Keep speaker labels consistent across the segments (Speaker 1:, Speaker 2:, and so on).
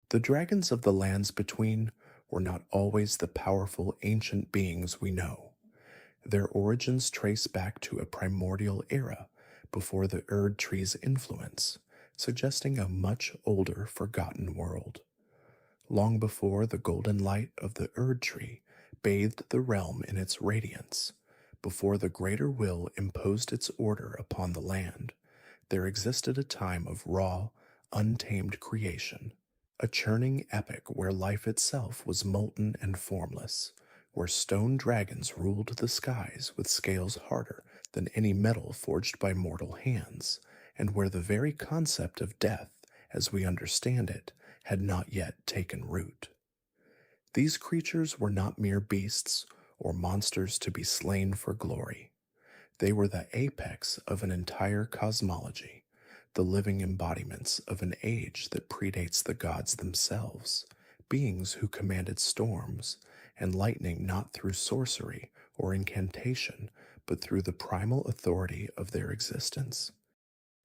Speaker 1: The dragons of the lands between were not always the powerful ancient beings we know. Their origins trace back to a primordial era before the Erdtree's influence, suggesting a much older, forgotten world. Long before the golden light of the Erdtree bathed the realm in its radiance, before the greater will imposed its order upon the land, there existed a time of raw, untamed creation, a churning epic where life itself was molten and formless, where stone dragons ruled the skies with scales harder than any metal forged by mortal hands, and where the very concept of death, as we understand it, had not yet taken root. These creatures were not mere beasts or monsters to be slain for glory. They were the apex of an entire cosmology, the living embodiments of an age that predates the gods themselves, beings who commanded storms and lightning not through sorcery or incantation, but through the primal authority of their existence.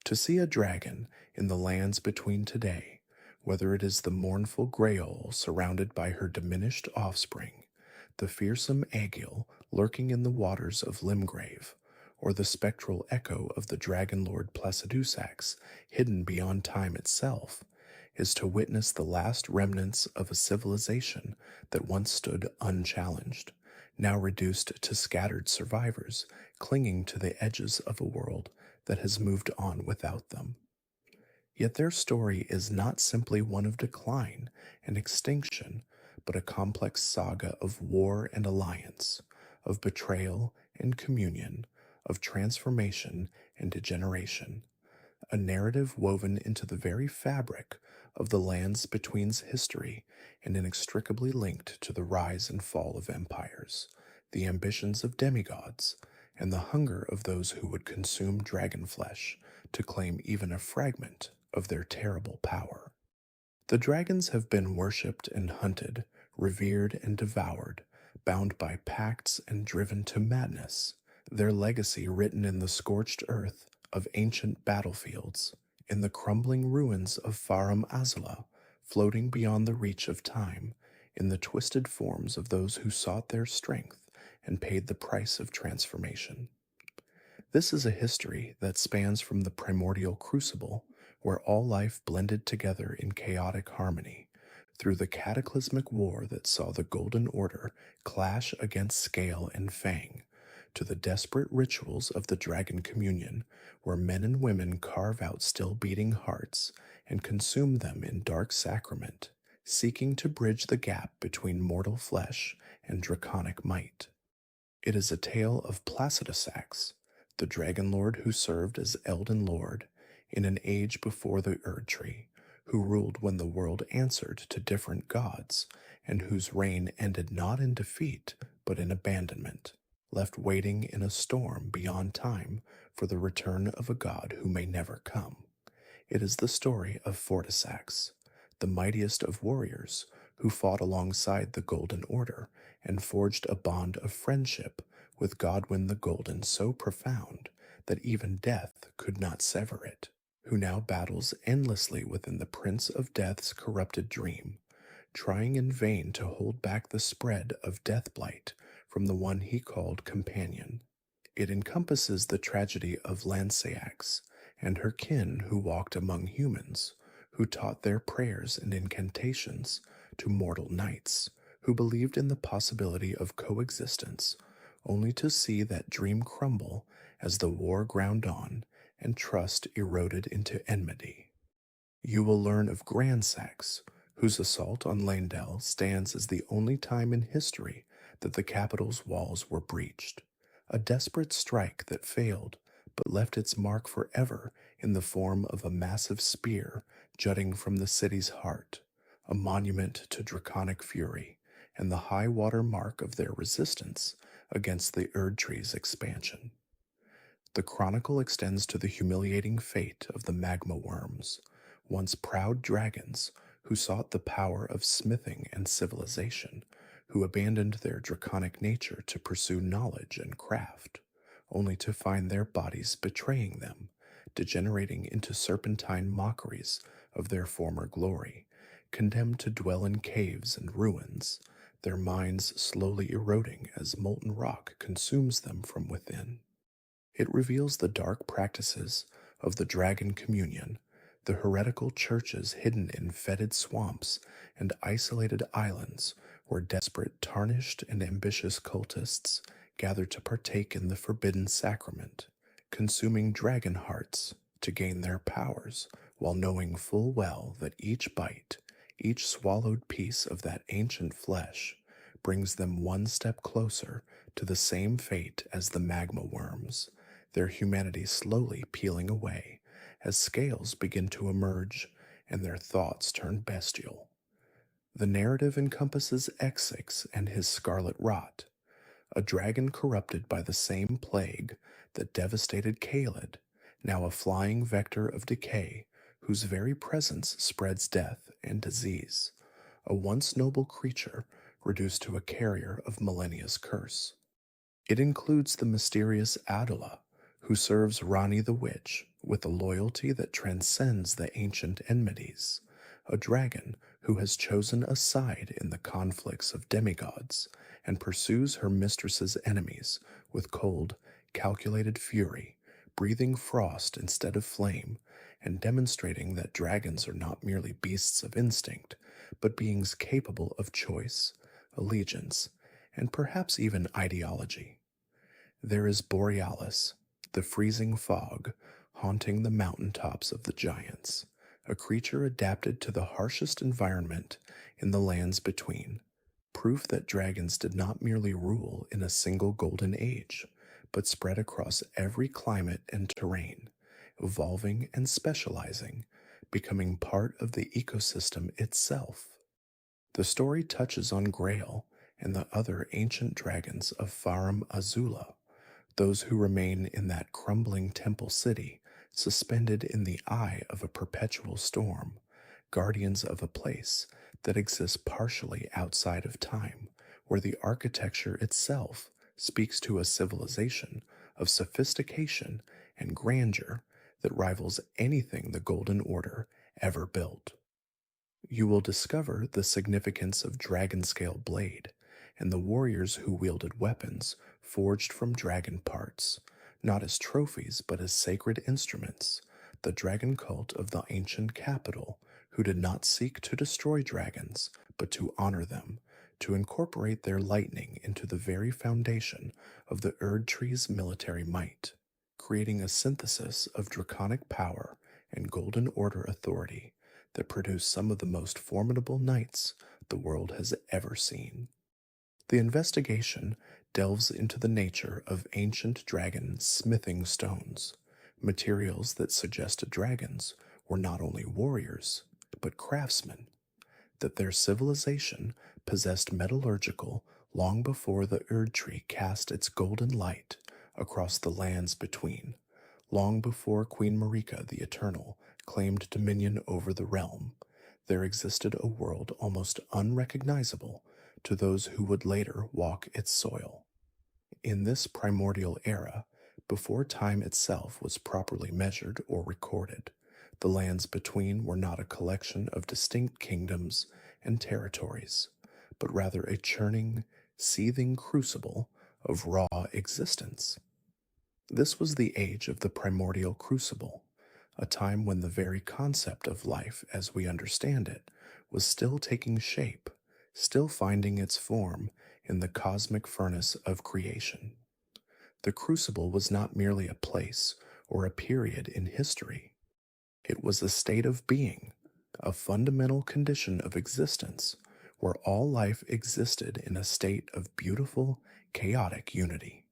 Speaker 1: To see a dragon in the lands between today, whether it is the mournful Grail surrounded by her diminished offspring, the fearsome Aegil lurking in the waters of Limgrave, or the spectral echo of the dragon lord Placidusax hidden beyond time itself, is to witness the last remnants of a civilization that once stood unchallenged, now reduced to scattered survivors clinging to the edges of a world that has moved on without them. Yet their story is not simply one of decline and extinction, but a complex saga of war and alliance, of betrayal and communion, of transformation and degeneration, a narrative woven into the very fabric of the lands between's history and inextricably linked to the rise and fall of empires, the ambitions of demigods, and the hunger of those who would consume dragon flesh to claim even a fragment of their terrible power. The dragons have been worshipped and hunted, revered and devoured, bound by pacts and driven to madness, their legacy written in the scorched earth of ancient battlefields, in the crumbling ruins of Farum Azula, floating beyond the reach of time, in the twisted forms of those who sought their strength and paid the price of transformation. This is a history that spans from the primordial crucible, where all life blended together in chaotic harmony, through the cataclysmic war that saw the Golden Order clash against Scale and Fang, to the desperate rituals of the Dragon Communion, where men and women carve out still beating hearts and consume them in dark sacrament, seeking to bridge the gap between mortal flesh and draconic might. It is a tale of Placidusax, the dragon lord who served as Elden Lord in an age before the Erdtree, who ruled when the world answered to different gods, and whose reign ended not in defeat but in abandonment, left waiting in a storm beyond time for the return of a god who may never come. It is the story of Fortissax, the mightiest of warriors, who fought alongside the Golden Order and forged a bond of friendship with Godwyn the Golden so profound that even death could not sever it, who now battles endlessly within the Prince of Death's corrupted dream, trying in vain to hold back the spread of Deathblight from the one he called companion. It encompasses the tragedy of Lanceax and her kin who walked among humans, who taught their prayers and incantations to mortal knights, who believed in the possibility of coexistence, only to see that dream crumble as the war ground on and trust eroded into enmity. You will learn of Grandsax, whose assault on Landell stands as the only time in history that the capital's walls were breached, a desperate strike that failed but left its mark forever in the form of a massive spear jutting from the city's heart, a monument to draconic fury and the high water mark of their resistance against the Erdtree's expansion. The chronicle extends to the humiliating fate of the magma worms, once proud dragons who sought the power of smithing and civilization, who abandoned their draconic nature to pursue knowledge and craft, only to find their bodies betraying them, degenerating into serpentine mockeries of their former glory, condemned to dwell in caves and ruins, their minds slowly eroding as molten rock consumes them from within. It reveals the dark practices of the Dragon Communion, the heretical churches hidden in fetid swamps and isolated islands where desperate, tarnished, and ambitious cultists gather to partake in the forbidden sacrament, consuming dragon hearts to gain their powers, while knowing full well that each bite, each swallowed piece of that ancient flesh, brings them one step closer to the same fate as the magma worms, their humanity slowly peeling away as scales begin to emerge and their thoughts turn bestial. The narrative encompasses Exix and his scarlet rot, a dragon corrupted by the same plague that devastated Caelid, now a flying vector of decay whose very presence spreads death and disease, a once noble creature reduced to a carrier of Millennia's curse. It includes the mysterious Adula, who serves Rani the Witch with a loyalty that transcends the ancient enmities, a dragon who has chosen a side in the conflicts of demigods and pursues her mistress's enemies with cold, calculated fury, breathing frost instead of flame, and demonstrating that dragons are not merely beasts of instinct, but beings capable of choice, allegiance, and perhaps even ideology. There is Borealis, the freezing fog, haunting the mountain tops of the giants, a creature adapted to the harshest environment in the lands between, proof that dragons did not merely rule in a single golden age, but spread across every climate and terrain, evolving and specializing, becoming part of the ecosystem itself. The story touches on Grail and the other ancient dragons of Farum Azula, those who remain in that crumbling temple city, suspended in the eye of a perpetual storm, guardians of a place that exists partially outside of time, where the architecture itself speaks to a civilization of sophistication and grandeur that rivals anything the Golden Order ever built. You will discover the significance of dragon-scale blade and the warriors who wielded weapons forged from dragon parts, not as trophies but as sacred instruments, the dragon cult of the ancient capital, who did not seek to destroy dragons, but to honor them, to incorporate their lightning into the very foundation of the Erdtree's military might, creating a synthesis of draconic power and Golden Order authority that produced some of the most formidable knights the world has ever seen. The investigation delves into the nature of ancient dragon smithing stones, materials that suggested dragons were not only warriors, but craftsmen, that their civilization possessed metallurgical long before the Erdtree cast its golden light across the lands between, long before Queen Marika the Eternal claimed dominion over the realm. There existed a world almost unrecognizable to those who would later walk its soil. In this primordial era, before time itself was properly measured or recorded, the lands between were not a collection of distinct kingdoms and territories, but rather a churning, seething crucible of raw existence. This was the age of the primordial crucible, a time when the very concept of life as we understand it was still taking shape, still finding its form in the cosmic furnace of creation. The crucible was not merely a place or a period in history. It was a state of being, a fundamental condition of existence, where all life existed in a state of beautiful, chaotic unity.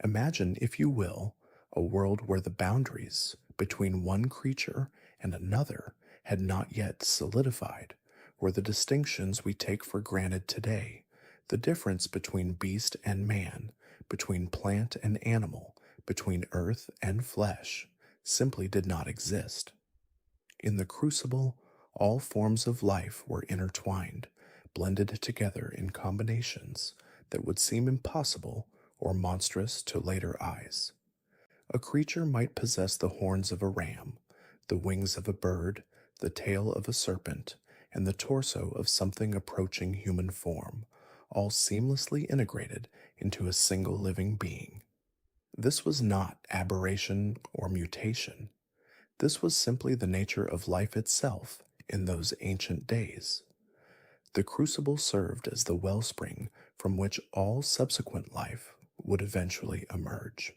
Speaker 1: Imagine, if you will, a world where the boundaries between one creature and another had not yet solidified, where the distinctions we take for granted today, the difference between beast and man, between plant and animal, between earth and flesh, simply did not exist. In the crucible, all forms of life were intertwined, blended together in combinations that would seem impossible or monstrous to later eyes. A creature might possess the horns of a ram, the wings of a bird, the tail of a serpent, and the torso of something approaching human form, all seamlessly integrated into a single living being. This was not aberration or mutation. This was simply the nature of life itself in those ancient days. The crucible served as the wellspring from which all subsequent life would eventually emerge.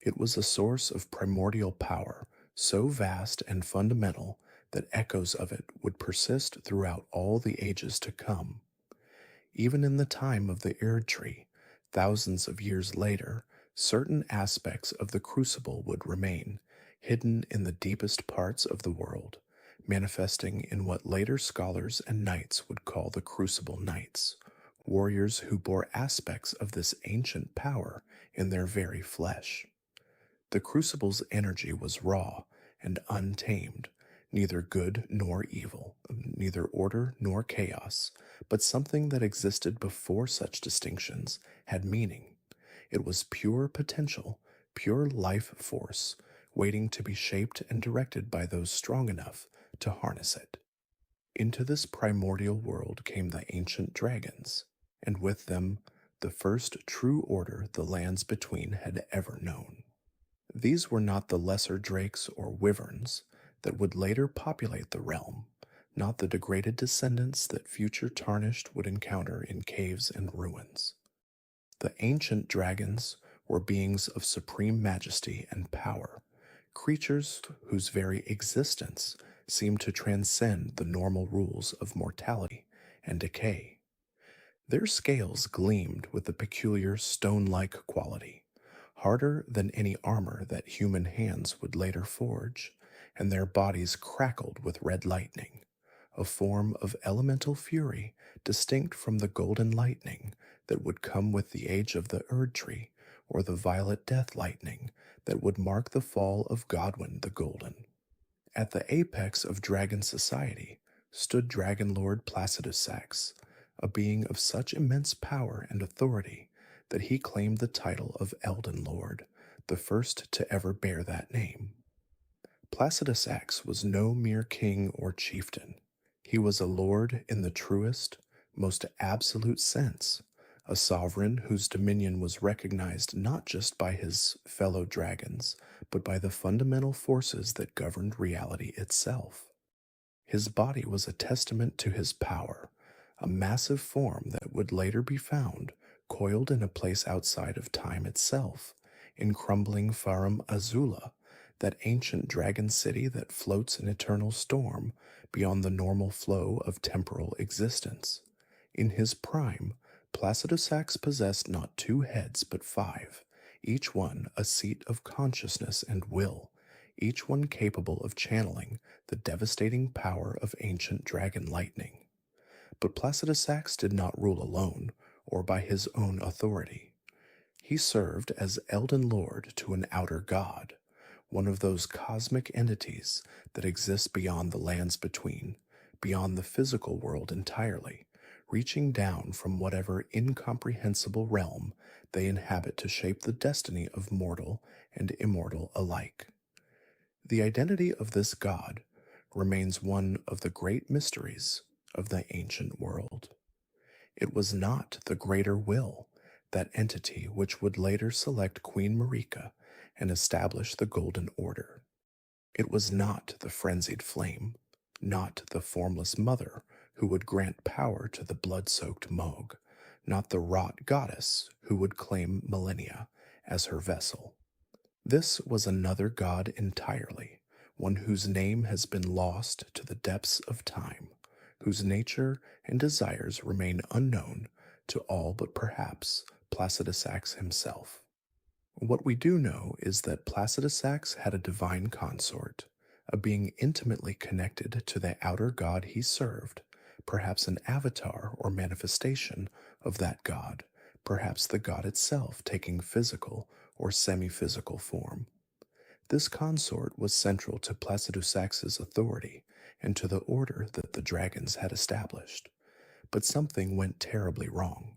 Speaker 1: It was a source of primordial power so vast and fundamental that echoes of it would persist throughout all the ages to come. Even in the time of the Erdtree, thousands of years later, certain aspects of the crucible would remain, hidden in the deepest parts of the world, manifesting in what later scholars and knights would call the Crucible Knights, warriors who bore aspects of this ancient power in their very flesh. The crucible's energy was raw and untamed, neither good nor evil, neither order nor chaos, but something that existed before such distinctions had meaning. It was pure potential, pure life force, waiting to be shaped and directed by those strong enough to harness it. Into this primordial world came the ancient dragons, and with them the first true order the lands between had ever known. These were not the lesser drakes or wyverns that would later populate the realm, not the degraded descendants that future Tarnished would encounter in caves and ruins. The ancient dragons were beings of supreme majesty and power, creatures whose very existence seemed to transcend the normal rules of mortality and decay. Their scales gleamed with a peculiar stone-like quality, harder than any armor that human hands would later forge, and their bodies crackled with red lightning, a form of elemental fury distinct from the golden lightning that would come with the age of the Erdtree, or the violet death lightning that would mark the fall of Godwyn the Golden. At the apex of dragon society stood Dragon Lord Placidusax, a being of such immense power and authority that he claimed the title of Elden Lord, the first to ever bear that name. Placidusax was no mere king or chieftain. He was a lord in the truest, most absolute sense, a sovereign whose dominion was recognized not just by his fellow dragons, but by the fundamental forces that governed reality itself. His body was a testament to his power, a massive form that would later be found coiled in a place outside of time itself, in crumbling Farum Azula, that ancient dragon city that floats in eternal storm beyond the normal flow of temporal existence. In his prime, Placidusax possessed not 2 heads but 5, each one a seat of consciousness and will, each one capable of channeling the devastating power of ancient dragon lightning. But Placidusax did not rule alone, or by his own authority. He served as Elden Lord to an outer god, one of those cosmic entities that exist beyond the lands between, beyond the physical world entirely, reaching down from whatever incomprehensible realm they inhabit to shape the destiny of mortal and immortal alike. The identity of this god remains one of the great mysteries of the ancient world. It was not the greater will, that entity which would later select Queen Marika and establish the Golden Order. It was not the frenzied flame, not the formless mother who would grant power to the blood-soaked Moog, not the wrought goddess who would claim millennia as her vessel. This was another god entirely, one whose name has been lost to the depths of time, whose nature and desires remain unknown to all but perhaps Placidusax himself. What we do know is that Placidusax had a divine consort, a being intimately connected to the outer god he served, perhaps an avatar or manifestation of that god, perhaps the god itself taking physical or semi-physical form. This consort was central to Placidusax's authority and to the order that the dragons had established. But something went terribly wrong.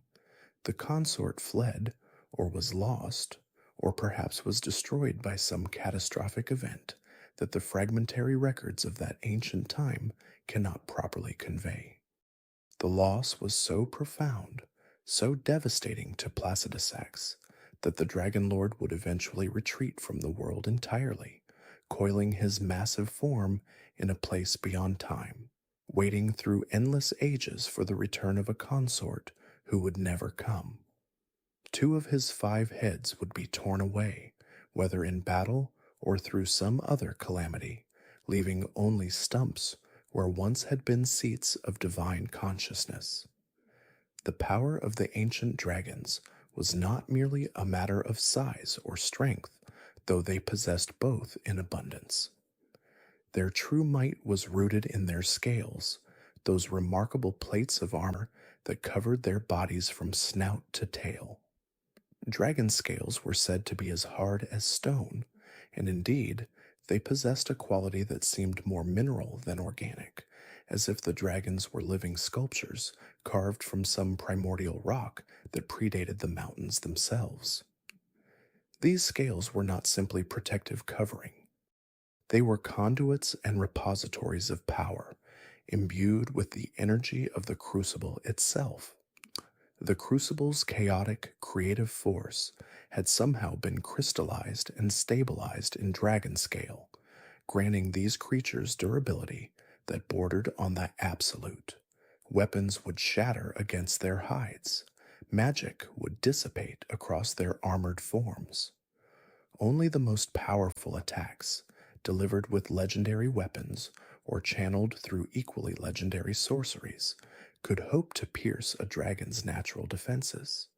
Speaker 1: The consort fled, or was lost, or perhaps was destroyed by some catastrophic event that the fragmentary records of that ancient time cannot properly convey. The loss was so profound, so devastating to Placidusax, that the Dragon Lord would eventually retreat from the world entirely, coiling his massive form in a place beyond time, waiting through endless ages for the return of a consort who would never come. Two of his 5 heads would be torn away, whether in battle or through some other calamity, leaving only stumps where once had been seats of divine consciousness. The power of the ancient dragons was not merely a matter of size or strength, though they possessed both in abundance. Their true might was rooted in their scales, those remarkable plates of armor that covered their bodies from snout to tail. Dragon scales were said to be as hard as stone, and indeed, they possessed a quality that seemed more mineral than organic, as if the dragons were living sculptures carved from some primordial rock that predated the mountains themselves. These scales were not simply protective covering. They were conduits and repositories of power, imbued with the energy of the crucible itself. The crucible's chaotic, creative force had somehow been crystallized and stabilized in dragon scale, granting these creatures durability that bordered on the absolute. Weapons would shatter against their hides. Magic would dissipate across their armored forms. Only the most powerful attacks, delivered with legendary weapons or channeled through equally legendary sorceries, could hope to pierce a dragon's natural defenses.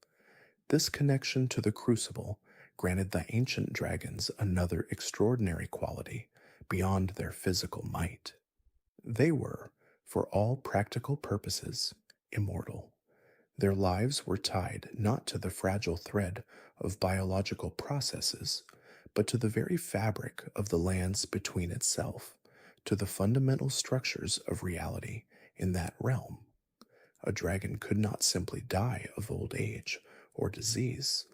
Speaker 1: This connection to the crucible granted the ancient dragons another extraordinary quality beyond their physical might. They were, for all practical purposes, immortal. Their lives were tied not to the fragile thread of biological processes, but to the very fabric of the lands between itself, to the fundamental structures of reality in that realm. A dragon could not simply die of old age or disease.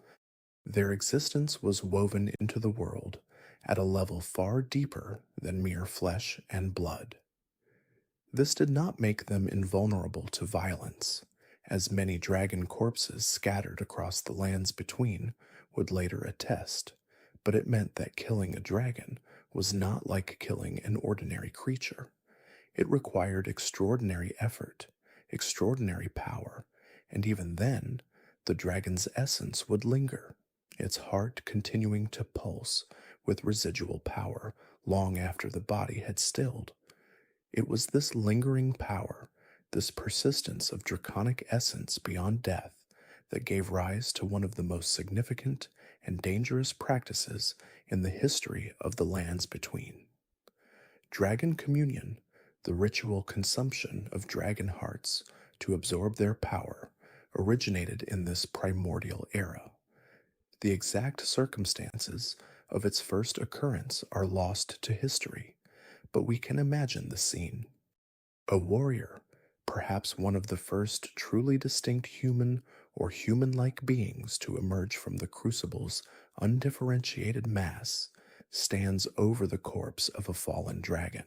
Speaker 1: Their existence was woven into the world at a level far deeper than mere flesh and blood. This did not make them invulnerable to violence, as many dragon corpses scattered across the lands between would later attest, but it meant that killing a dragon was not like killing an ordinary creature. It required extraordinary effort, extraordinary power, and even then, the dragon's essence would linger, its heart continuing to pulse with residual power long after the body had stilled. It was this lingering power, this persistence of draconic essence beyond death, that gave rise to one of the most significant and dangerous practices in the history of the lands between. Dragon communion, the ritual consumption of dragon hearts to absorb their power, originated in this primordial era. The exact circumstances of its first occurrence are lost to history, but we can imagine the scene. A warrior, perhaps one of the first truly distinct human or human-like beings to emerge from the crucible's undifferentiated mass, stands over the corpse of a fallen dragon.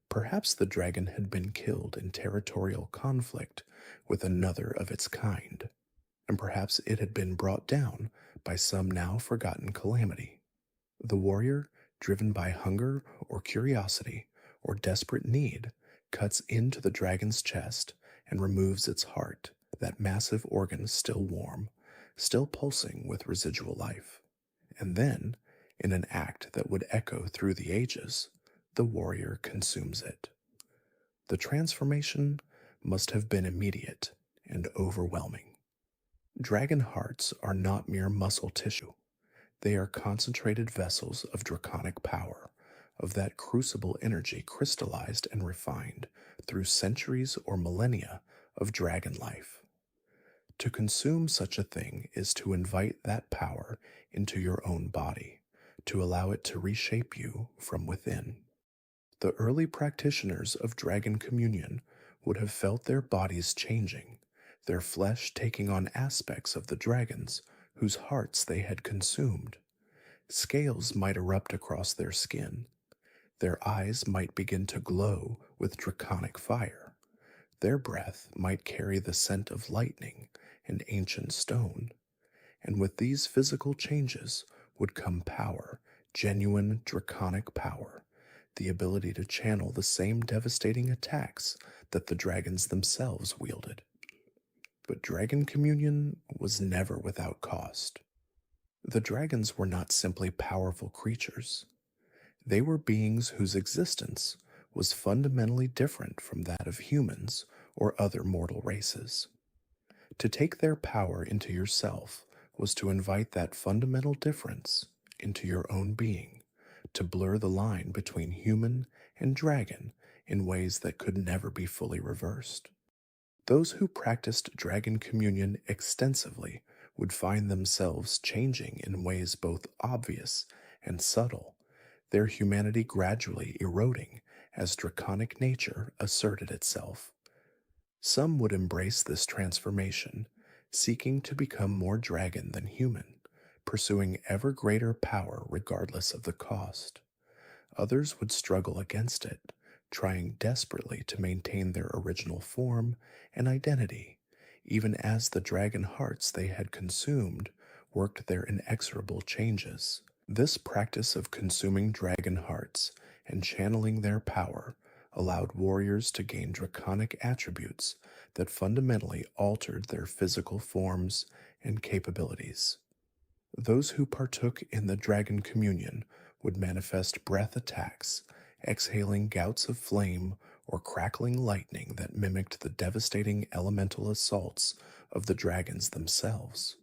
Speaker 1: Perhaps the dragon had been killed in territorial conflict with another of its kind, and perhaps it had been brought down by some now forgotten calamity. The warrior, driven by hunger or curiosity or desperate need, cuts into the dragon's chest and removes its heart, that massive organ still warm, still pulsing with residual life. And then, in an act that would echo through the ages, the warrior consumes it. The transformation must have been immediate and overwhelming. Dragon hearts are not mere muscle tissue. They are concentrated vessels of draconic power, of that crucible energy crystallized and refined through centuries or millennia of dragon life. To consume such a thing is to invite that power into your own body, to allow it to reshape you from within. The early practitioners of dragon communion would have felt their bodies changing, their flesh taking on aspects of the dragons whose hearts they had consumed. Scales might erupt across their skin. Their eyes might begin to glow with draconic fire. Their breath might carry the scent of lightning and ancient stone. And with these physical changes would come power, genuine draconic power, the ability to channel the same devastating attacks that the dragons themselves wielded. But dragon communion was never without cost. The dragons were not simply powerful creatures. They were beings whose existence was fundamentally different from that of humans or other mortal races. To take their power into yourself was to invite that fundamental difference into your own being, to blur the line between human and dragon in ways that could never be fully reversed. Those who practiced dragon communion extensively would find themselves changing in ways both obvious and subtle, their humanity gradually eroding as draconic nature asserted itself. Some would embrace this transformation, seeking to become more dragon than human, pursuing ever greater power regardless of the cost. Others would struggle against it, trying desperately to maintain their original form and identity, even as the dragon hearts they had consumed worked their inexorable changes. This practice of consuming dragon hearts and channeling their power allowed warriors to gain draconic attributes that fundamentally altered their physical forms and capabilities. Those who partook in the dragon communion would manifest breath attacks, exhaling gouts of flame or crackling lightning that mimicked the devastating elemental assaults of the dragons themselves.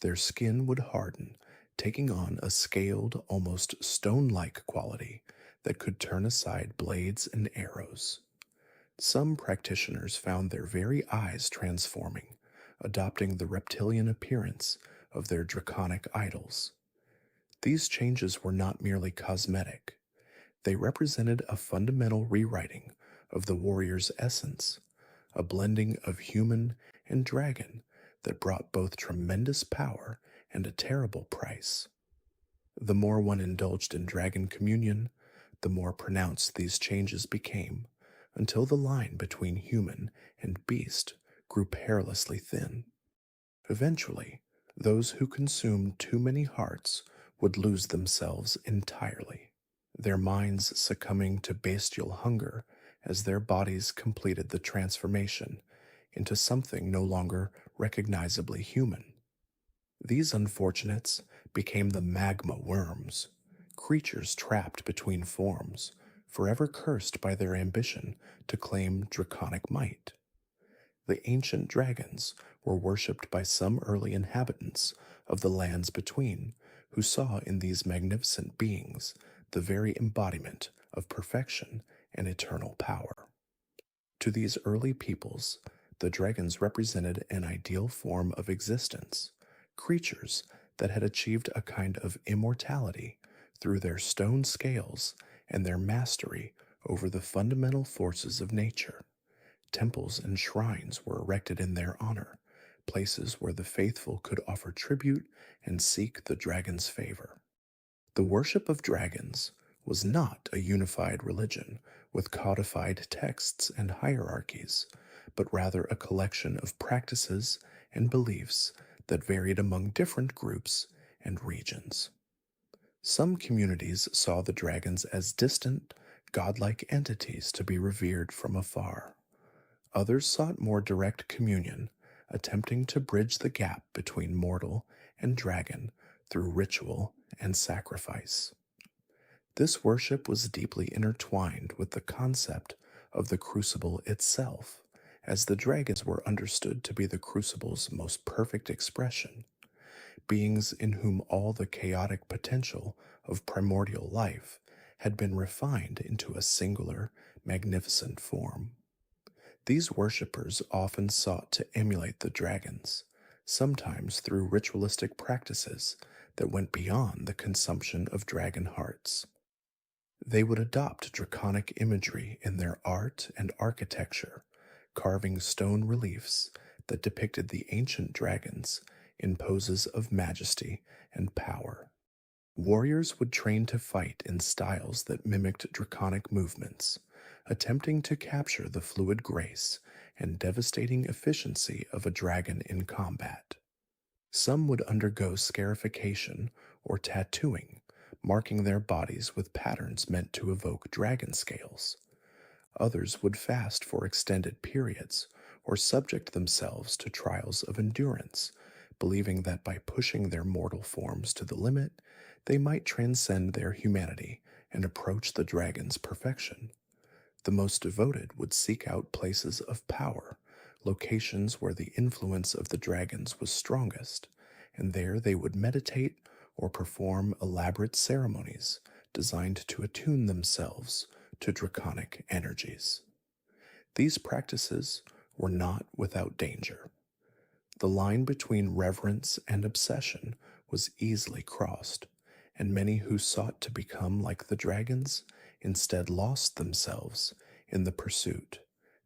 Speaker 1: Their skin would harden, taking on a scaled, almost stone-like quality that could turn aside blades and arrows. Some practitioners found their very eyes transforming, adopting the reptilian appearance of their draconic idols. These changes were not merely cosmetic. They represented a fundamental rewriting of the warrior's essence, a blending of human and dragon that brought both tremendous power and a terrible price. The more one indulged in dragon communion, the more pronounced these changes became, until the line between human and beast grew perilously thin. Eventually, those who consumed too many hearts would lose themselves entirely, their minds succumbing to bestial hunger as their bodies completed the transformation into something no longer recognizably human. These unfortunates became the magma worms, creatures trapped between forms, forever cursed by their ambition to claim draconic might. The ancient dragons were worshipped by some early inhabitants of the lands between, who saw in these magnificent beings the very embodiment of perfection and eternal power. To these early peoples, the dragons represented an ideal form of existence, creatures that had achieved a kind of immortality through their stone scales and their mastery over the fundamental forces of nature. Temples and shrines were erected in their honor, places where the faithful could offer tribute and seek the dragon's favor. The worship of dragons was not a unified religion with codified texts and hierarchies, but rather a collection of practices and beliefs that varied among different groups and regions. Some communities saw the dragons as distant, godlike entities to be revered from afar. Others sought more direct communion, attempting to bridge the gap between mortal and dragon through ritual and sacrifice. This worship was deeply intertwined with the concept of the crucible itself, as the dragons were understood to be the crucible's most perfect expression, beings in whom all the chaotic potential of primordial life had been refined into a singular, magnificent form. These worshippers often sought to emulate the dragons, sometimes through ritualistic practices that went beyond the consumption of dragon hearts. They would adopt draconic imagery in their art and architecture, carving stone reliefs that depicted the ancient dragons in poses of majesty and power. Warriors would train to fight in styles that mimicked draconic movements, attempting to capture the fluid grace and devastating efficiency of a dragon in combat. Some would undergo scarification or tattooing, marking their bodies with patterns meant to evoke dragon scales. Others would fast for extended periods or subject themselves to trials of endurance, believing that by pushing their mortal forms to the limit, they might transcend their humanity and approach the dragon's perfection. The most devoted would seek out places of power, locations where the influence of the dragons was strongest, and there they would meditate or perform elaborate ceremonies designed to attune themselves to draconic energies. These practices were not without danger. The line between reverence and obsession was easily crossed, and many who sought to become like the dragons instead lost themselves in the pursuit,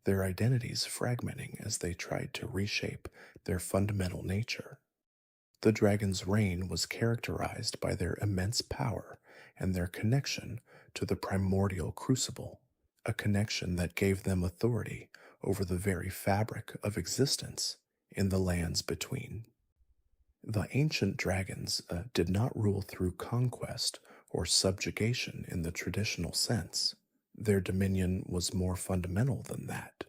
Speaker 1: their identities fragmenting as they tried to reshape their fundamental nature. The dragon's reign was characterized by their immense power and their connection to the primordial crucible, a connection that gave them authority over the very fabric of existence in the lands between. The ancient dragons did not rule through conquest or subjugation in the traditional sense. Their dominion was more fundamental than that.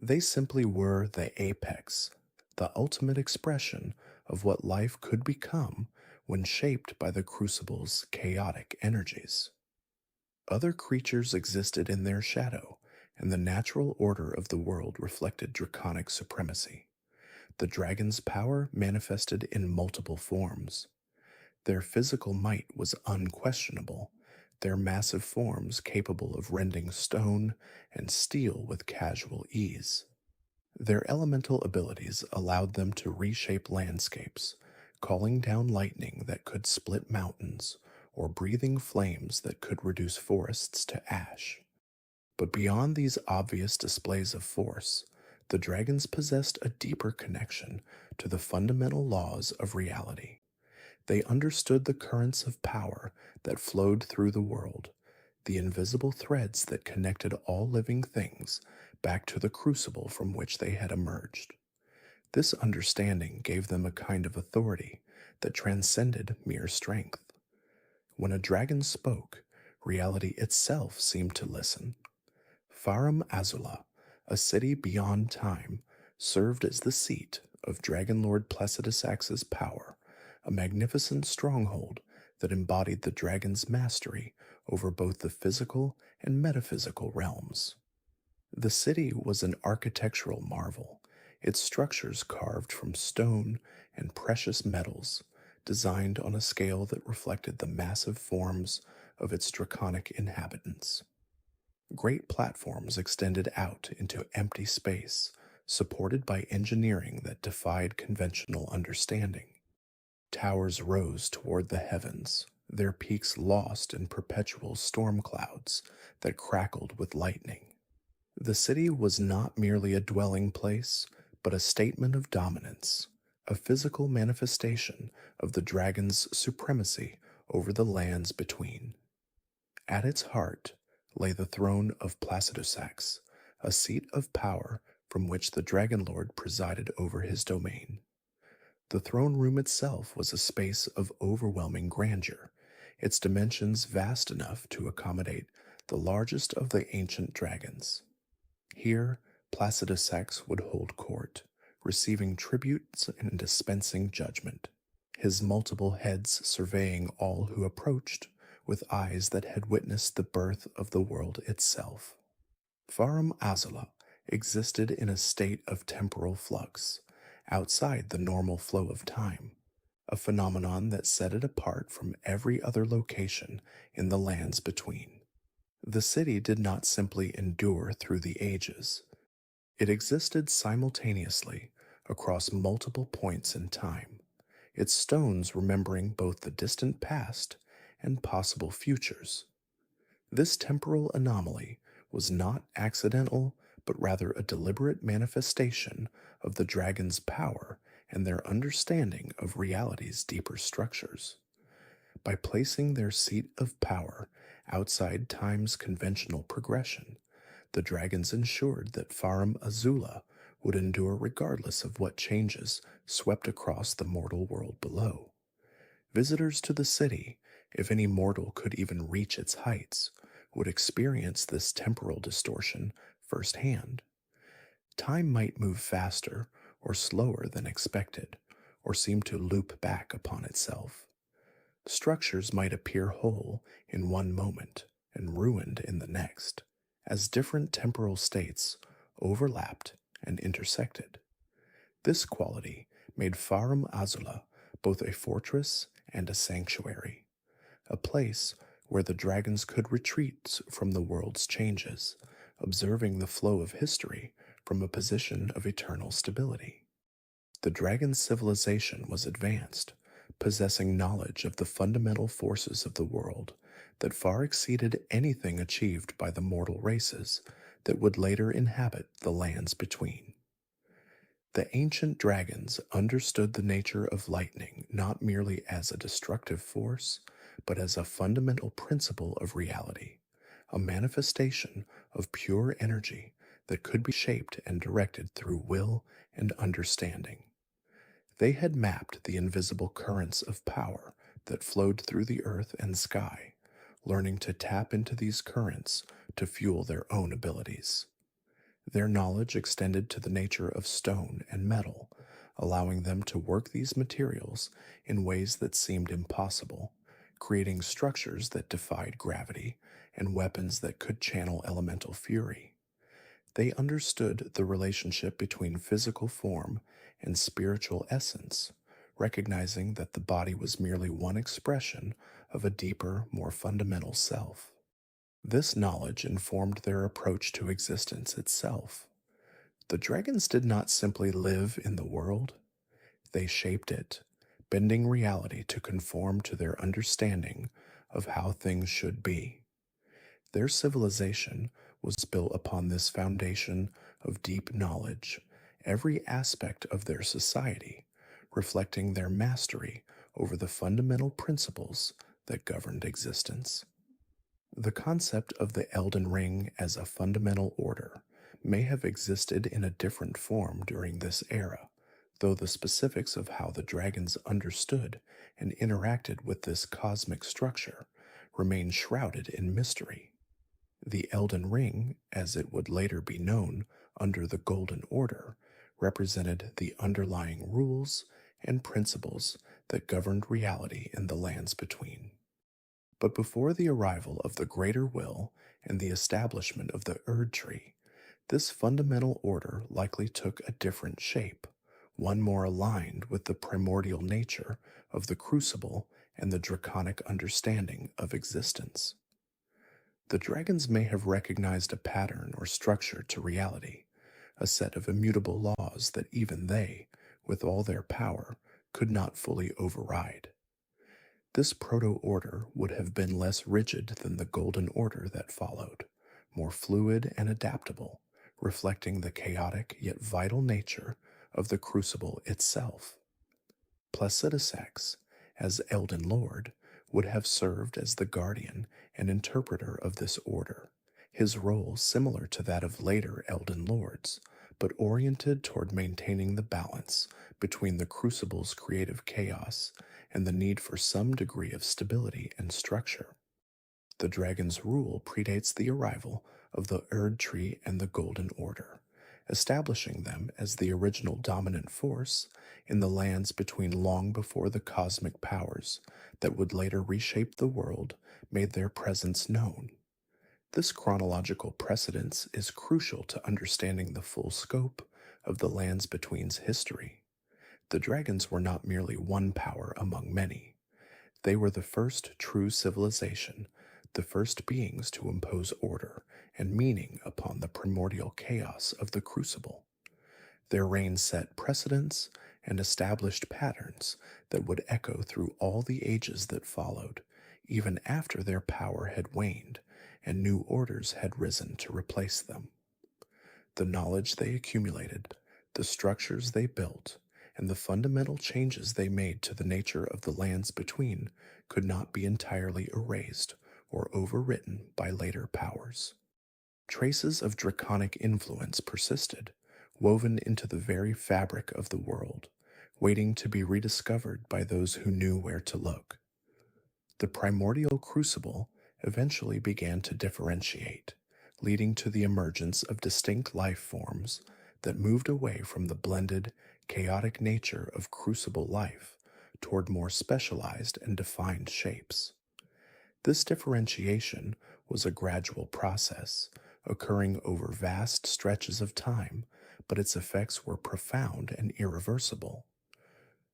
Speaker 1: They simply were the apex, the ultimate expression of what life could become when shaped by the crucible's chaotic energies. Other creatures existed in their shadow, and the natural order of the world reflected draconic supremacy. The dragon's power manifested in multiple forms. Their physical might was unquestionable, their massive forms capable of rending stone and steel with casual ease. Their elemental abilities allowed them to reshape landscapes, calling down lightning that could split mountains, or breathing flames that could reduce forests to ash. But beyond these obvious displays of force, the dragons possessed a deeper connection to the fundamental laws of reality. They understood the currents of power that flowed through the world, the invisible threads that connected all living things back to the crucible from which they had emerged. This understanding gave them a kind of authority that transcended mere strength. When a dragon spoke, reality itself seemed to listen. Farum Azula, a city beyond time, served as the seat of Dragon Lord Placidusax's power, a magnificent stronghold that embodied the dragon's mastery over both the physical and metaphysical realms. The city was an architectural marvel, its structures carved from stone and precious metals, designed on a scale that reflected the massive forms of its draconic inhabitants. Great platforms extended out into empty space, supported by engineering that defied conventional understanding. Towers rose toward the heavens, their peaks lost in perpetual storm clouds that crackled with lightning. The city was not merely a dwelling place, but a statement of dominance, a physical manifestation of the dragon's supremacy over the lands between. At its heart lay the throne of Placidusax, a seat of power from which the Dragon Lord presided over his domain. The throne room itself was a space of overwhelming grandeur, its dimensions vast enough to accommodate the largest of the ancient dragons. Here, Placidusax would hold court, receiving tributes and dispensing judgment, his multiple heads surveying all who approached with eyes that had witnessed the birth of the world itself. Farum Azula existed in a state of temporal flux, outside the normal flow of time, a phenomenon that set it apart from every other location in the lands between. The city did not simply endure through the ages. It existed simultaneously across multiple points in time, its stones remembering both the distant past and possible futures. This temporal anomaly was not accidental, but rather a deliberate manifestation of the dragon's power and their understanding of reality's deeper structures. By placing their seat of power outside time's conventional progression, the dragons ensured that Farum Azula would endure regardless of what changes swept across the mortal world below. Visitors to the city, if any mortal could even reach its heights, would experience this temporal distortion firsthand. Time might move faster or slower than expected, or seem to loop back upon itself. Structures might appear whole in one moment and ruined in the next, as different temporal states overlapped and intersected. This quality made Farum Azula both a fortress and a sanctuary, a place where the dragons could retreat from the world's changes, observing the flow of history from a position of eternal stability. The dragon's civilization was advanced, possessing knowledge of the fundamental forces of the world that far exceeded anything achieved by the mortal races that would later inhabit the lands between. The ancient dragons understood the nature of lightning not merely as a destructive force, but as a fundamental principle of reality, a manifestation of pure energy that could be shaped and directed through will and understanding. They had mapped the invisible currents of power that flowed through the earth and sky, learning to tap into these currents to fuel their own abilities. Their knowledge extended to the nature of stone and metal, allowing them to work these materials in ways that seemed impossible, creating structures that defied gravity and weapons that could channel elemental fury. They understood the relationship between physical form and spiritual essence, recognizing that the body was merely one expression of a deeper, more fundamental self. This knowledge informed their approach to existence itself. The dragons did not simply live in the world, they shaped it, bending reality to conform to their understanding of how things should be. Their civilization was built upon this foundation of deep knowledge, every aspect of their society reflecting their mastery over the fundamental principles that governed existence. The concept of the Elden Ring as a fundamental order may have existed in a different form during this era, though the specifics of how the dragons understood and interacted with this cosmic structure remain shrouded in mystery. The Elden Ring, as it would later be known under the Golden Order, represented the underlying rules and principles that governed reality in the lands between. But before the arrival of the Greater Will and the establishment of the Erdtree, this fundamental order likely took a different shape, one more aligned with the primordial nature of the crucible and the draconic understanding of existence. The dragons may have recognized a pattern or structure to reality, a set of immutable laws that even they, with all their power, could not fully override. This proto-order would have been less rigid than the Golden Order that followed, more fluid and adaptable, reflecting the chaotic yet vital nature of the crucible itself. Placidusax, as Elden Lord, would have served as the guardian and interpreter of this order, his role similar to that of later Elden Lords, but oriented toward maintaining the balance between the crucible's creative chaos and the need for some degree of stability and structure. The dragon's rule predates the arrival of the Erdtree and the Golden Order, establishing them as the original dominant force in the lands between long before the cosmic powers that would later reshape the world made their presence known. This chronological precedence is crucial to understanding the full scope of the lands between's history. The dragons were not merely one power among many. They were the first true civilization, the first beings to impose order and meaning upon the primordial chaos of the crucible. Their reign set precedents and established patterns that would echo through all the ages that followed, even after their power had waned and new orders had risen to replace them. The knowledge they accumulated, the structures they built, and the fundamental changes they made to the nature of the lands between could not be entirely erased or overwritten by later powers. Traces of draconic influence persisted, woven into the very fabric of the world, waiting to be rediscovered by those who knew where to look. The primordial crucible eventually began to differentiate, leading to the emergence of distinct life forms that moved away from the blended, chaotic nature of crucible life toward more specialized and defined shapes. This differentiation was a gradual process, occurring over vast stretches of time, but its effects were profound and irreversible.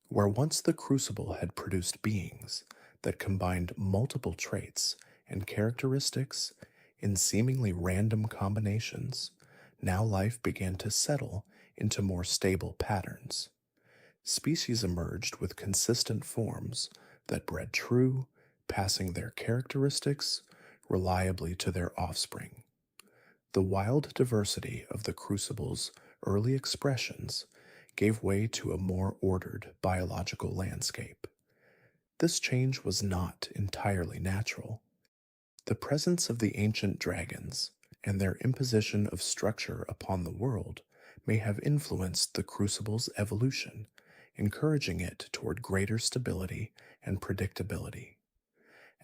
Speaker 1: Where once the crucible had produced beings that combined multiple traits and characteristics in seemingly random combinations, now life began to settle into more stable patterns. Species emerged with consistent forms that bred true, passing their characteristics reliably to their offspring. The wild diversity of the crucible's early expressions gave way to a more ordered biological landscape. This change was not entirely natural. The presence of the ancient dragons and their imposition of structure upon the world may have influenced the crucible's evolution, encouraging it toward greater stability and predictability.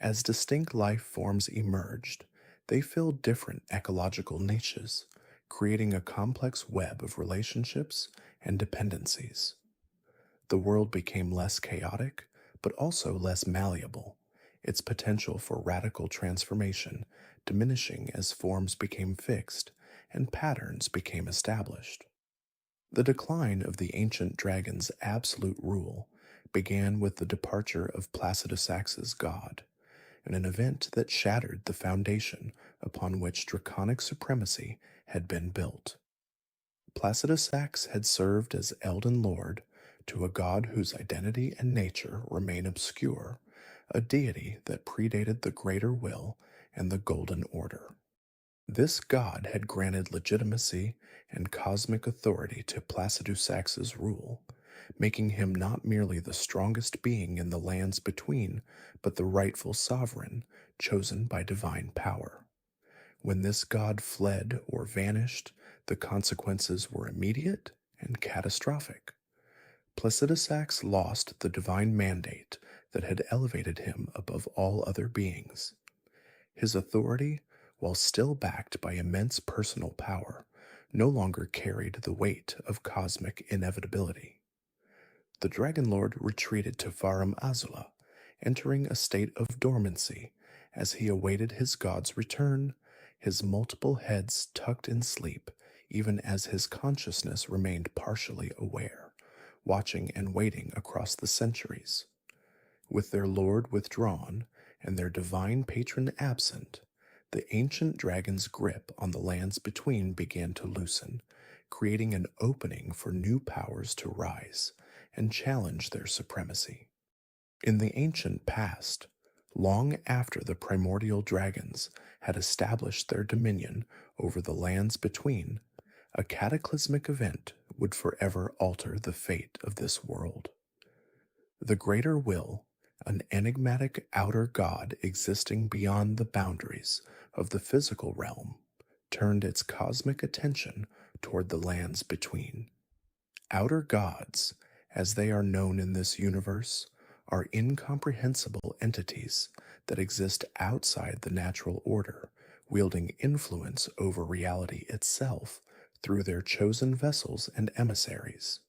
Speaker 1: As distinct life forms emerged, they filled different ecological niches, creating a complex web of relationships and dependencies. The world became less chaotic, but also less malleable, its potential for radical transformation diminishing as forms became fixed and patterns became established. The decline of the ancient dragon's absolute rule began with the departure of Placidusax's god, in an event that shattered the foundation upon which draconic supremacy had been built. Placidusax had served as Elden Lord to a god whose identity and nature remain obscure, a deity that predated the Greater Will and the Golden Order. This god had granted legitimacy and cosmic authority to Placidusax's rule, making him not merely the strongest being in the lands between, but the rightful sovereign chosen by divine power. When this god fled or vanished, the consequences were immediate and catastrophic. Placidusax lost the divine mandate that had elevated him above all other beings. His authority, while still backed by immense personal power, no longer carried the weight of cosmic inevitability. The Dragon Lord retreated to Farum Azula, entering a state of dormancy as he awaited his god's return, his multiple heads tucked in sleep, even as his consciousness remained partially aware, watching and waiting across the centuries. With their lord withdrawn and their divine patron absent, the ancient dragon's grip on the lands between began to loosen, creating an opening for new powers to rise and challenge their supremacy. In the ancient past, long after the primordial dragons had established their dominion over the lands between, a cataclysmic event would forever alter the fate of this world. The Greater Will, an enigmatic outer god existing beyond the boundaries of the physical realm, turned its cosmic attention toward the lands between. Outer gods, as they are known in this universe, are incomprehensible entities that exist outside the natural order, wielding influence over reality itself through their chosen vessels and emissaries.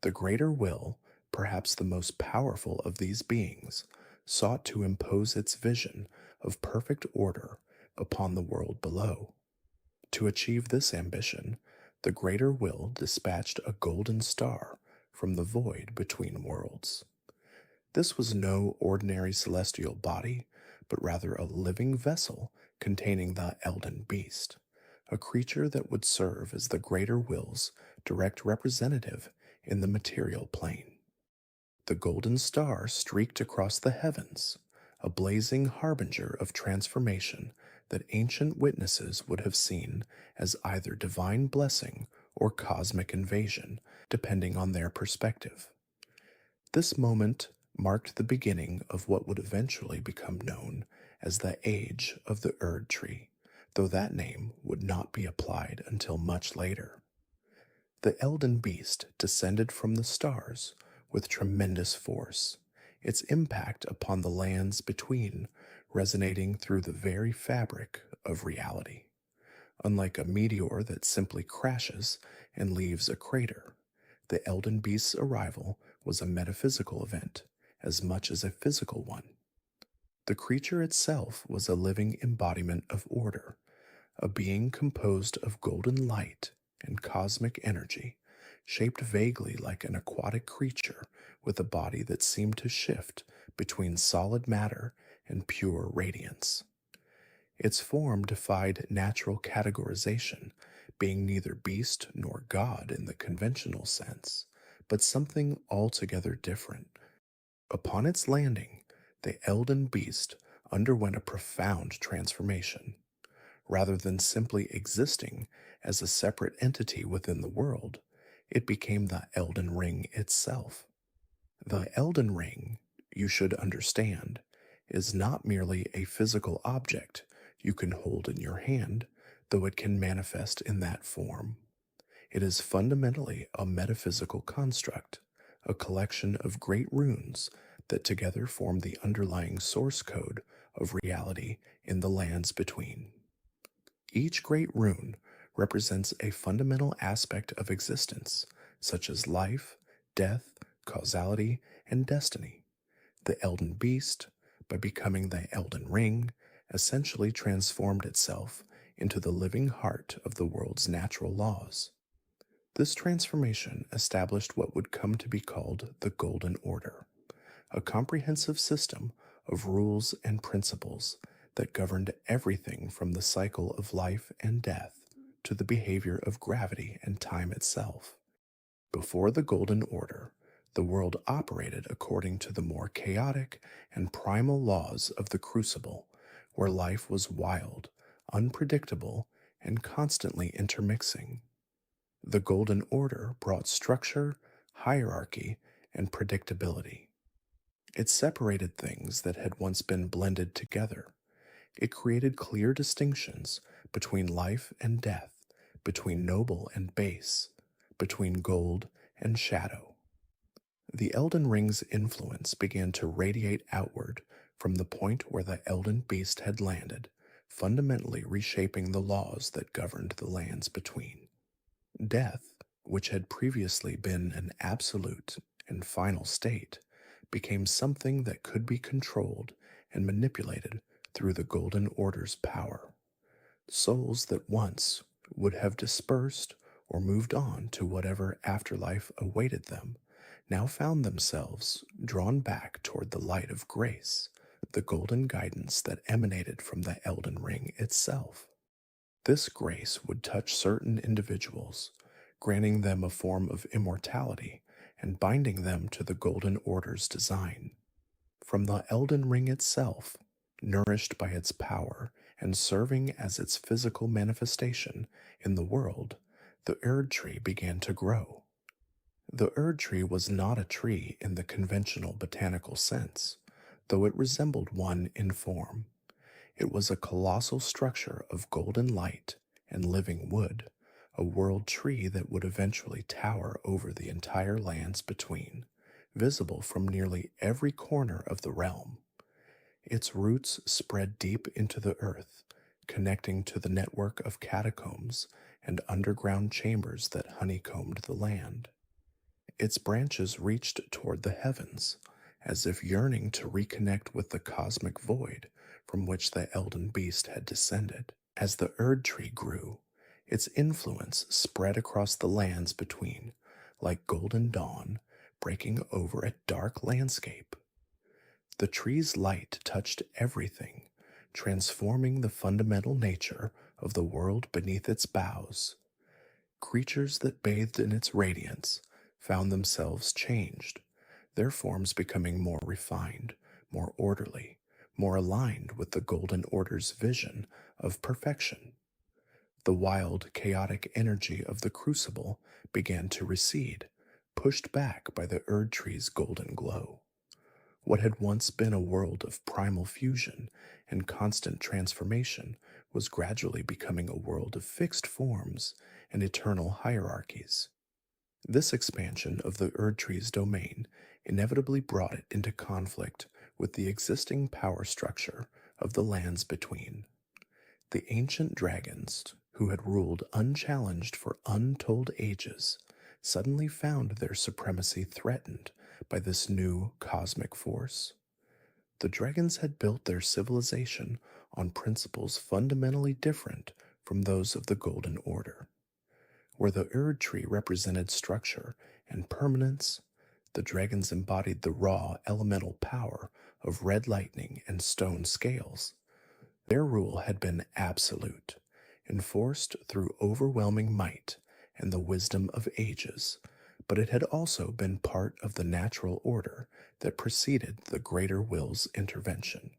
Speaker 1: The Greater Will, perhaps the most powerful of these beings, sought to impose its vision of perfect order upon the world below. To achieve this ambition, the Greater Will dispatched a golden star from the void between worlds. This was no ordinary celestial body, but rather a living vessel containing the Elden Beast, a creature that would serve as the Greater Will's direct representative in the material plane. The golden star streaked across the heavens, a blazing harbinger of transformation that ancient witnesses would have seen as either divine blessing or cosmic invasion depending on their perspective. This moment marked the beginning of what would eventually become known as the Age of the Erdtree, though that name would not be applied until much later. The Elden Beast descended from the stars with tremendous force, its impact upon the lands between resonating through the very fabric of reality. Unlike a meteor that simply crashes and leaves a crater, the Elden Beast's arrival was a metaphysical event as much as a physical one. The creature itself was a living embodiment of order, a being composed of golden light and cosmic energy, shaped vaguely like an aquatic creature with a body that seemed to shift between solid matter and pure radiance. Its form defied natural categorization, being neither beast nor god in the conventional sense, but something altogether different. Upon its landing, the Elden Beast underwent a profound transformation. Rather than simply existing as a separate entity within the world, it became the Elden Ring itself. The Elden Ring, you should understand, is not merely a physical object you can hold in your hand, though it can manifest in that form. It is fundamentally a metaphysical construct, a collection of great runes that together form the underlying source code of reality in the lands between. Each great rune represents a fundamental aspect of existence, such as life, death, causality, and destiny. The Elden Beast, by becoming the Elden Ring, essentially transformed itself into the living heart of the world's natural laws. This transformation established what would come to be called the Golden Order, a comprehensive system of rules and principles that governed everything from the cycle of life and death to the behavior of gravity and time itself. Before the Golden Order, the world operated according to the more chaotic and primal laws of the Crucible, where life was wild, unpredictable, and constantly intermixing. The Golden Order brought structure, hierarchy, and predictability. It separated things that had once been blended together. It created clear distinctions between life and death, between noble and base, between gold and shadow. The Elden Ring's influence began to radiate outward from the point where the Elden Beast had landed, fundamentally reshaping the laws that governed the lands between. Death, which had previously been an absolute and final state, became something that could be controlled and manipulated through the Golden Order's power. Souls that once would have dispersed or moved on to whatever afterlife awaited them now found themselves drawn back toward the light of grace, the golden guidance that emanated from the Elden Ring itself. This grace would touch certain individuals, granting them a form of immortality and binding them to the Golden Order's design. From the Elden Ring itself, nourished by its power and serving as its physical manifestation in the world, the Erdtree began to grow. The Erdtree was not a tree in the conventional botanical sense, though it resembled one in form. It was a colossal structure of golden light and living wood, a world tree that would eventually tower over the entire lands between, visible from nearly every corner of the realm. Its roots spread deep into the earth, connecting to the network of catacombs and underground chambers that honeycombed the land. Its branches reached toward the heavens, as if yearning to reconnect with the cosmic void from which the Elden Beast had descended. As the Erdtree grew, its influence spread across the lands between, like golden dawn breaking over a dark landscape. The tree's light touched everything, transforming the fundamental nature of the world beneath its boughs. Creatures that bathed in its radiance found themselves changed, their forms becoming more refined, more orderly, more aligned with the Golden Order's vision of perfection. The wild, chaotic energy of the Crucible began to recede, pushed back by the Erdtree's golden glow. What had once been a world of primal fusion and constant transformation was gradually becoming a world of fixed forms and eternal hierarchies. This expansion of the Erdtree's domain inevitably brought it into conflict with the existing power structure of the lands between. The ancient dragons, who had ruled unchallenged for untold ages, suddenly found their supremacy threatened by this new cosmic force. The dragons had built their civilization on principles fundamentally different from those of the Golden Order. Where the Erdtree represented structure and permanence, the dragons embodied the raw elemental power of red lightning and stone scales. Their rule had been absolute, enforced through overwhelming might and the wisdom of ages, but it had also been part of the natural order that preceded the Greater Will's intervention.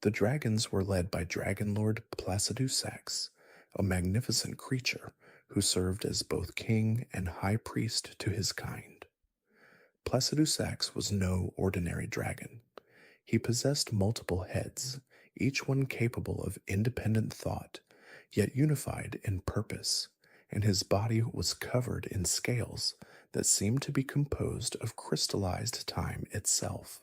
Speaker 1: The dragons were led by Dragon Lord Placidusax, a magnificent creature who served as both king and high priest to his kind. Placidusax was no ordinary dragon. He possessed multiple heads, each one capable of independent thought, yet unified in purpose, and his body was covered in scales that seemed to be composed of crystallized time itself.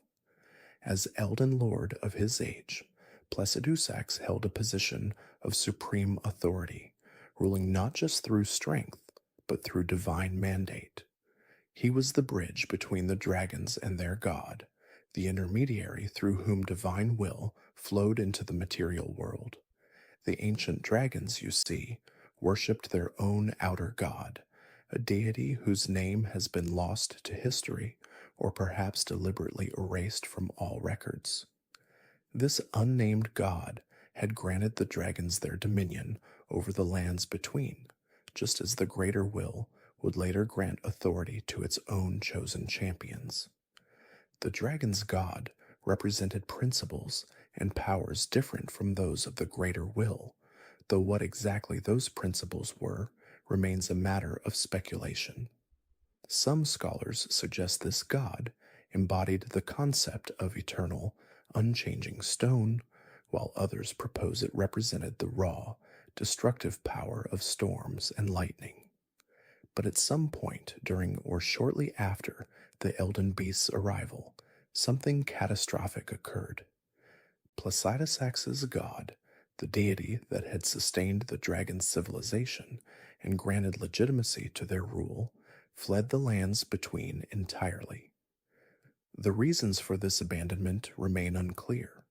Speaker 1: As Elden Lord of his age, Placidusax held a position of supreme authority, ruling not just through strength, but through divine mandate. He was the bridge between the dragons and their god, the intermediary through whom divine will flowed into the material world. The ancient dragons, you see, worshipped their own outer god, a deity whose name has been lost to history or perhaps deliberately erased from all records. This unnamed god had granted the dragons their dominion over the lands between, just as the Greater Will would later grant authority to its own chosen champions. The dragon's god represented principles and powers different from those of the Greater Will, though what exactly those principles were remains a matter of speculation. Some scholars suggest this god embodied the concept of eternal, unchanging stone, while others propose it represented the raw, destructive power of storms and lightning. But at some point during or shortly after the Elden Beast's arrival, something catastrophic occurred. Placidusax's god, the deity that had sustained the dragon's civilization and granted legitimacy to their rule, fled the lands between entirely. The reasons for this abandonment remain unclear.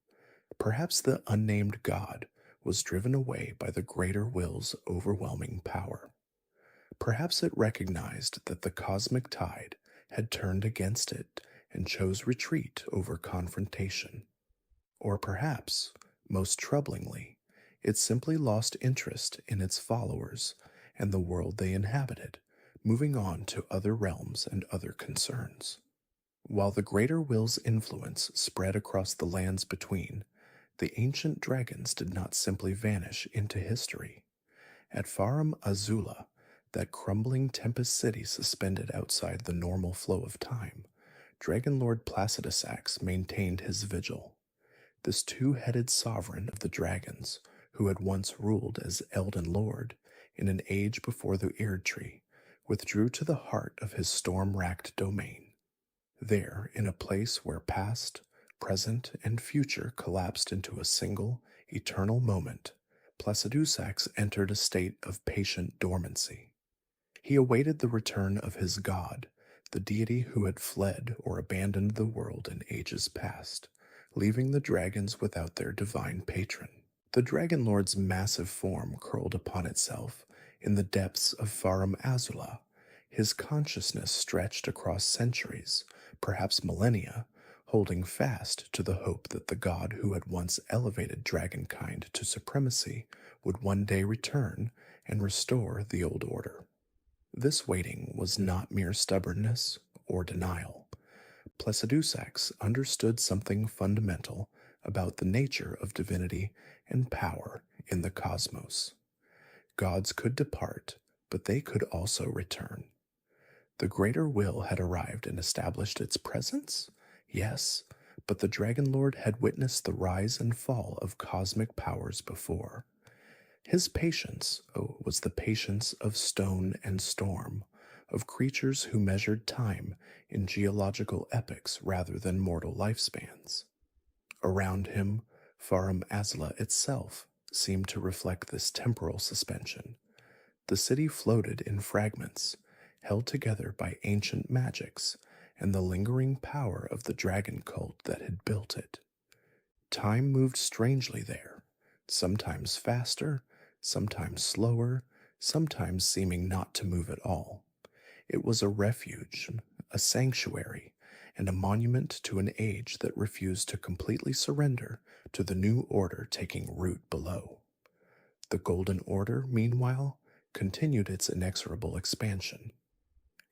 Speaker 1: Perhaps the unnamed god was driven away by the Greater Will's overwhelming power. Perhaps it recognized that the cosmic tide had turned against it and chose retreat over confrontation. Or perhaps, most troublingly, it simply lost interest in its followers and the world they inhabited, moving on to other realms and other concerns. While the Greater Will's influence spread across the lands between, the ancient dragons did not simply vanish into history. At Farum Azula, that crumbling tempest city suspended outside the normal flow of time, Dragon Lord Placidusax maintained his vigil. This two-headed sovereign of the dragons, who had once ruled as Elden Lord in an age before the Erdtree, withdrew to the heart of his storm-racked domain. There, in a place where past, present, and future collapsed into a single, eternal moment, Placidusax entered a state of patient dormancy. He awaited the return of his god, the deity who had fled or abandoned the world in ages past, leaving the dragons without their divine patron. The Dragon Lord's massive form curled upon itself in the depths of Farum Azula, his consciousness stretched across centuries, perhaps millennia, holding fast to the hope that the god who had once elevated dragonkind to supremacy would one day return and restore the old order. This waiting was not mere stubbornness or denial. Placidusax understood something fundamental about the nature of divinity and power in the cosmos. Gods could depart, but they could also return. The greater will had arrived and established its presence? Yes, but the Dragon Lord had witnessed the rise and fall of cosmic powers before. His patience, was the patience of stone and storm, of creatures who measured time in geological epochs rather than mortal lifespans. Around him, Farum Azula itself seemed to reflect this temporal suspension. The city floated in fragments, held together by ancient magics and the lingering power of the dragon cult that had built it. Time moved strangely there, sometimes faster, sometimes slower, sometimes seeming not to move at all. It was a refuge, a sanctuary, and a monument to an age that refused to completely surrender to the new order taking root below. The Golden Order, meanwhile, continued its inexorable expansion.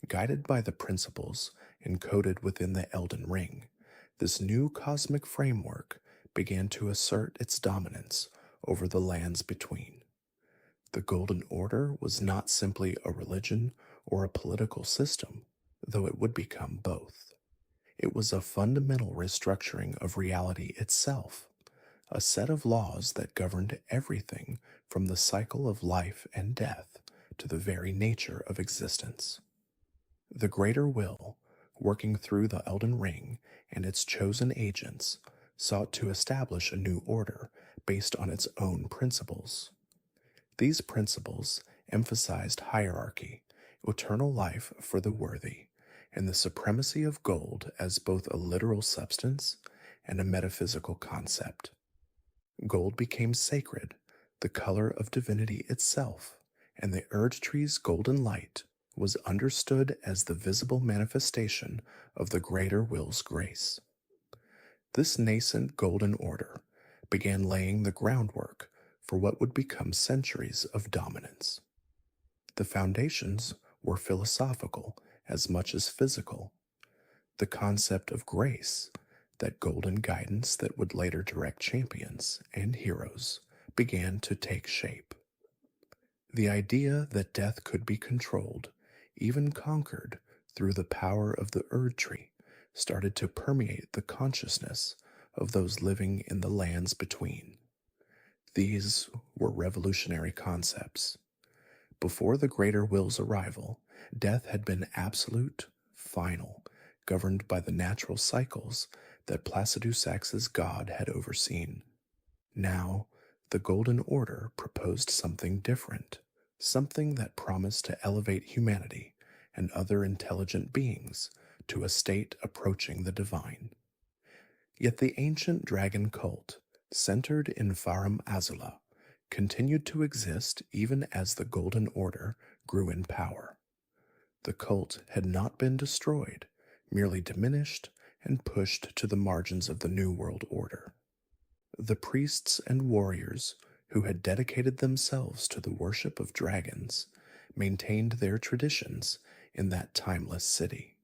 Speaker 1: Guided by the principles encoded within the Elden Ring, this new cosmic framework began to assert its dominance over the lands between. The Golden Order was not simply a religion or a political system, though it would become both. It was a fundamental restructuring of reality itself, a set of laws that governed everything from the cycle of life and death to the very nature of existence. The Greater Will, working through the Elden Ring and its chosen agents, sought to establish a new order based on its own principles. These principles emphasized hierarchy, eternal life for the worthy, and the supremacy of gold as both a literal substance and a metaphysical concept. Gold became sacred, the color of divinity itself, and the Erdtree's golden light was understood as the visible manifestation of the Greater Will's grace. This nascent golden order began laying the groundwork for what would become centuries of dominance. The foundations were philosophical as much as physical. The concept of grace, that golden guidance that would later direct champions and heroes, began to take shape. The idea that death could be controlled, even conquered, through the power of the Erdtree started to permeate the consciousness of those living in the lands between. These were revolutionary concepts. Before the Greater Will's arrival, death had been absolute, final, governed by the natural cycles that Placidusax's god had overseen. Now, the Golden Order proposed something different, something that promised to elevate humanity and other intelligent beings to a state approaching the divine. Yet the ancient dragon cult, centered in Farum Azula, continued to exist even as the Golden Order grew in power. The cult had not been destroyed, merely diminished and pushed to the margins of the New World Order. The priests and warriors who had dedicated themselves to the worship of dragons maintained their traditions in that timeless city.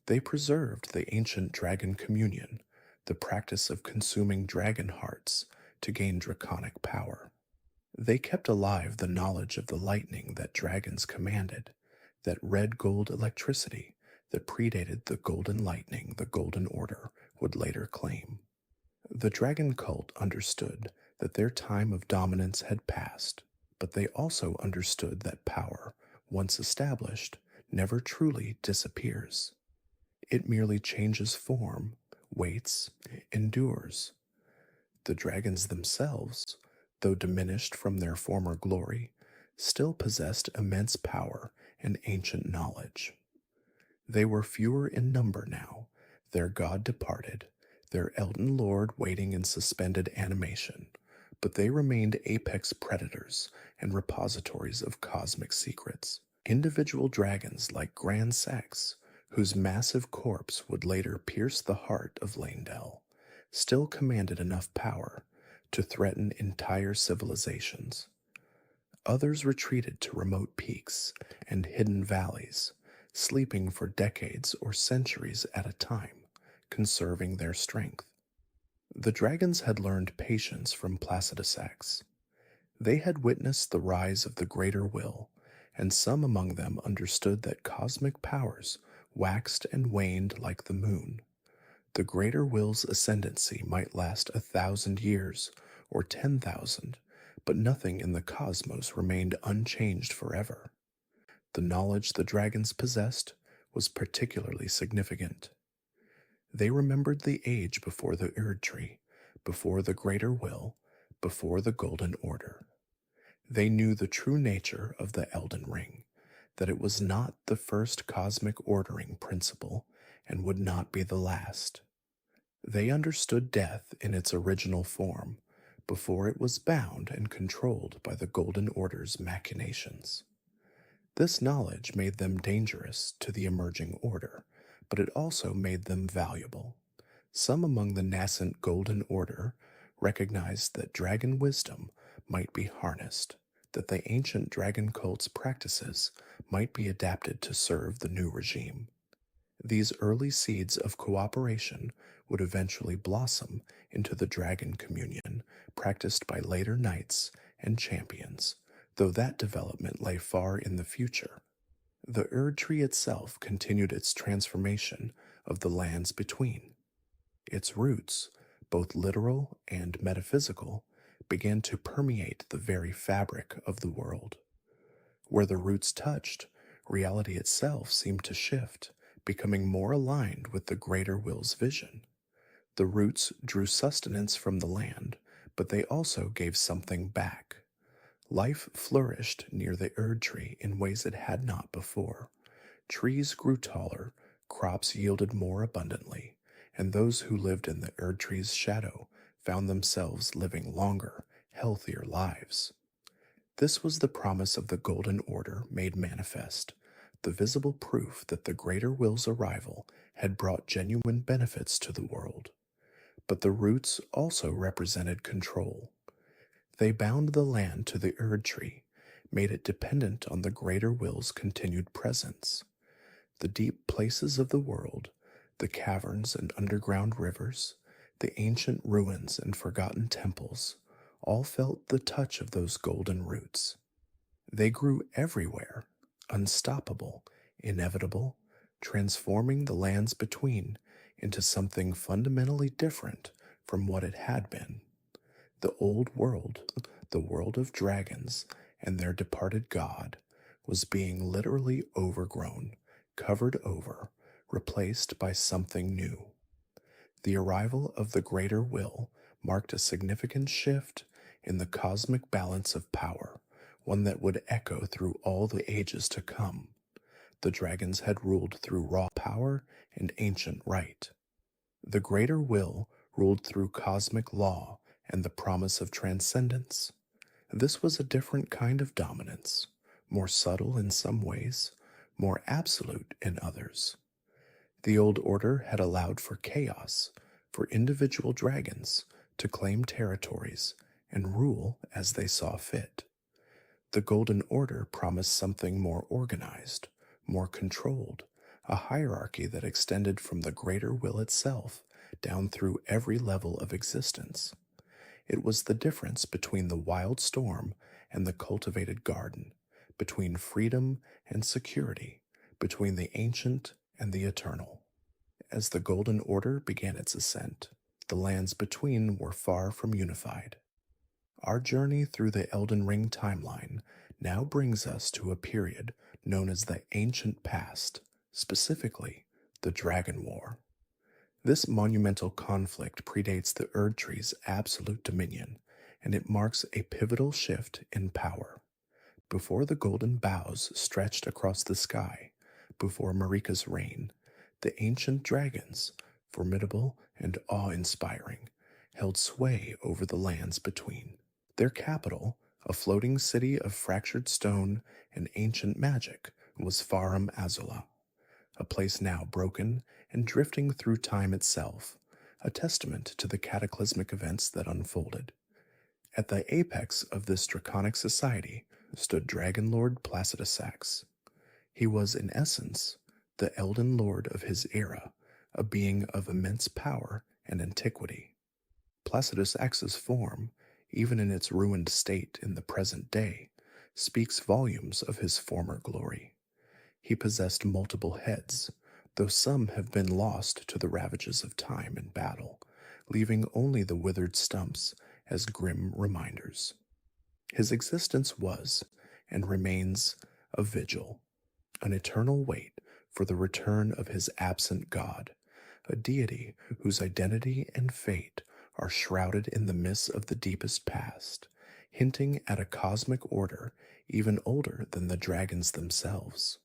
Speaker 1: They preserved the ancient dragon communion, the practice of consuming dragon hearts to gain draconic power. They kept alive the knowledge of the lightning that dragons commanded, that red gold electricity that predated the golden lightning the Golden Order would later claim. The dragon cult understood that their time of dominance had passed, but they also understood that power, once established, never truly disappears. It merely changes form, waits, endures. The dragons themselves, though diminished from their former glory, still possessed immense power and ancient knowledge. They were fewer in number now, their god departed, their Elden Lord waiting in suspended animation, but they remained apex predators and repositories of cosmic secrets. Individual dragons like Grand Sax, whose massive corpse would later pierce the heart of Leyndell, still commanded enough power to threaten entire civilizations. Others retreated to remote peaks and hidden valleys, sleeping for decades or centuries at a time, conserving their strength. The dragons had learned patience from Placidusax. They had witnessed the rise of the Greater Will and some among them understood that cosmic powers waxed and waned like the moon. The greater will's ascendancy might last 1,000 years or 10,000, but nothing in the cosmos remained unchanged forever. The knowledge the dragons possessed was particularly significant. They remembered the age before the Erdtree, before the greater will, before the Golden Order. They knew the true nature of the Elden Ring, that it was not the first cosmic ordering principle and would not be the last. They understood death in its original form, before it was bound and controlled by the Golden Order's machinations. This knowledge made them dangerous to the emerging order, but it also made them valuable. Some among the nascent Golden Order recognized that dragon wisdom might be harnessed, that the ancient dragon cult's practices might be adapted to serve the new regime. These early seeds of cooperation would eventually blossom into the dragon communion practiced by later knights and champions, though that development lay far in the future. The Erdtree itself continued its transformation of the lands between. Its roots, both literal and metaphysical, began to permeate the very fabric of the world. Where the roots touched, reality itself seemed to shift, becoming more aligned with the greater will's vision. The roots drew sustenance from the land, but they also gave something back. Life flourished near the Erdtree in ways it had not before. Trees grew taller, crops yielded more abundantly, and those who lived in the Erdtree's shadow found themselves living longer, healthier lives. This was the promise of the Golden Order made manifest, the visible proof that the Greater Will's arrival had brought genuine benefits to the world. But the roots also represented control. They bound the land to the Erdtree, made it dependent on the Greater Will's continued presence. The deep places of the world, the caverns and underground rivers, the ancient ruins and forgotten temples, all felt the touch of those golden roots. They grew everywhere, unstoppable, inevitable, transforming the lands between into something fundamentally different from what it had been. The old world, the world of dragons and their departed god, was being literally overgrown, covered over, replaced by something new. The arrival of the greater will marked a significant shift in the cosmic balance of power, one that would echo through all the ages to come. The dragons had ruled through raw power and ancient right. The greater will ruled through cosmic law and the promise of transcendence. This was a different kind of dominance, more subtle in some ways, more absolute in others. The old order had allowed for chaos, for individual dragons to claim territories and rule as they saw fit. The Golden Order promised something more organized, more controlled, a hierarchy that extended from the greater will itself down through every level of existence. It was the difference between the wild storm and the cultivated garden, between freedom and security, between the ancient and the eternal. As the Golden Order began its ascent, the lands between were far from unified. Our journey through the Elden Ring timeline now brings us to a period known as the Ancient Past, specifically the Dragon War. This monumental conflict predates the Erdtree's absolute dominion, and it marks a pivotal shift in power. Before the golden boughs stretched across the sky, before Marika's reign, the ancient dragons, formidable and awe-inspiring, held sway over the lands between. Their capital, a floating city of fractured stone and ancient magic, was Farum Azula, a place now broken and drifting through time itself, a testament to the cataclysmic events that unfolded. At the apex of this draconic society stood Dragon Lord Placidusax. He was, in essence, the Elden Lord of his era, a being of immense power and antiquity. Placidusax's form, even in its ruined state in the present day, speaks volumes of his former glory. He possessed multiple heads, though some have been lost to the ravages of time and battle, leaving only the withered stumps as grim reminders. His existence was, and remains, a vigil, an eternal wait for the return of his absent god, a deity whose identity and fate are shrouded in the mists of the deepest past, hinting at a cosmic order even older than the dragons themselves.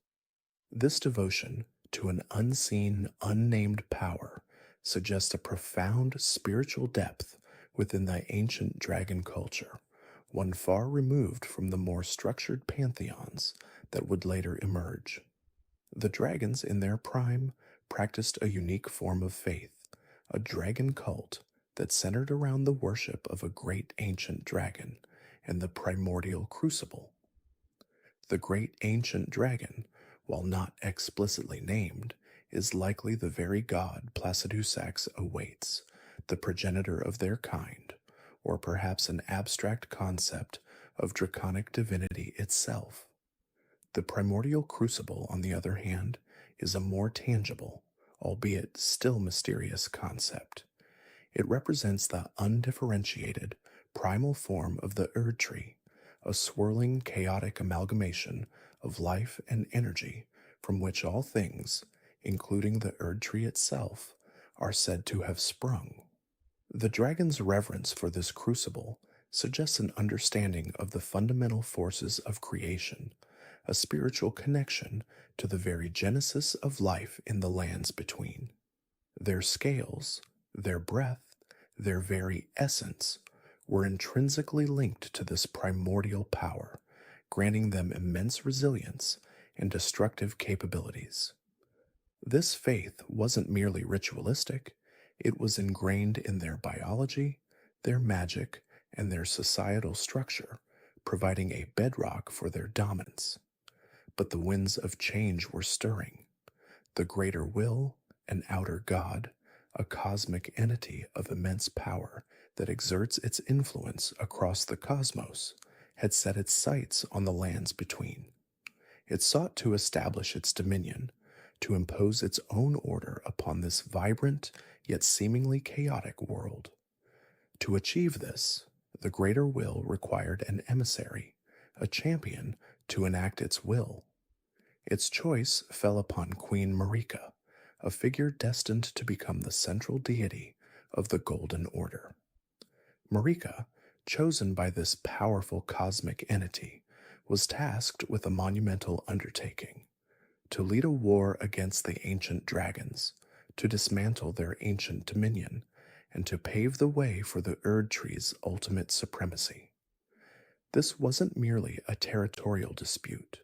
Speaker 1: This devotion to an unseen, unnamed power suggests a profound spiritual depth within the ancient dragon culture, one far removed from the more structured pantheons that would later emerge. The dragons in their prime practiced a unique form of faith, a dragon cult that centered around the worship of a great ancient dragon and the primordial crucible. The great ancient dragon, while not explicitly named, is likely the very god Placidusax awaits, the progenitor of their kind, or perhaps an abstract concept of draconic divinity itself. The primordial crucible, on the other hand, is a more tangible, albeit still mysterious concept. It represents the undifferentiated, primal form of the Erdtree, a swirling, chaotic amalgamation of life and energy from which all things, including the Erdtree itself, are said to have sprung. The dragon's reverence for this crucible suggests an understanding of the fundamental forces of creation, a spiritual connection to the very genesis of life in the lands between. Their scales, their breath, their very essence were intrinsically linked to this primordial power, granting them immense resilience and destructive capabilities. This faith wasn't merely ritualistic, it was ingrained in their biology, their magic, and their societal structure, providing a bedrock for their dominance. But the winds of change were stirring. The greater will, an outer god, a cosmic entity of immense power that exerts its influence across the cosmos, had set its sights on the lands between. It sought to establish its dominion, to impose its own order upon this vibrant yet seemingly chaotic world. To achieve this, the greater will required an emissary, a champion to enact its will. Its choice fell upon Queen Marika, a figure destined to become the central deity of the Golden Order. Marika, chosen by this powerful cosmic entity, was tasked with a monumental undertaking: to lead a war against the ancient dragons, to dismantle their ancient dominion, and to pave the way for the Erdtree's ultimate supremacy. This wasn't merely a territorial dispute.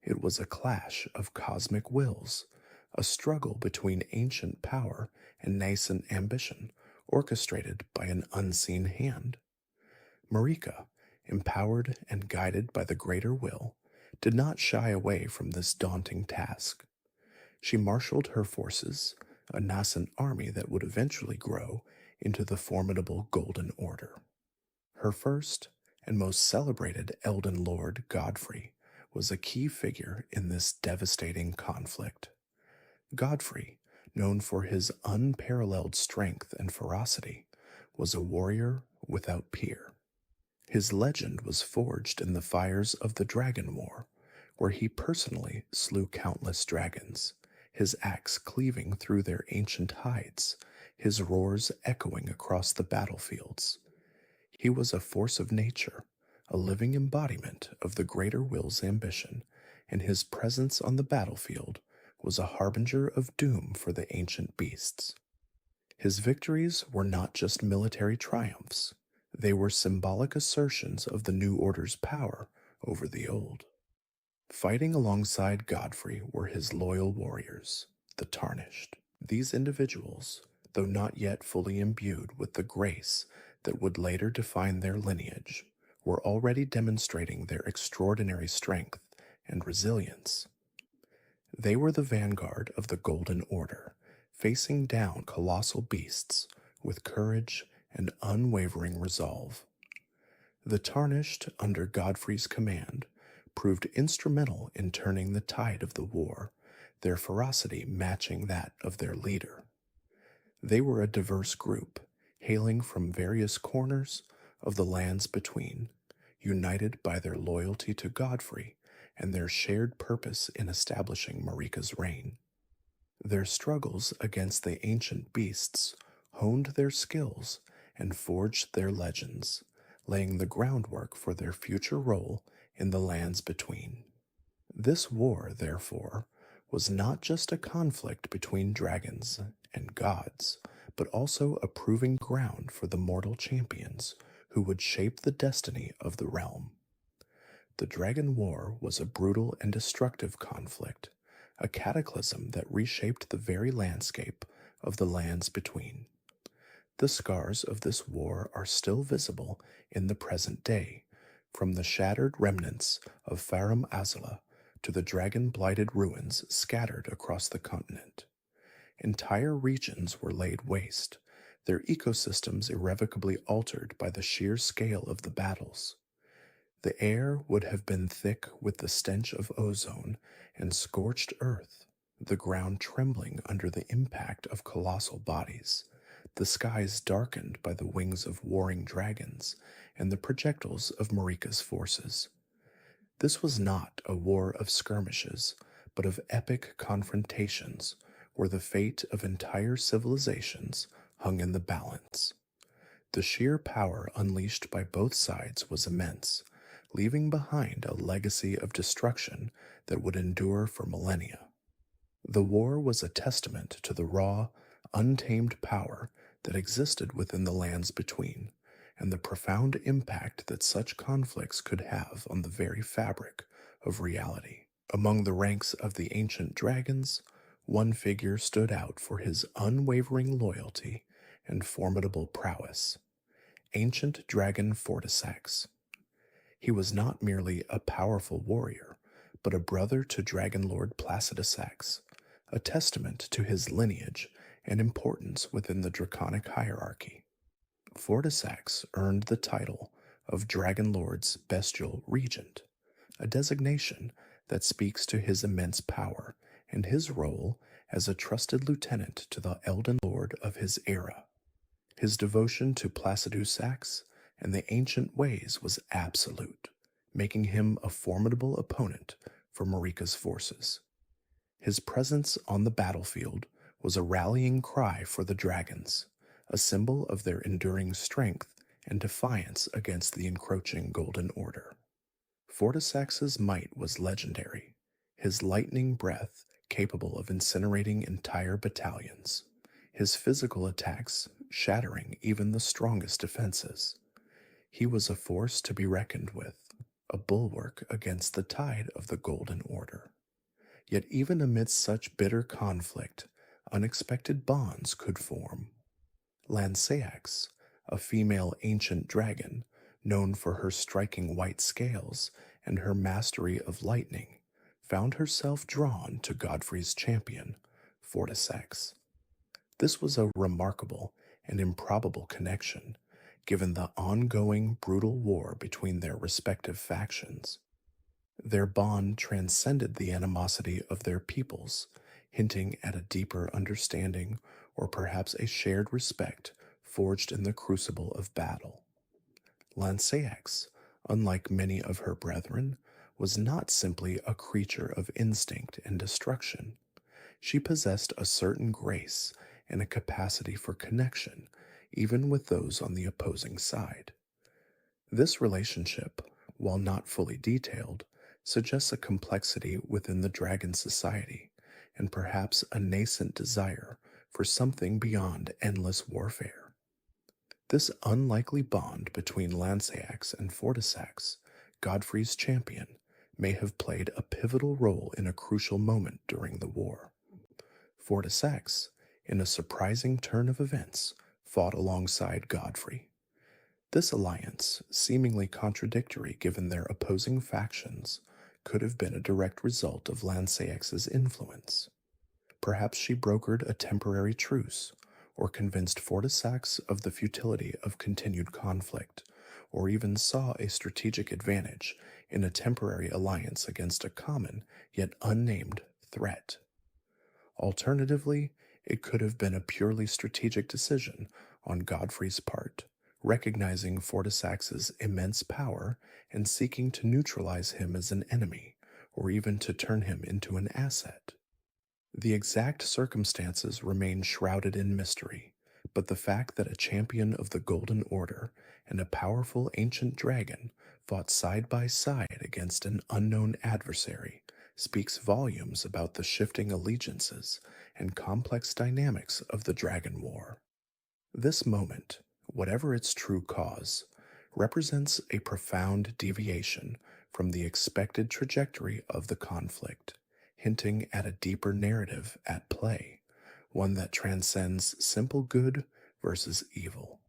Speaker 1: It was a clash of cosmic wills, a struggle between ancient power and nascent ambition, orchestrated by an unseen hand. Marika, empowered and guided by the greater will, did not shy away from this daunting task. She marshaled her forces, a nascent army that would eventually grow into the formidable Golden Order. Her first and most celebrated Elden Lord, Godfrey, was a key figure in this devastating conflict. Godfrey, known for his unparalleled strength and ferocity, was a warrior without peer. His legend was forged in the fires of the Dragon War, where he personally slew countless dragons, his axe cleaving through their ancient hides, his roars echoing across the battlefields. He was a force of nature, a living embodiment of the greater will's ambition, and his presence on the battlefield was a harbinger of doom for the ancient beasts. His victories were not just military triumphs, they were symbolic assertions of the new order's power over the old. Fighting alongside Godfrey were his loyal warriors, the Tarnished. These individuals, though not yet fully imbued with the grace that would later define their lineage, were already demonstrating their extraordinary strength and resilience. They were the vanguard of the Golden Order, facing down colossal beasts with courage and unwavering resolve. The Tarnished, under Godfrey's command, proved instrumental in turning the tide of the war, their ferocity matching that of their leader. They were a diverse group, hailing from various corners of the lands between, united by their loyalty to Godfrey and their shared purpose in establishing Marika's reign. Their struggles against the ancient beasts honed their skills and forged their legends, laying the groundwork for their future role in the lands between. This war, therefore, was not just a conflict between dragons and gods, but also a proving ground for the mortal champions who would shape the destiny of the realm. The Dragon War was a brutal and destructive conflict, a cataclysm that reshaped the very landscape of the lands between. The scars of this war are still visible in the present day, from the shattered remnants of Farum Azula to the dragon-blighted ruins scattered across the continent. Entire regions were laid waste, their ecosystems irrevocably altered by the sheer scale of the battles. The air would have been thick with the stench of ozone and scorched earth, the ground trembling under the impact of colossal bodies, the skies darkened by the wings of warring dragons and the projectiles of Marika's forces. This was not a war of skirmishes, but of epic confrontations, where the fate of entire civilizations hung in the balance. The sheer power unleashed by both sides was immense, leaving behind a legacy of destruction that would endure for millennia. The war was a testament to the raw, untamed power that existed within the lands between, and the profound impact that such conflicts could have on the very fabric of reality. Among the ranks of the ancient dragons, one figure stood out for his unwavering loyalty and formidable prowess: ancient dragon Fortissax. He was not merely a powerful warrior, but a brother to Dragon Lord Placidusax, a testament to his lineage and importance within the draconic hierarchy. Fortissax earned the title of Dragon Lord's Bestial Regent, a designation that speaks to his immense power and his role as a trusted lieutenant to the Elden Lord of his era. His devotion to Placidusax and the ancient ways was absolute, making him a formidable opponent for Marika's forces. His presence on the battlefield was a rallying cry for the dragons, a symbol of their enduring strength and defiance against the encroaching Golden Order. Fortissax's might was legendary, his lightning breath capable of incinerating entire battalions, his physical attacks shattering even the strongest defenses. He was a force to be reckoned with, a bulwark against the tide of the Golden Order. Yet even amidst such bitter conflict, unexpected bonds could form. Lanceax, a female ancient dragon, known for her striking white scales and her mastery of lightning, found herself drawn to Godfrey's champion, Fortissax. This was a remarkable and improbable connection, given the ongoing brutal war between their respective factions. Their bond transcended the animosity of their peoples, hinting at a deeper understanding or perhaps a shared respect forged in the crucible of battle. Lanceax, unlike many of her brethren, was not simply a creature of instinct and destruction. She possessed a certain grace and a capacity for connection, even with those on the opposing side. This relationship, while not fully detailed, suggests a complexity within the dragon society, and perhaps a nascent desire for something beyond endless warfare. This unlikely bond between Lanceax and Fortissax, Godfrey's champion, may have played a pivotal role in a crucial moment during the war. Fortissax, in a surprising turn of events, fought alongside Godfrey. This alliance, seemingly contradictory given their opposing factions, could have been a direct result of Lanceax's influence. Perhaps she brokered a temporary truce, or convinced Fortissax of the futility of continued conflict, or even saw a strategic advantage in a temporary alliance against a common yet unnamed threat. Alternatively, it could have been a purely strategic decision on Godfrey's part, recognizing Fortissax's immense power and seeking to neutralize him as an enemy, or even to turn him into an asset. The exact circumstances remain shrouded in mystery, but the fact that a champion of the Golden Order and a powerful ancient dragon fought side by side against an unknown adversary speaks volumes about the shifting allegiances and complex dynamics of the Dragon War. This moment, whatever its true cause, represents a profound deviation from the expected trajectory of the conflict, hinting at a deeper narrative at play, one that transcends simple good versus evil.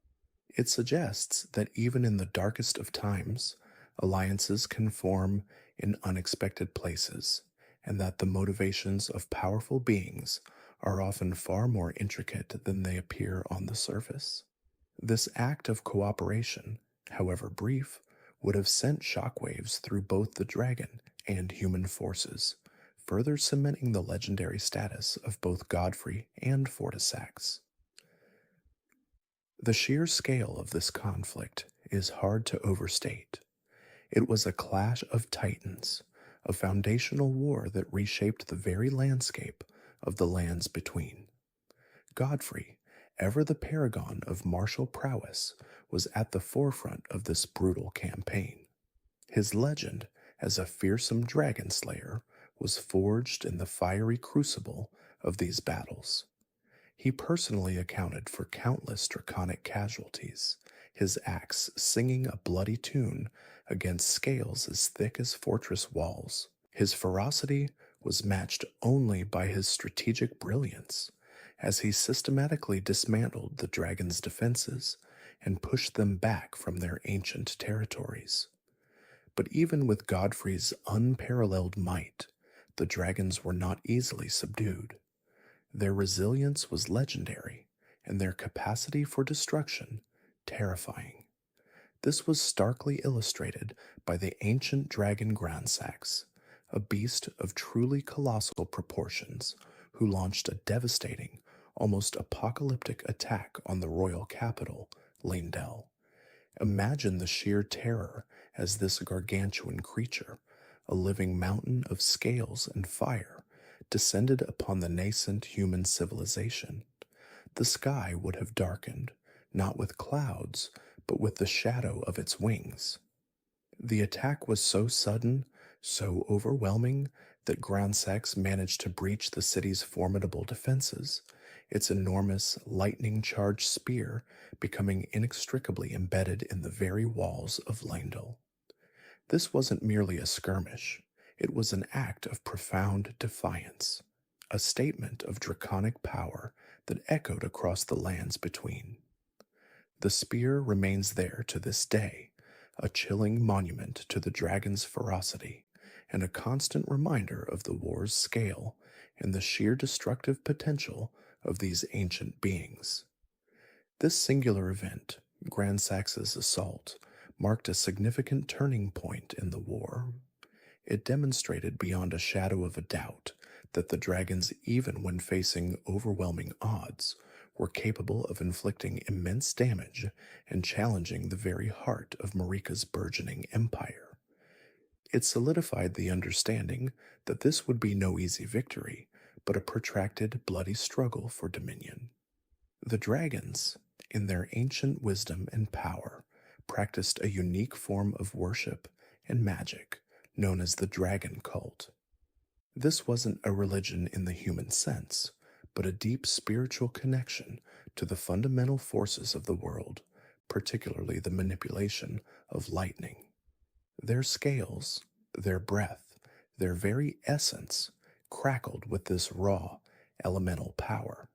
Speaker 1: It suggests that even in the darkest of times, alliances can form in unexpected places, and that the motivations of powerful beings are often far more intricate than they appear on the surface. This act of cooperation, however brief, would have sent shockwaves through both the dragon and human forces, further cementing the legendary status of both Godfrey and Fortissax. The sheer scale of this conflict is hard to overstate. It was a clash of titans, a foundational war that reshaped the very landscape of the lands between. Godfrey, ever the paragon of martial prowess, was at the forefront of this brutal campaign. His legend as a fearsome dragon slayer was forged in the fiery crucible of these battles. He personally accounted for countless draconic casualties, his axe singing a bloody tune against scales as thick as fortress walls. His ferocity was matched only by his strategic brilliance, as he systematically dismantled the dragon's defenses and pushed them back from their ancient territories. But even with Godfrey's unparalleled might, the dragons were not easily subdued. Their resilience was legendary, and their capacity for destruction terrifying. This was starkly illustrated by the ancient dragon Grandsax, a beast of truly colossal proportions, who launched a devastating, almost apocalyptic attack on the royal capital, Leyndell. Imagine the sheer terror as this gargantuan creature, a living mountain of scales and fire, descended upon the nascent human civilization. The sky would have darkened, not with clouds, but with the shadow of its wings. The attack was so sudden, so overwhelming, that Grandsax managed to breach the city's formidable defenses, its enormous, lightning-charged spear becoming inextricably embedded in the very walls of Leyndell. This wasn't merely a skirmish. It was an act of profound defiance, a statement of draconic power that echoed across the lands between. The spear remains there to this day, a chilling monument to the dragon's ferocity, and a constant reminder of the war's scale and the sheer destructive potential of these ancient beings. This singular event, Grandsax's assault, marked a significant turning point in the war. It demonstrated beyond a shadow of a doubt that the dragons, even when facing overwhelming odds, were capable of inflicting immense damage and challenging the very heart of Marika's burgeoning empire. It solidified the understanding that this would be no easy victory, but a protracted, bloody struggle for dominion. The dragons, in their ancient wisdom and power, practiced a unique form of worship and magic known as the dragon cult. This wasn't a religion in the human sense, but a deep spiritual connection to the fundamental forces of the world, particularly the manipulation of lightning. Their scales, their breath, their very essence crackled with this raw, elemental power.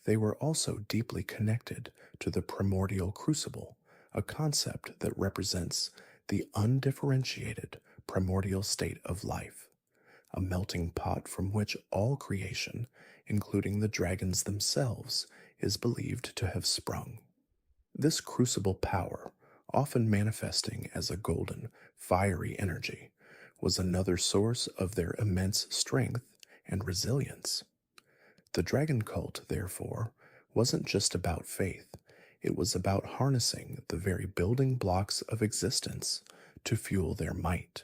Speaker 1: They were also deeply connected to the primordial crucible, a concept that represents the undifferentiated primordial state of life, a melting pot from which all creation, including the dragons themselves, is believed to have sprung. This crucible power, often manifesting as a golden, fiery energy, was another source of their immense strength and resilience. The dragon cult, therefore, wasn't just about faith, it was about harnessing the very building blocks of existence to fuel their might.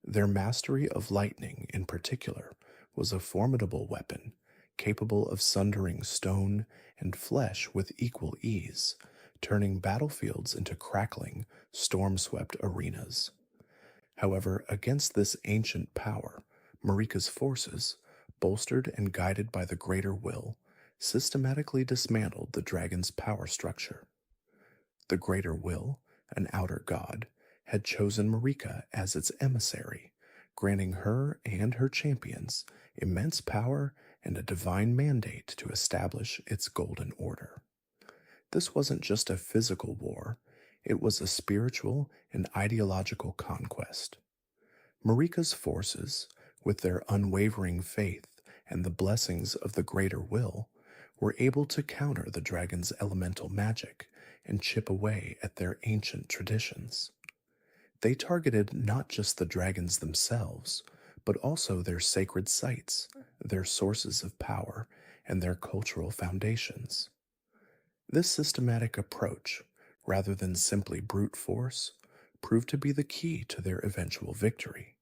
Speaker 1: Their mastery of lightning, in particular, was a formidable weapon, capable of sundering stone and flesh with equal ease, turning battlefields into crackling, storm-swept arenas. However, against this ancient power, Marika's forces, bolstered and guided by the greater will, systematically dismantled the dragon's power structure. The greater will, an outer god, had chosen Marika as its emissary, granting her and her champions immense power and a divine mandate to establish its golden order. This wasn't just a physical war, it was a spiritual and ideological conquest. Marika's forces, with their unwavering faith and the blessings of the greater will, were able to counter the dragon's elemental magic and chip away at their ancient traditions. They targeted not just the dragons themselves, but also their sacred sites, their sources of power, and their cultural foundations. This systematic approach, rather than simply brute force, proved to be the key to their eventual victory.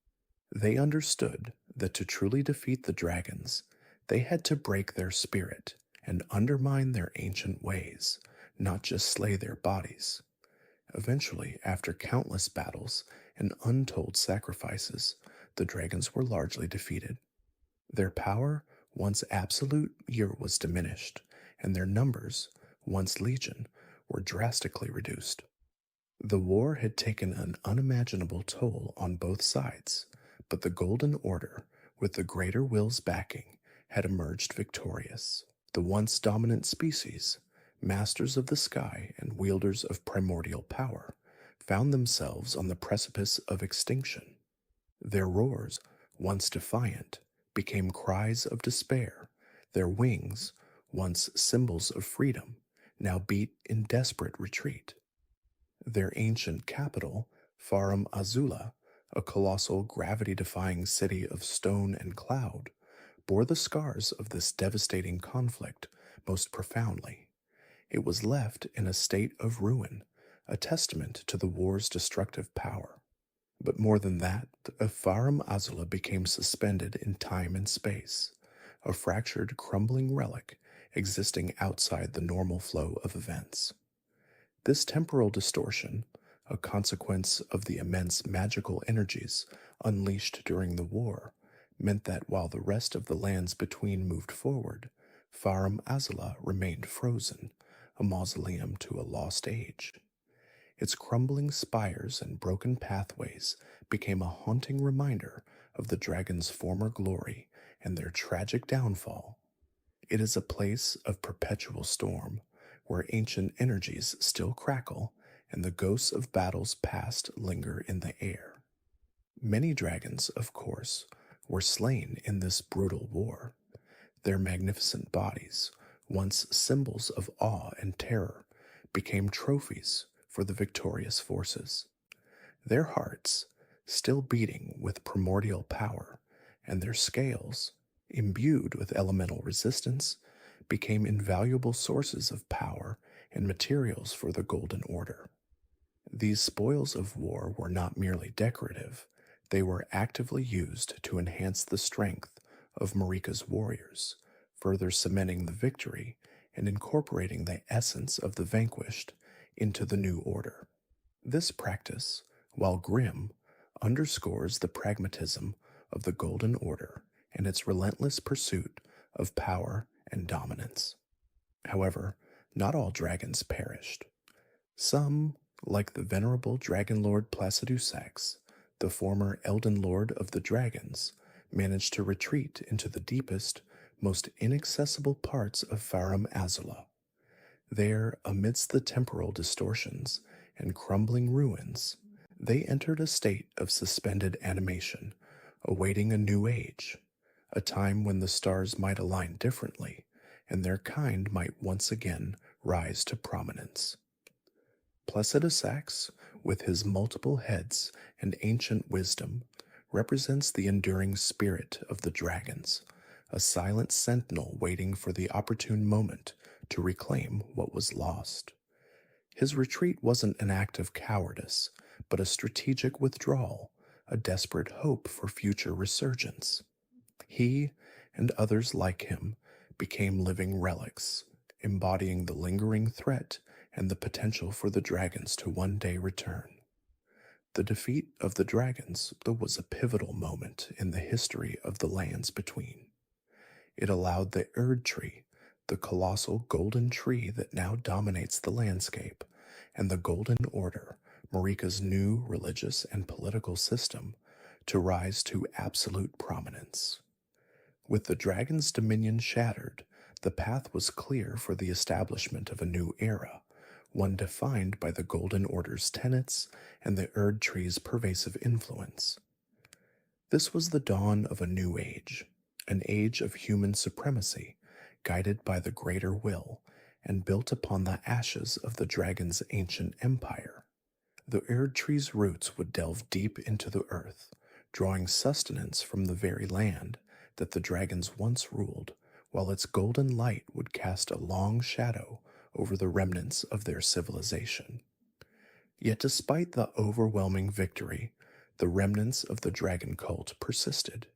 Speaker 1: They understood that to truly defeat the dragons, they had to break their spirit and undermine their ancient ways, not just slay their bodies. Eventually, after countless battles and untold sacrifices, the dragons were largely defeated. Their power, once absolute, was diminished, and their numbers, once legion, were drastically reduced. The war had taken an unimaginable toll on both sides, but the Golden Order, with the greater will's backing, had emerged victorious. The once dominant species, masters of the sky and wielders of primordial power, found themselves on the precipice of extinction. Their roars, once defiant, became cries of despair. Their wings, once symbols of freedom, now beat in desperate retreat. Their ancient capital, Farum Azula, a colossal gravity-defying city of stone and cloud, bore the scars of this devastating conflict most profoundly. It was left in a state of ruin, a testament to the war's destructive power. But more than that, Farum Azula became suspended in time and space, a fractured, crumbling relic existing outside the normal flow of events. This temporal distortion, a consequence of the immense magical energies unleashed during the war, meant that while the rest of the lands between moved forward, Farum Azula remained frozen, a mausoleum to a lost age. Its crumbling spires and broken pathways became a haunting reminder of the dragon's former glory and their tragic downfall. It is a place of perpetual storm, where ancient energies still crackle and the ghosts of battles past linger in the air. Many dragons, of course, were slain in this brutal war. Their magnificent bodies, once symbols of awe and terror, became trophies for the victorious forces. Their hearts, still beating with primordial power, and their scales, imbued with elemental resistance, became invaluable sources of power and materials for the Golden Order. These spoils of war were not merely decorative, they were actively used to enhance the strength of Marika's warriors, further cementing the victory and incorporating the essence of the vanquished into the new order. This practice, while grim, underscores the pragmatism of the Golden Order and its relentless pursuit of power and dominance. However, not all dragons perished. Some, like the venerable Dragon Lord Placidusax, the former Elden Lord of the Dragons, managed to retreat into the deepest, most inaccessible parts of Farum Azula. There, amidst the temporal distortions and crumbling ruins, they entered a state of suspended animation, awaiting a new age, a time when the stars might align differently and their kind might once again rise to prominence. Placidusax, with his multiple heads and ancient wisdom, represents the enduring spirit of the dragons, a silent sentinel waiting for the opportune moment to reclaim what was lost. His retreat wasn't an act of cowardice, but a strategic withdrawal, a desperate hope for future resurgence. He, and others like him, became living relics, embodying the lingering threat and the potential for the dragons to one day return. The defeat of the dragons was a pivotal moment in the history of the lands between. It allowed the Erdtree, the colossal golden tree that now dominates the landscape, and the Golden Order, Marika's new religious and political system, to rise to absolute prominence. With the dragon's dominion shattered, the path was clear for the establishment of a new era, one defined by the Golden Order's tenets and the Erdtree's pervasive influence. This was the dawn of a new age, an age of human supremacy, guided by the greater will, and built upon the ashes of the dragon's ancient empire. The Erdtree's roots would delve deep into the earth, drawing sustenance from the very land that the dragons once ruled, while its golden light would cast a long shadow over the remnants of their civilization. Yet despite the overwhelming victory, the remnants of the dragon cult persisted.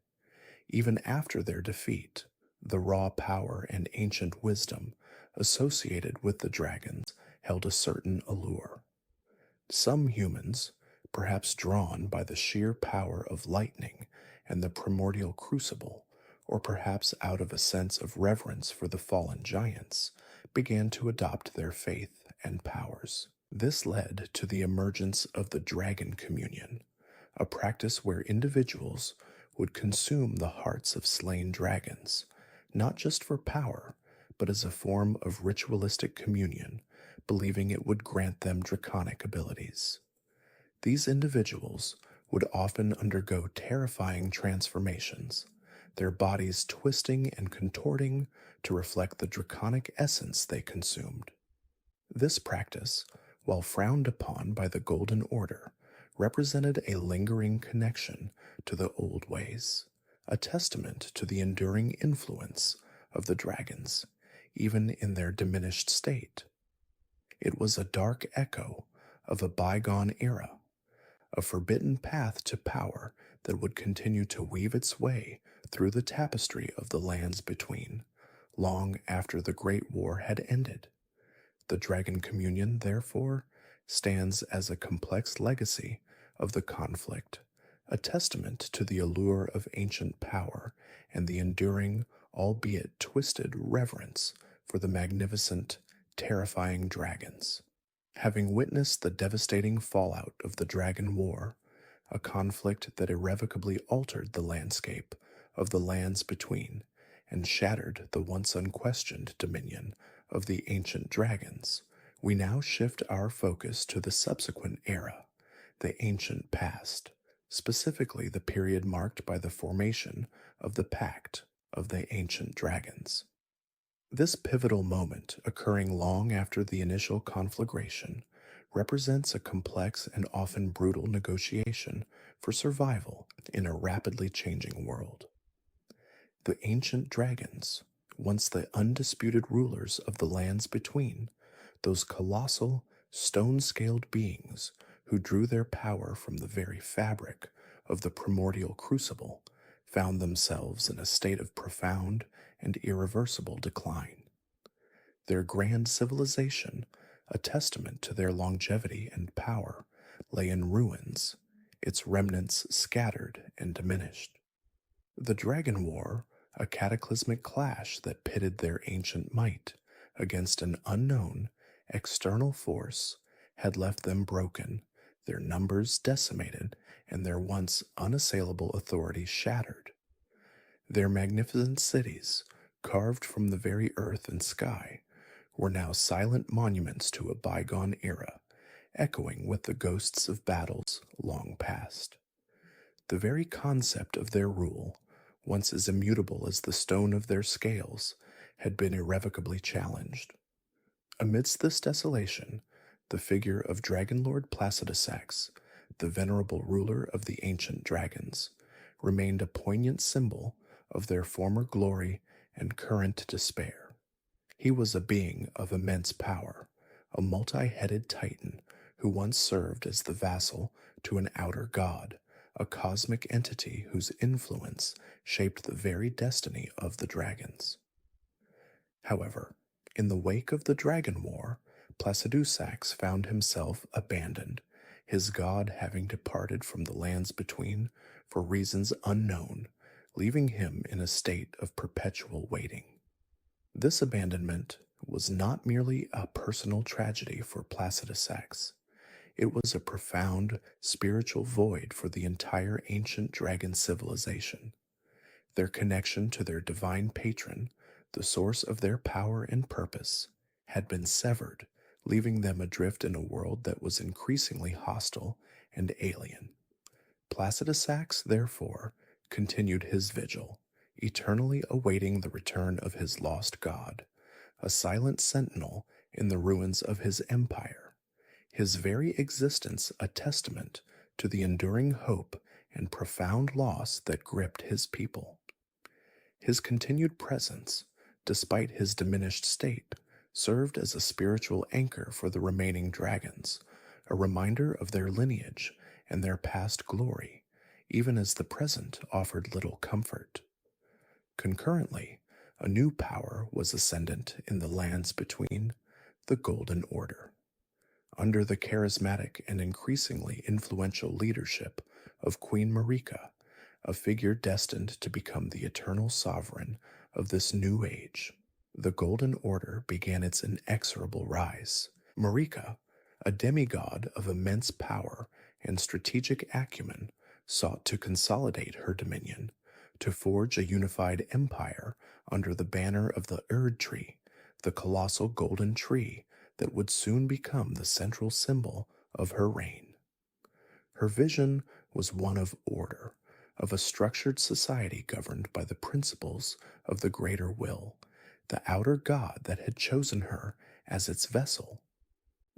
Speaker 1: Even after their defeat, the raw power and ancient wisdom associated with the dragons held a certain allure. Some humans, perhaps drawn by the sheer power of lightning and the primordial crucible, or perhaps out of a sense of reverence for the fallen giants, began to adopt their faith and powers. This led to the emergence of the Dragon Communion, a practice where individuals would consume the hearts of slain dragons, not just for power, but as a form of ritualistic communion, believing it would grant them draconic abilities. These individuals would often undergo terrifying transformations, their bodies twisting and contorting to reflect the draconic essence they consumed. This practice, while frowned upon by the Golden Order, represented a lingering connection to the old ways, a testament to the enduring influence of the dragons, even in their diminished state. It was a dark echo of a bygone era, a forbidden path to power that would continue to weave its way through the tapestry of the lands between, long after the Great War had ended. The Dragon Communion, therefore, stands as a complex legacy of the conflict, a testament to the allure of ancient power and the enduring, albeit twisted, reverence for the magnificent, terrifying dragons. Having witnessed the devastating fallout of the Dragon War, a conflict that irrevocably altered the landscape of the lands between and shattered the once unquestioned dominion of the ancient dragons, we now shift our focus to the subsequent era, the ancient past, specifically the period marked by the formation of the Pact of the Ancient Dragons. This pivotal moment, occurring long after the initial conflagration, represents a complex and often brutal negotiation for survival in a rapidly changing world. The ancient dragons, once the undisputed rulers of the lands between, those colossal, stone-scaled beings who drew their power from the very fabric of the primordial crucible, found themselves in a state of profound and irreversible decline. Their grand civilization, a testament to their longevity and power, lay in ruins, its remnants scattered and diminished. The Dragon War, a cataclysmic clash that pitted their ancient might against an unknown, external force, had left them broken, their numbers decimated, and their once unassailable authority shattered. Their magnificent cities, carved from the very earth and sky, were now silent monuments to a bygone era, echoing with the ghosts of battles long past. The very concept of their rule, once as immutable as the stone of their scales, had been irrevocably challenged. Amidst this desolation, the figure of Dragon Lord Placidusax, the venerable ruler of the ancient dragons, remained a poignant symbol of their former glory and current despair. He was a being of immense power, a multi-headed titan who once served as the vassal to an outer god, a cosmic entity whose influence shaped the very destiny of the dragons. However, in the wake of the Dragon War, Placidusax found himself abandoned, his god having departed from the lands between for reasons unknown, leaving him in a state of perpetual waiting. This abandonment was not merely a personal tragedy for Placidusax. It was a profound spiritual void for the entire ancient dragon civilization. Their connection to their divine patron, the source of their power and purpose, had been severed, leaving them adrift in a world that was increasingly hostile and alien. Placidusax, therefore, continued his vigil, eternally awaiting the return of his lost god, a silent sentinel in the ruins of his empire, his very existence a testament to the enduring hope and profound loss that gripped his people. His continued presence, despite his diminished state, served as a spiritual anchor for the remaining dragons, a reminder of their lineage and their past glory, even as the present offered little comfort. Concurrently, a new power was ascendant in the lands between, the Golden Order. Under the charismatic and increasingly influential leadership of Queen Marika, a figure destined to become the eternal sovereign of this new age, the Golden Order began its inexorable rise. Marika, a demigod of immense power and strategic acumen, sought to consolidate her dominion, to forge a unified empire under the banner of the Erdtree, the colossal golden tree that would soon become the central symbol of her reign. Her vision was one of order, of a structured society governed by the principles of the greater will, the outer god that had chosen her as its vessel.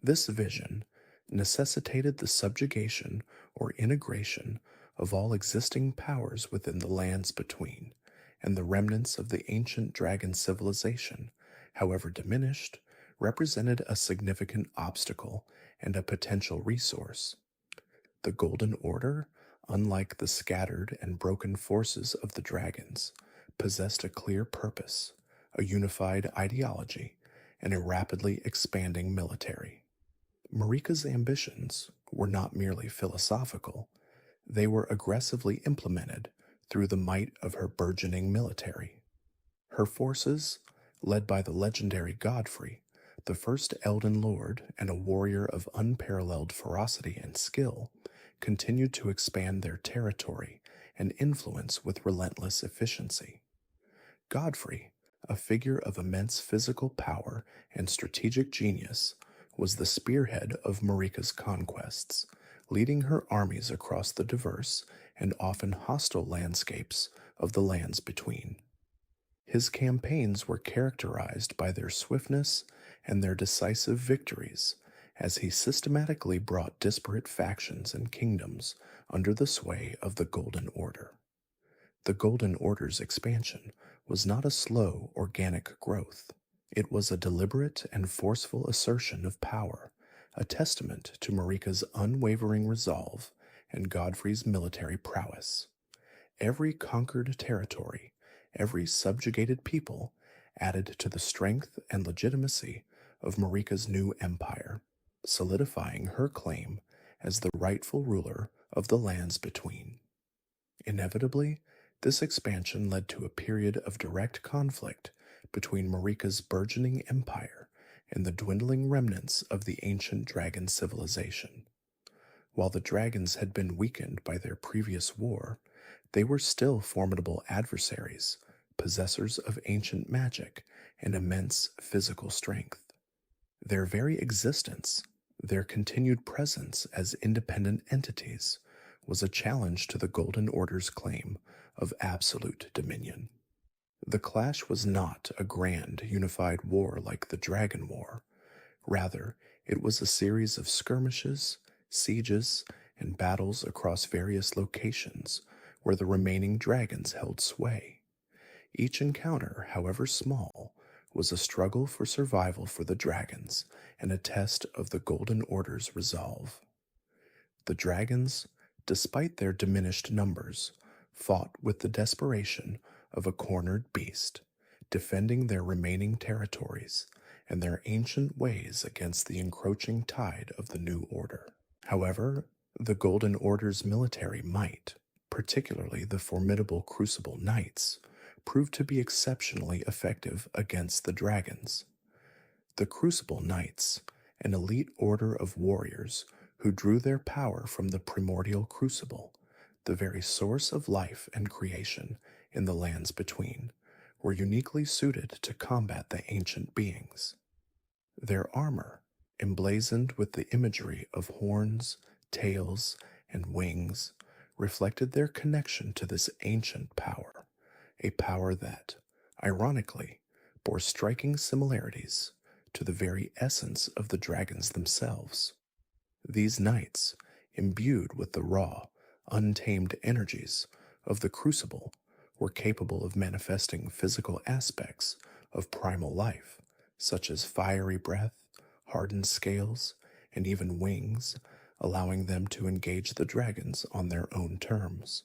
Speaker 1: This vision necessitated the subjugation or integration of all existing powers within the lands between, and the remnants of the ancient dragon civilization, however diminished, represented a significant obstacle and a potential resource. The Golden Order, unlike the scattered and broken forces of the dragons, possessed a clear purpose, a unified ideology, and a rapidly expanding military. Marika's ambitions were not merely philosophical, they were aggressively implemented through the might of her burgeoning military. Her forces, led by the legendary Godfrey, the first Elden Lord and a warrior of unparalleled ferocity and skill, continued to expand their territory and influence with relentless efficiency. Godfrey, a figure of immense physical power and strategic genius, was the spearhead of Marika's conquests, leading her armies across the diverse and often hostile landscapes of the lands between. His campaigns were characterized by their swiftness and their decisive victories, as he systematically brought disparate factions and kingdoms under the sway of the Golden Order. The Golden Order's expansion was not a slow, organic growth. It was a deliberate and forceful assertion of power, a testament to Marika's unwavering resolve and Godfrey's military prowess. Every conquered territory, every subjugated people, added to the strength and legitimacy of Marika's new empire, solidifying her claim as the rightful ruler of the lands between. Inevitably, this expansion led to a period of direct conflict between Marika's burgeoning empire and the dwindling remnants of the ancient dragon civilization. While the dragons had been weakened by their previous war, they were still formidable adversaries, possessors of ancient magic and immense physical strength. Their very existence, their continued presence as independent entities, was a challenge to the Golden Order's claim of absolute dominion. The clash was not a grand, unified war like the Dragon War. Rather, it was a series of skirmishes, sieges, and battles across various locations where the remaining dragons held sway. Each encounter, however small, was a struggle for survival for the dragons and a test of the Golden Order's resolve. The dragons, despite their diminished numbers, fought with the desperation of a cornered beast, defending their remaining territories and their ancient ways against the encroaching tide of the New Order. However, the Golden Order's military might, particularly the formidable Crucible Knights, proved to be exceptionally effective against the dragons. The Crucible Knights, an elite order of warriors who drew their power from the primordial crucible, the very source of life and creation in the lands between, were uniquely suited to combat the ancient beings. Their armor, emblazoned with the imagery of horns, tails, and wings, reflected their connection to this ancient power, a power that, ironically, bore striking similarities to the very essence of the dragons themselves. These knights, imbued with the raw, untamed energies of the crucible, were capable of manifesting physical aspects of primal life, such as fiery breath, hardened scales, and even wings, allowing them to engage the dragons on their own terms.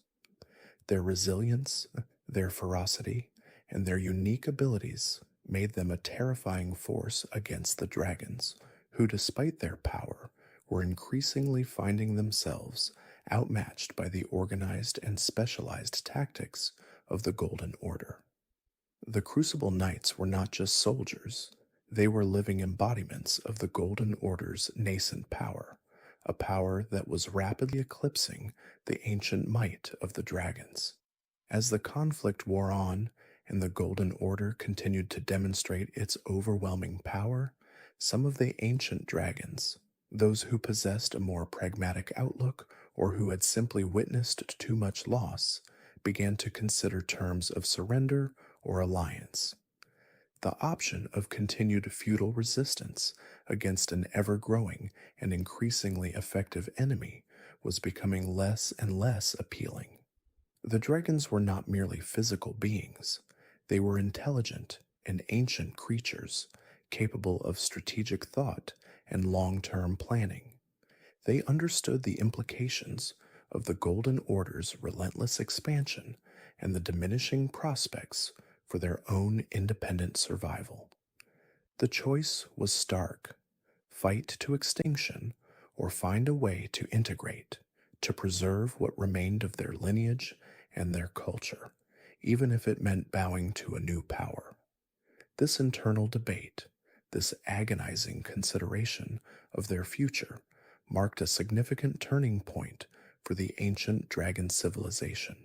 Speaker 1: Their resilience, their ferocity, and their unique abilities made them a terrifying force against the dragons, who, despite their power, were increasingly finding themselves outmatched by the organized and specialized tactics of the Golden Order. The Crucible Knights were not just soldiers, they were living embodiments of the Golden Order's nascent power, a power that was rapidly eclipsing the ancient might of the dragons. As the conflict wore on and the Golden Order continued to demonstrate its overwhelming power, some of the ancient dragons, those who possessed a more pragmatic outlook or who had simply witnessed too much loss, began to consider terms of surrender or alliance. The option of continued feudal resistance against an ever-growing and increasingly effective enemy was becoming less and less appealing. The dragons were not merely physical beings, they were intelligent and ancient creatures, capable of strategic thought and long-term planning. They understood the implications of the Golden Order's relentless expansion and the diminishing prospects for their own independent survival. The choice was stark: fight to extinction or find a way to integrate, to preserve what remained of their lineage and their culture, even if it meant bowing to a new power. This internal debate, this agonizing consideration of their future, marked a significant turning point for the ancient dragon civilization.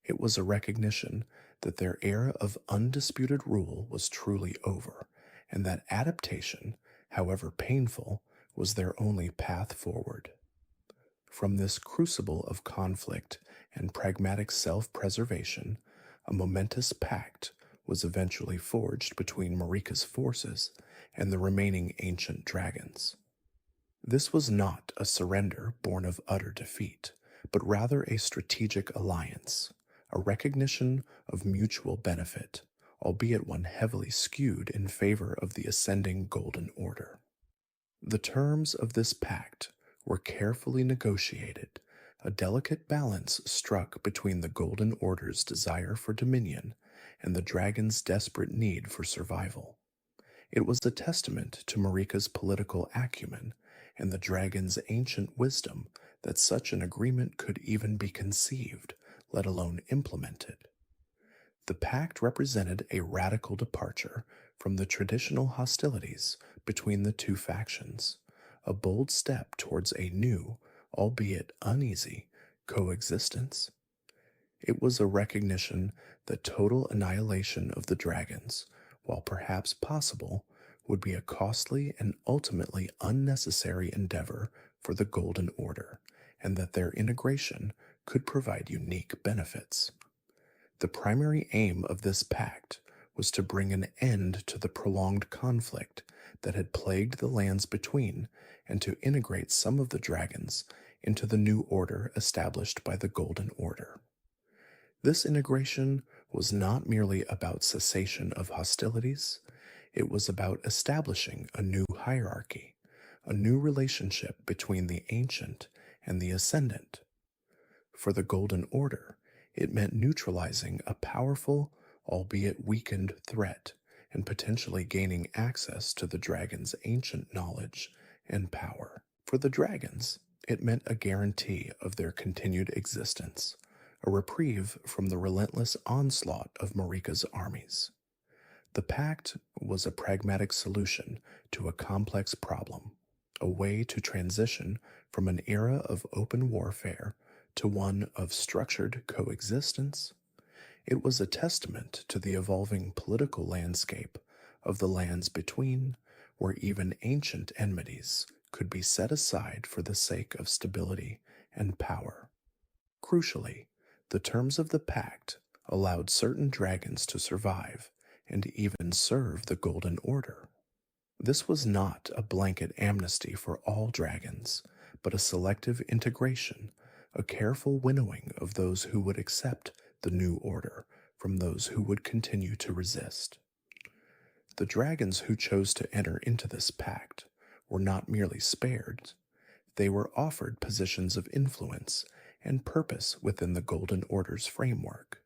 Speaker 1: It was a recognition that their era of undisputed rule was truly over, and that adaptation, however painful, was their only path forward. From this crucible of conflict and pragmatic self-preservation, a momentous pact was eventually forged between Marika's forces and the remaining ancient dragons. This was not a surrender born of utter defeat, but rather a strategic alliance, a recognition of mutual benefit, albeit one heavily skewed in favor of the ascending Golden Order. The terms of this pact were carefully negotiated, a delicate balance struck between the Golden Order's desire for dominion and the dragon's desperate need for survival. It was a testament to Marika's political acumen and the dragon's ancient wisdom that such an agreement could even be conceived, let alone implemented. The pact represented a radical departure from the traditional hostilities between the two factions, a bold step towards a new, albeit uneasy, coexistence. It was a recognition that total annihilation of the dragons, while perhaps possible, would be a costly and ultimately unnecessary endeavor for the Golden Order, and that their integration could provide unique benefits. The primary aim of this pact was to bring an end to the prolonged conflict that had plagued the lands between and to integrate some of the dragons into the new order established by the Golden Order. This integration was not merely about cessation of hostilities, it was about establishing a new hierarchy, a new relationship between the ancient and the ascendant. For the Golden Order, it meant neutralizing a powerful, albeit weakened, threat and potentially gaining access to the dragon's ancient knowledge and power. For the dragons, it meant a guarantee of their continued existence, a reprieve from the relentless onslaught of Marika's armies. The pact was a pragmatic solution to a complex problem, a way to transition from an era of open warfare to one of structured coexistence. It was a testament to the evolving political landscape of the lands between, where even ancient enmities could be set aside for the sake of stability and power. Crucially, the terms of the pact allowed certain dragons to survive and even serve the Golden Order. This was not a blanket amnesty for all dragons, but a selective integration, a careful winnowing of those who would accept the new order from those who would continue to resist. The dragons who chose to enter into this pact were not merely spared, they were offered positions of influence and purpose within the Golden Order's framework.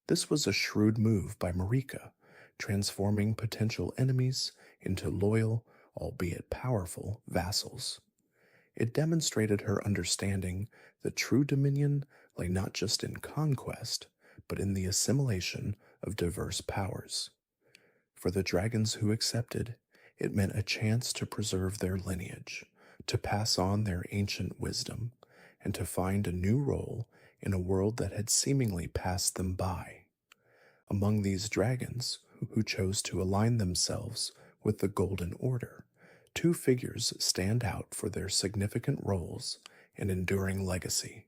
Speaker 1: This was a shrewd move by Marika, transforming potential enemies into loyal, albeit powerful, vassals. It demonstrated her understanding that true dominion lay not just in conquest, but in the assimilation of diverse powers. For the dragons who accepted, it meant a chance to preserve their lineage, to pass on their ancient wisdom, and to find a new role in a world that had seemingly passed them by. Among these dragons, who chose to align themselves with the Golden Order, two figures stand out for their significant roles and enduring legacy,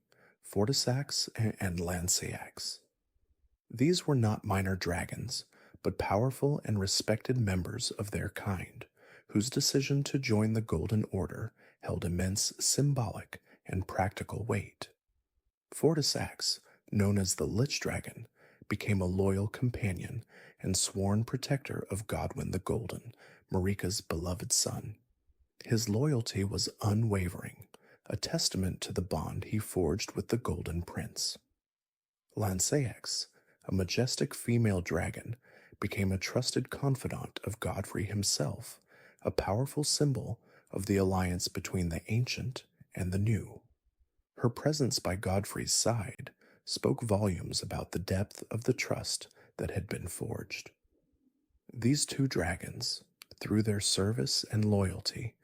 Speaker 1: Fortissax and Lanciax. These were not minor dragons, but powerful and respected members of their kind, whose decision to join the Golden Order held immense symbolic and practical weight. Fortissax, known as the Lich Dragon, became a loyal companion and sworn protector of Godwyn the Golden, Marika's beloved son. His loyalty was unwavering, a testament to the bond he forged with the Golden Prince. Lanciax, a majestic female dragon, became a trusted confidant of Godfrey himself, a powerful symbol of the alliance between the ancient and the new. Her presence by Godfrey's side spoke volumes about the depth of the trust that had been forged. These two dragons, through their service and loyalty,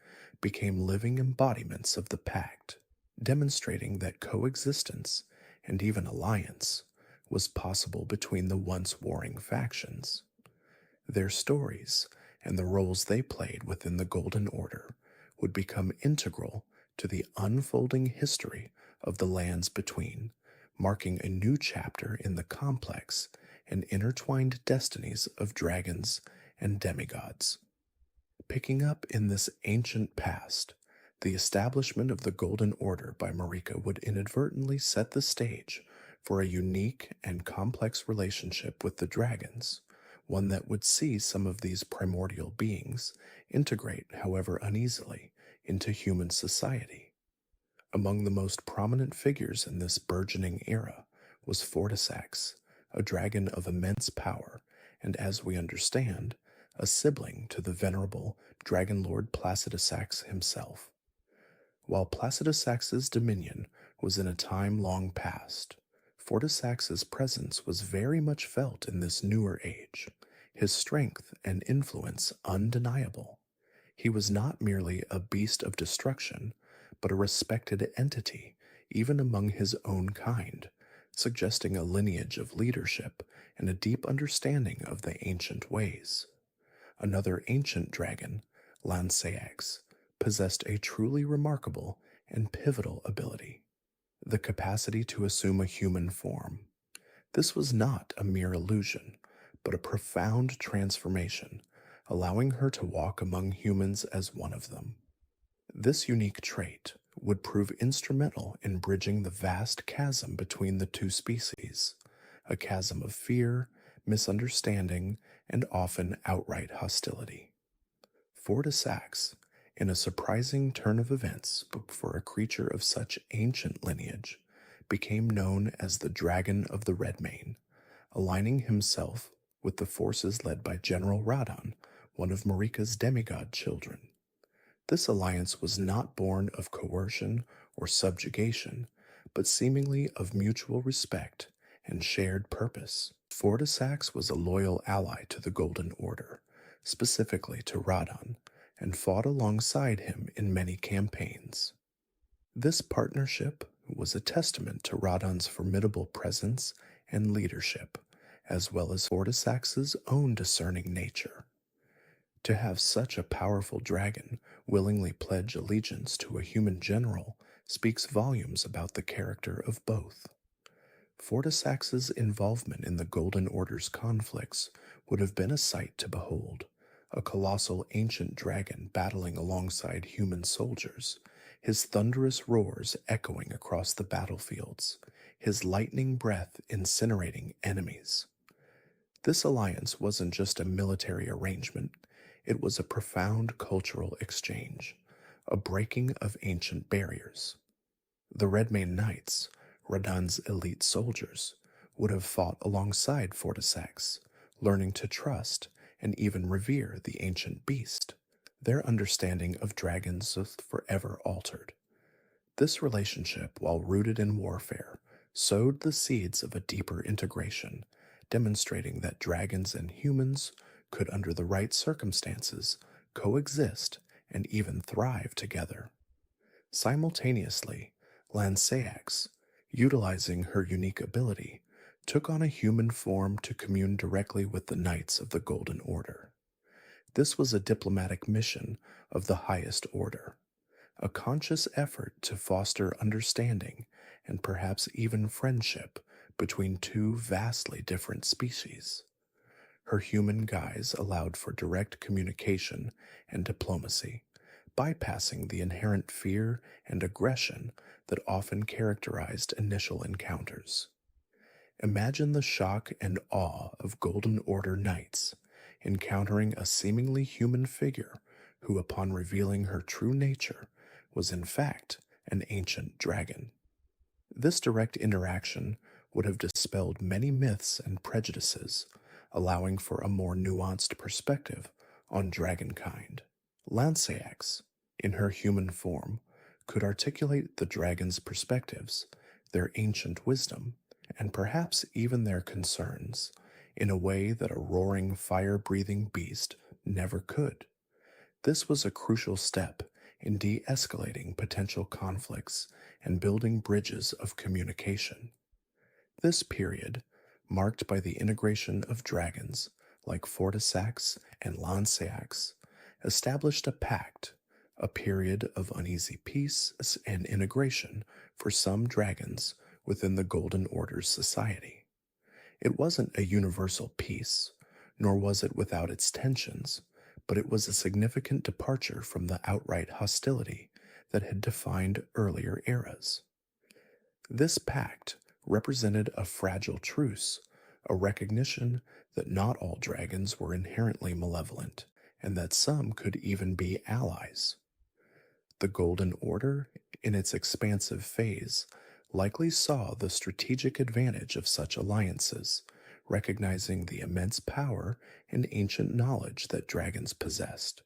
Speaker 1: became living embodiments of the pact, demonstrating that coexistence and even alliance was possible between the once warring factions. Their stories and the roles they played within the Golden Order would become integral to the unfolding history of the lands between, marking a new chapter in the complex and intertwined destinies of dragons and demigods. Picking up in this ancient past, the establishment of the Golden Order by Marika would inadvertently set the stage for a unique and complex relationship with the dragons, one that would see some of these primordial beings integrate, however uneasily, into human society. Among the most prominent figures in this burgeoning era was Fortissax, a dragon of immense power, and as we understand, a sibling to the venerable Dragon Lord Placidusax himself. While Placidusax's dominion was in a time long past, Fortissax's presence was very much felt in this newer age, his strength and influence undeniable. He was not merely a beast of destruction, but a respected entity even among his own kind, suggesting a lineage of leadership and a deep understanding of the ancient ways. Another ancient dragon, Lanciax, possessed a truly remarkable and pivotal ability, the capacity to assume a human form. This was not a mere illusion, but a profound transformation, allowing her to walk among humans as one of them. This unique trait would prove instrumental in bridging the vast chasm between the two species, a chasm of fear, misunderstanding, and often outright hostility. Fortissax, in a surprising turn of events for a creature of such ancient lineage, became known as the Dragon of the Redmane, aligning himself with the forces led by General Radon, one of Marika's demigod children. This alliance was not born of coercion or subjugation, but seemingly of mutual respect and shared purpose. Fortissax was a loyal ally to the Golden Order, specifically to Radon, and fought alongside him in many campaigns. This partnership was a testament to Radon's formidable presence and leadership, as well as Fortissax's own discerning nature. To have such a powerful dragon willingly pledge allegiance to a human general speaks volumes about the character of both. Fortissax's involvement in the Golden Order's conflicts would have been a sight to behold, a colossal ancient dragon battling alongside human soldiers, his thunderous roars echoing across the battlefields, his lightning breath incinerating enemies. This alliance wasn't just a military arrangement, it was a profound cultural exchange, a breaking of ancient barriers. The Redmane Knights, Radon's elite soldiers, would have fought alongside Fortissax, learning to trust and even revere the ancient beast. Their understanding of dragons was forever altered. This relationship, while rooted in warfare, sowed the seeds of a deeper integration, demonstrating that dragons and humans could, under the right circumstances, coexist and even thrive together. Simultaneously, Lanceax, utilizing her unique ability, took on a human form to commune directly with the Knights of the Golden Order. This was a diplomatic mission of the highest order, a conscious effort to foster understanding and perhaps even friendship between two vastly different species. Her human guise allowed for direct communication and diplomacy, bypassing the inherent fear and aggression that often characterized initial encounters. Imagine the shock and awe of Golden Order Knights encountering a seemingly human figure who, upon revealing her true nature, was in fact an ancient dragon. This direct interaction would have dispelled many myths and prejudices, allowing for a more nuanced perspective on dragonkind. Lanceax, in her human form, could articulate the dragon's perspectives, their ancient wisdom, and perhaps even their concerns, in a way that a roaring, fire-breathing beast never could. This was a crucial step in de-escalating potential conflicts and building bridges of communication. This period, marked by the integration of dragons like Fortissax and Lanceax, established a pact, a period of uneasy peace and integration for some dragons within the Golden Order's society. It wasn't a universal peace, nor was it without its tensions, but it was a significant departure from the outright hostility that had defined earlier eras. This pact represented a fragile truce, a recognition that not all dragons were inherently malevolent, and that some could even be allies. The Golden Order, in its expansive phase, likely saw the strategic advantage of such alliances, recognizing the immense power and ancient knowledge that dragons possessed.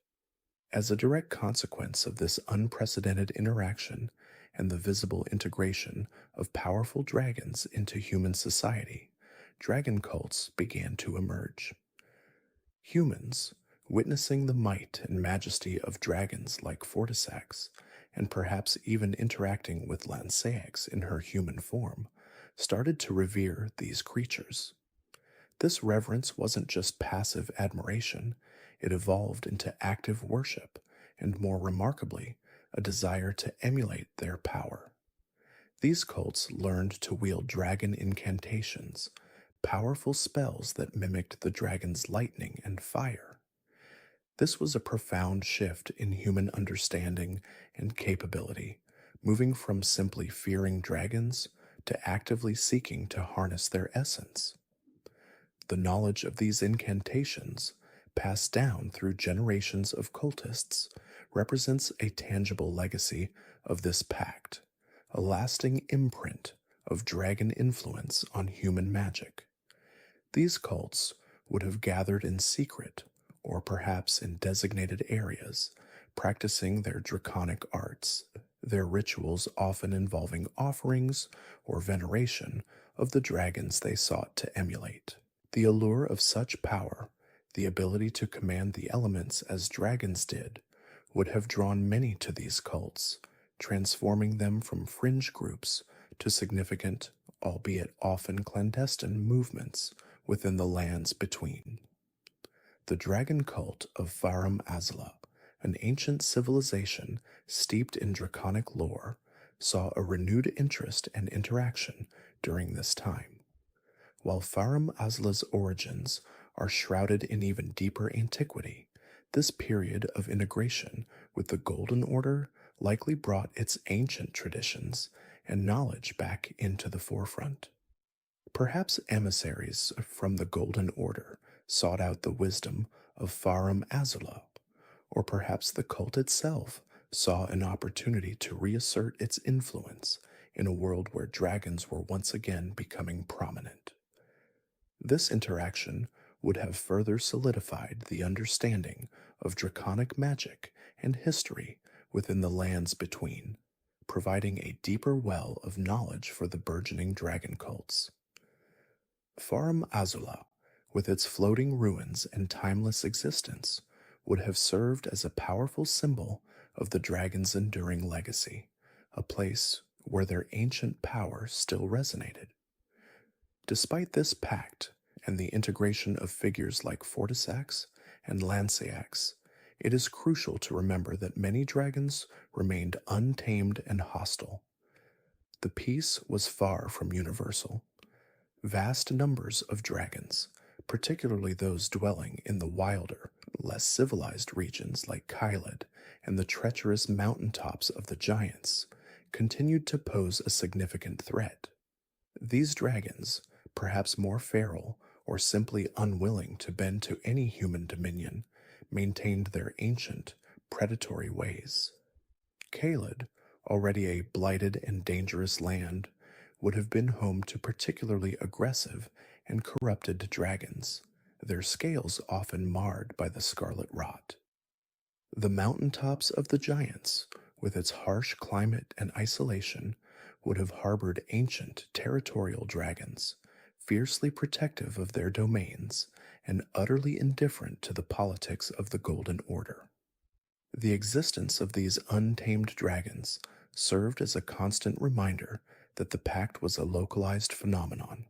Speaker 1: As a direct consequence of this unprecedented interaction and the visible integration of powerful dragons into human society, dragon cults began to emerge. Humans, witnessing the might and majesty of dragons like Fortissax, and perhaps even interacting with Lanceax in her human form, started to revere these creatures. This reverence wasn't just passive admiration, it evolved into active worship, and more remarkably, a desire to emulate their power. These cults learned to wield dragon incantations, powerful spells that mimicked the dragon's lightning and fire. This was a profound shift in human understanding and capability, moving from simply fearing dragons to actively seeking to harness their essence. The knowledge of these incantations, passed down through generations of cultists, represents a tangible legacy of this pact, a lasting imprint of dragon influence on human magic. These cults would have gathered in secret, or perhaps in designated areas, practicing their draconic arts, their rituals often involving offerings or veneration of the dragons they sought to emulate. The allure of such power, the ability to command the elements as dragons did, would have drawn many to these cults, transforming them from fringe groups to significant, albeit often clandestine, movements within the lands between. The dragon cult of Farum Azula, an ancient civilization steeped in draconic lore, saw a renewed interest and interaction during this time. While Farum Azla's origins are shrouded in even deeper antiquity, this period of integration with the Golden Order likely brought its ancient traditions and knowledge back into the forefront. Perhaps emissaries from the Golden Order sought out the wisdom of Farum Azula, or perhaps the cult itself saw an opportunity to reassert its influence in a world where dragons were once again becoming prominent. This interaction would have further solidified the understanding of draconic magic and history within the lands between, providing a deeper well of knowledge for the burgeoning dragon cults. Farum Azula, with its floating ruins and timeless existence, would have served as a powerful symbol of the dragon's enduring legacy, a place where their ancient power still resonated. Despite this pact and the integration of figures like Fortissax and Lanceax, it is crucial to remember that many dragons remained untamed and hostile. The peace was far from universal. Vast numbers of dragons, particularly those dwelling in the wilder, less civilized regions like Kyled and the treacherous mountaintops of the giants, continued to pose a significant threat. These dragons, perhaps more feral or simply unwilling to bend to any human dominion, maintained their ancient, predatory ways. Kyled, already a blighted and dangerous land, would have been home to particularly aggressive and corrupted dragons, their scales often marred by the scarlet rot. The mountaintops of the giants, with its harsh climate and isolation, would have harbored ancient territorial dragons, fiercely protective of their domains and utterly indifferent to the politics of the Golden Order. The existence of these untamed dragons served as a constant reminder that the pact was a localized phenomenon,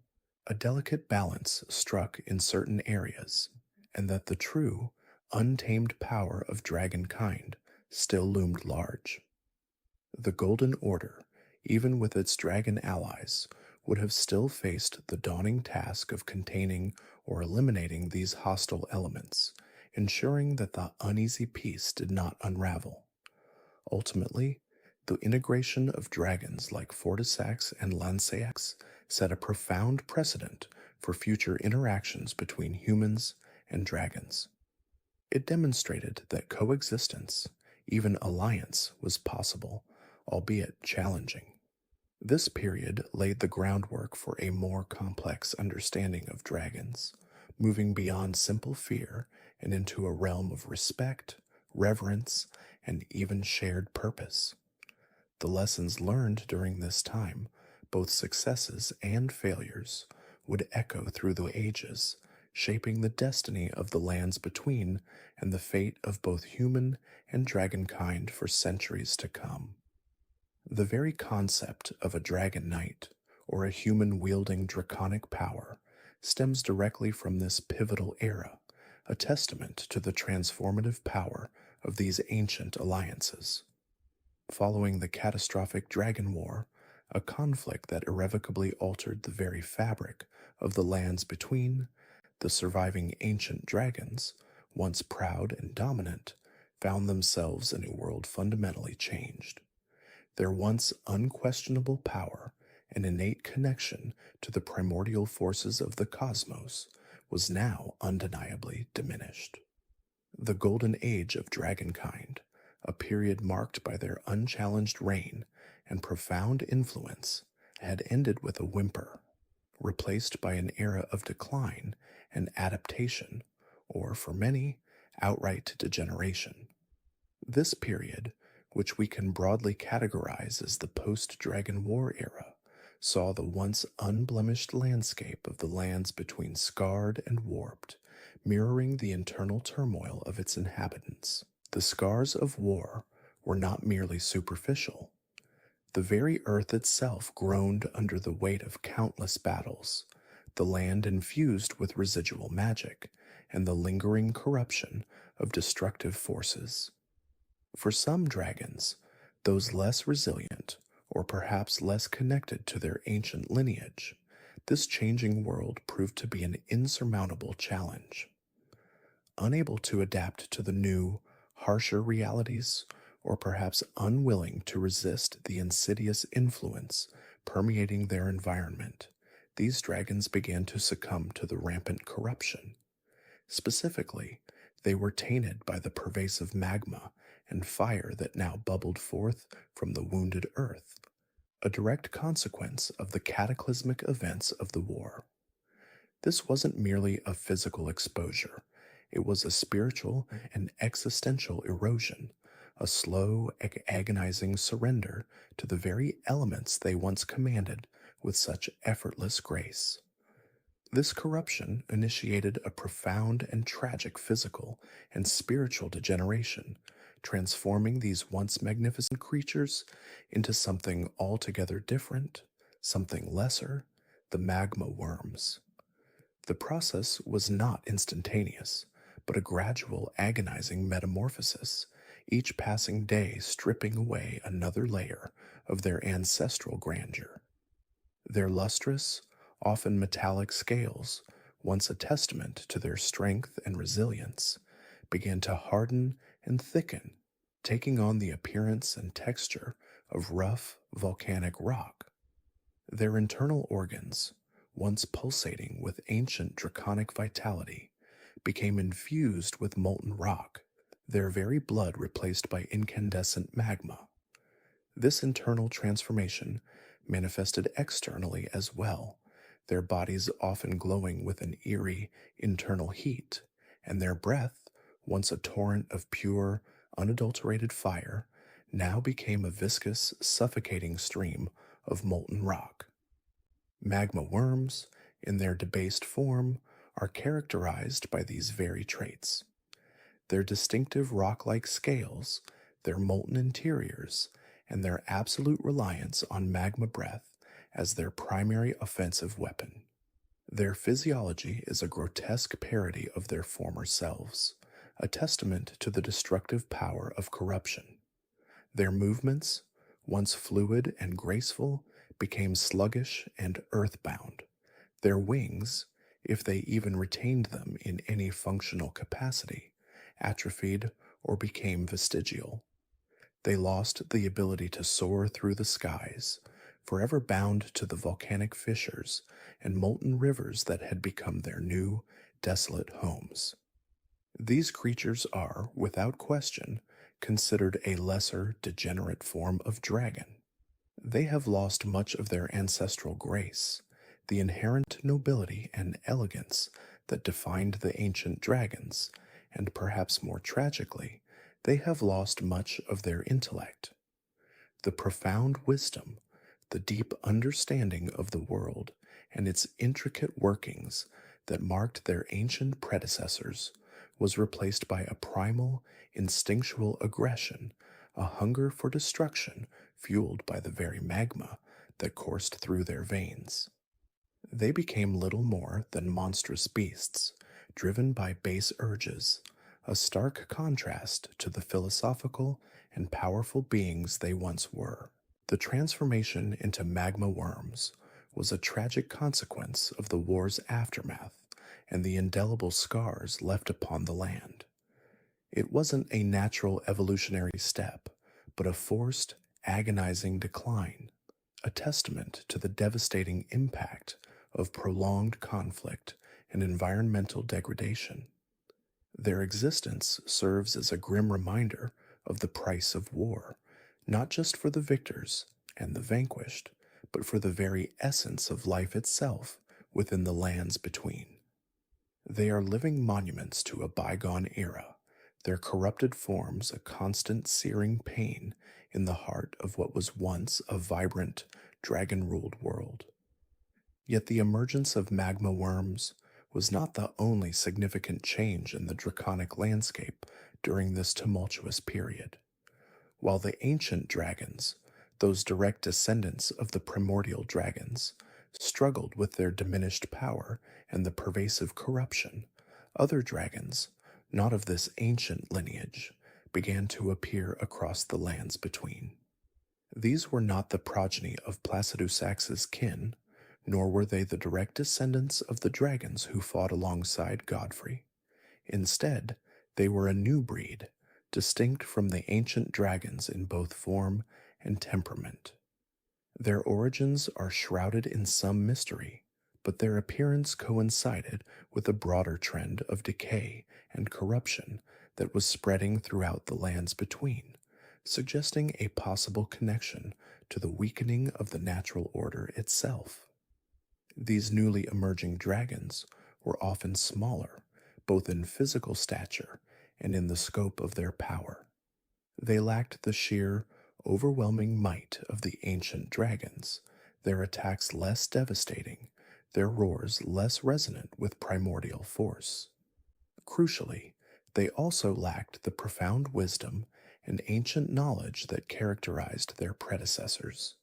Speaker 1: a delicate balance struck in certain areas, and that the true, untamed power of dragonkind still loomed large. The Golden Order, even with its dragon allies, would have still faced the daunting task of containing or eliminating these hostile elements, ensuring that the uneasy peace did not unravel. Ultimately, the integration of dragons like Fortissax and Lanceax set a profound precedent for future interactions between humans and dragons. It demonstrated that coexistence, even alliance, was possible, albeit challenging. This period laid the groundwork for a more complex understanding of dragons, moving beyond simple fear and into a realm of respect, reverence, and even shared purpose. The lessons learned during this time, both successes and failures, would echo through the ages, shaping the destiny of the lands between and the fate of both human and dragonkind for centuries to come. The very concept of a dragon knight, or a human wielding draconic power, stems directly from this pivotal era, a testament to the transformative power of these ancient alliances. Following the catastrophic Dragon War, a conflict that irrevocably altered the very fabric of the lands between, the surviving ancient dragons, once proud and dominant, found themselves in a world fundamentally changed. Their once unquestionable power and innate connection to the primordial forces of the cosmos was now undeniably diminished. The Golden Age of Dragonkind, a period marked by their unchallenged reign and profound influence, had ended with a whimper, replaced by an era of decline and adaptation, or for many, outright degeneration. This period, which we can broadly categorize as the post-Dragon War era, saw the once unblemished landscape of the lands between scarred and warped, mirroring the internal turmoil of its inhabitants. The scars of war were not merely superficial. The very earth itself groaned under the weight of countless battles, the land infused with residual magic, and the lingering corruption of destructive forces. For some dragons, those less resilient, or perhaps less connected to their ancient lineage, this changing world proved to be an insurmountable challenge. Unable to adapt to the new, harsher realities, or perhaps unwilling to resist the insidious influence permeating their environment, these dragons began to succumb to the rampant corruption. Specifically, they were tainted by the pervasive magma and fire that now bubbled forth from the wounded earth, a direct consequence of the cataclysmic events of the war. This wasn't merely a physical exposure, it was a spiritual and existential erosion, a slow, agonizing surrender to the very elements they once commanded with such effortless grace. This corruption initiated a profound and tragic physical and spiritual degeneration, transforming these once magnificent creatures into something altogether different, something lesser, the magma worms. The process was not instantaneous, but a gradual, agonizing metamorphosis, each passing day stripping away another layer of their ancestral grandeur. Their lustrous, often metallic scales, once a testament to their strength and resilience, began to harden and thicken, taking on the appearance and texture of rough, volcanic rock. Their internal organs, once pulsating with ancient draconic vitality, became infused with molten rock, their very blood replaced by incandescent magma. This internal transformation manifested externally as well, their bodies often glowing with an eerie internal heat, and their breath, once a torrent of pure, unadulterated fire, now became a viscous, suffocating stream of molten rock. Magma worms, in their debased form, are characterized by these very traits. Their distinctive rock-like scales, their molten interiors, and their absolute reliance on magma breath as their primary offensive weapon. Their physiology is a grotesque parody of their former selves, a testament to the destructive power of corruption. Their movements, once fluid and graceful, became sluggish and earthbound. Their wings, if they even retained them in any functional capacity, atrophied or became vestigial. They lost the ability to soar through the skies, forever bound to the volcanic fissures and molten rivers that had become their new, desolate homes. These creatures are, without question, considered a lesser, degenerate form of dragon. They have lost much of their ancestral grace, the inherent nobility and elegance that defined the ancient dragons, and perhaps more tragically, they have lost much of their intellect. The profound wisdom, the deep understanding of the world and its intricate workings that marked their ancient predecessors was replaced by a primal, instinctual aggression, a hunger for destruction fueled by the very magma that coursed through their veins. They became little more than monstrous beasts, driven by base urges, a stark contrast to the philosophical and powerful beings they once were. The transformation into magma worms was a tragic consequence of the war's aftermath and the indelible scars left upon the land. It wasn't a natural evolutionary step, but a forced, agonizing decline, a testament to the devastating impact of prolonged conflict and environmental degradation. Their existence serves as a grim reminder of the price of war, not just for the victors and the vanquished, but for the very essence of life itself within the lands between. They are living monuments to a bygone era, their corrupted forms a constant searing pain in the heart of what was once a vibrant, dragon ruled world. Yet the emergence of magma worms was not the only significant change in the draconic landscape during this tumultuous period. While the ancient dragons, those direct descendants of the primordial dragons, struggled with their diminished power and the pervasive corruption, other dragons, not of this ancient lineage, began to appear across the lands between. These were not the progeny of Placidusax's kin, nor were they the direct descendants of the dragons who fought alongside Godfrey. Instead, they were a new breed, distinct from the ancient dragons in both form and temperament. Their origins are shrouded in some mystery, but their appearance coincided with a broader trend of decay and corruption that was spreading throughout the lands between, suggesting a possible connection to the weakening of the natural order itself. These newly emerging dragons were often smaller, both in physical stature and in the scope of their power. They lacked the sheer, overwhelming might of the ancient dragons, their attacks less devastating, their roars less resonant with primordial force. Crucially, they also lacked the profound wisdom and ancient knowledge that characterized their predecessors.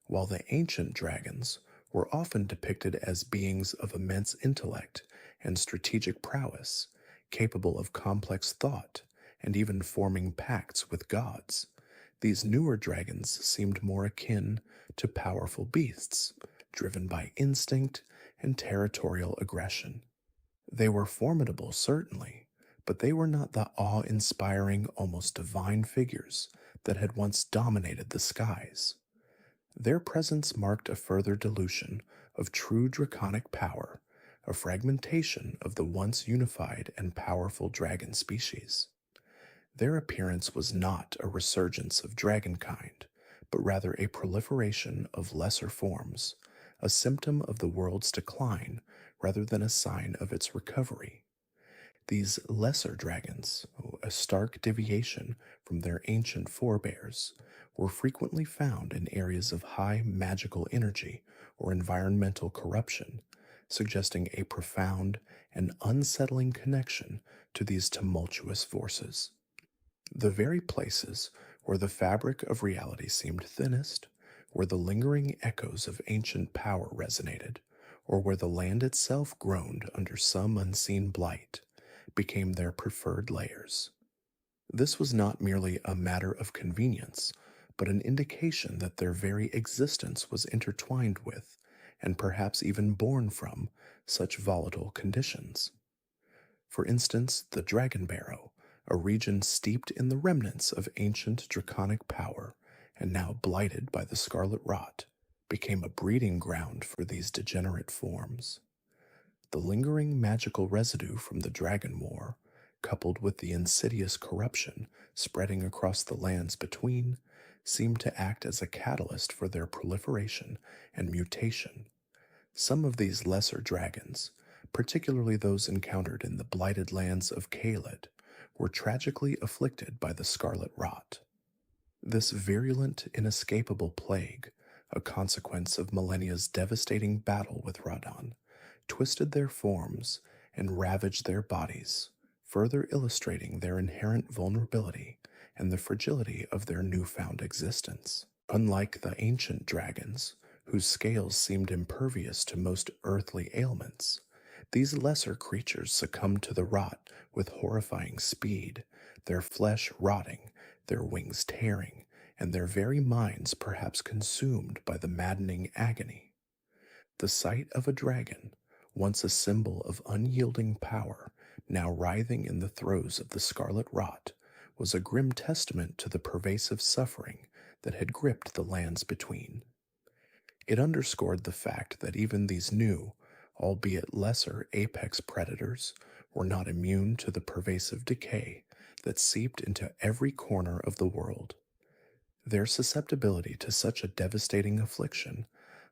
Speaker 1: While the ancient dragons were often depicted as beings of immense intellect and strategic prowess, capable of complex thought and even forming pacts with gods, these newer dragons seemed more akin to powerful beasts, driven by instinct and territorial aggression. They were formidable, certainly, but they were not the awe-inspiring, almost divine figures that had once dominated the skies. Their presence marked a further dilution of true draconic power, a fragmentation of the once unified and powerful dragon species. Their appearance was not a resurgence of dragonkind, but rather a proliferation of lesser forms, a symptom of the world's decline rather than a sign of its recovery. These lesser dragons, a stark deviation from their ancient forebears, were frequently found in areas of high magical energy or environmental corruption, suggesting a profound and unsettling connection to these tumultuous forces. The very places where the fabric of reality seemed thinnest, where the lingering echoes of ancient power resonated, or where the land itself groaned under some unseen blight, became their preferred layers. This was not merely a matter of convenience, but an indication that their very existence was intertwined with, and perhaps even born from, such volatile conditions. For instance, the Dragon Barrow, a region steeped in the remnants of ancient draconic power and now blighted by the scarlet rot, became a breeding ground for these degenerate forms. The lingering magical residue from the Dragon War, coupled with the insidious corruption spreading across the lands between, seemed to act as a catalyst for their proliferation and mutation. Some of these lesser dragons, particularly those encountered in the blighted lands of Caelid, were tragically afflicted by the scarlet rot. This virulent, inescapable plague, a consequence of millennia's devastating battle with Radon, twisted their forms and ravaged their bodies, further illustrating their inherent vulnerability and the fragility of their newfound existence. Unlike the ancient dragons, whose scales seemed impervious to most earthly ailments, these lesser creatures succumbed to the rot with horrifying speed, their flesh rotting, their wings tearing, and their very minds perhaps consumed by the maddening agony. The sight of a dragon, once a symbol of unyielding power, now writhing in the throes of the scarlet rot, was a grim testament to the pervasive suffering that had gripped the lands between. It underscored the fact that even these new, albeit lesser, apex predators were not immune to the pervasive decay that seeped into every corner of the world. Their susceptibility to such a devastating affliction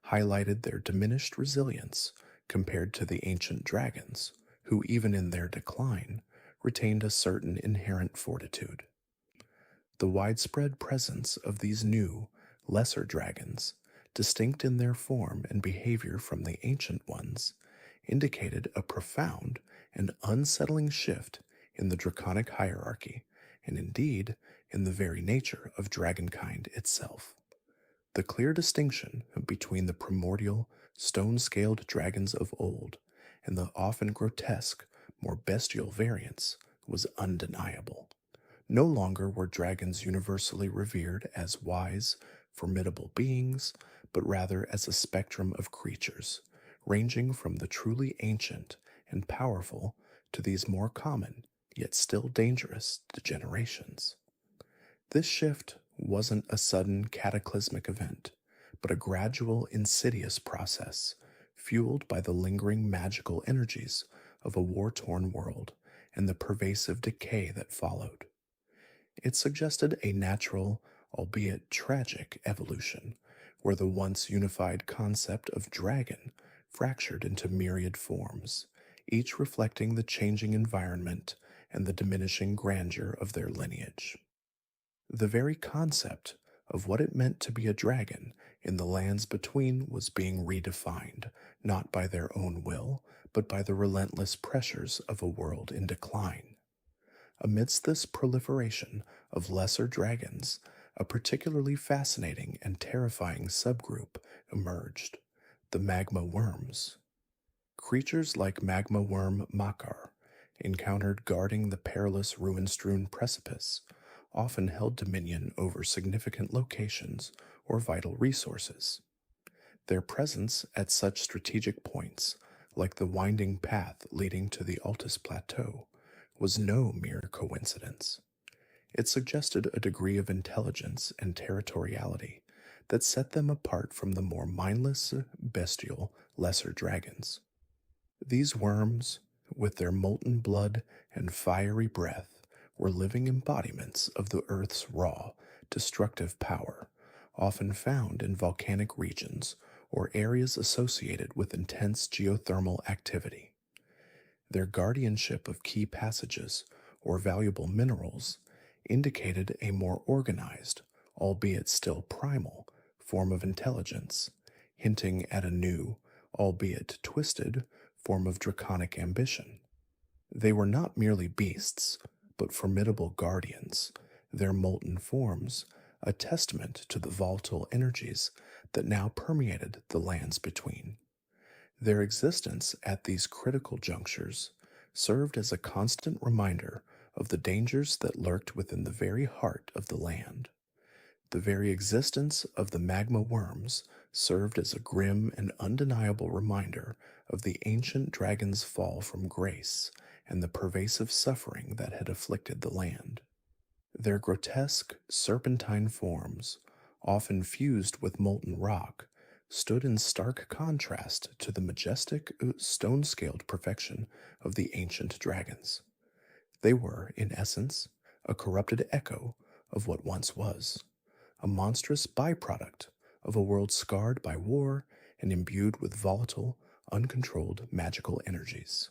Speaker 1: highlighted their diminished resilience compared to the ancient dragons, who, even in their decline, retained a certain inherent fortitude. The widespread presence of these new, lesser dragons, distinct in their form and behavior from the ancient ones, indicated a profound and unsettling shift in the draconic hierarchy, and indeed in the very nature of dragonkind itself. The clear distinction between the primordial, stone-scaled dragons of old and the often grotesque, more bestial variants was undeniable. No longer were dragons universally revered as wise, formidable beings, but rather as a spectrum of creatures, ranging from the truly ancient and powerful to these more common, yet still dangerous degenerations. This shift wasn't a sudden cataclysmic event, but a gradual, insidious process, fueled by the lingering magical energies of a war-torn world and the pervasive decay that followed. It suggested a natural, albeit tragic, evolution, where the once unified concept of dragon fractured into myriad forms, each reflecting the changing environment and the diminishing grandeur of their lineage. The very concept of what it meant to be a dragon in the lands between was being redefined, not by their own will, but by the relentless pressures of a world in decline. Amidst this proliferation of lesser dragons, a particularly fascinating and terrifying subgroup emerged: the magma worms. Creatures like magma worm Makar, encountered guarding the perilous ruin-strewn precipice, often held dominion over significant locations or vital resources. Their presence at such strategic points, like the winding path leading to the Altus Plateau, was no mere coincidence. It suggested a degree of intelligence and territoriality that set them apart from the more mindless, bestial, lesser dragons. These worms, with their molten blood and fiery breath, were living embodiments of the Earth's raw, destructive power, often found in volcanic regions or areas associated with intense geothermal activity. Their guardianship of key passages or valuable minerals indicated a more organized, albeit still primal, form of intelligence, hinting at a new, albeit twisted, form of draconic ambition. They were not merely beasts, but formidable guardians, their molten forms a testament to the volatile energies that now permeated the lands between. Their existence at these critical junctures served as a constant reminder of the dangers that lurked within the very heart of the land. The very existence of the magma worms served as a grim and undeniable reminder of the ancient dragon's fall from grace and the pervasive suffering that had afflicted the land. Their grotesque, serpentine forms, often fused with molten rock, stood in stark contrast to the majestic, stone-scaled perfection of the ancient dragons. They were, in essence, a corrupted echo of what once was, a monstrous byproduct of a world scarred by war and imbued with volatile, uncontrolled magical energies.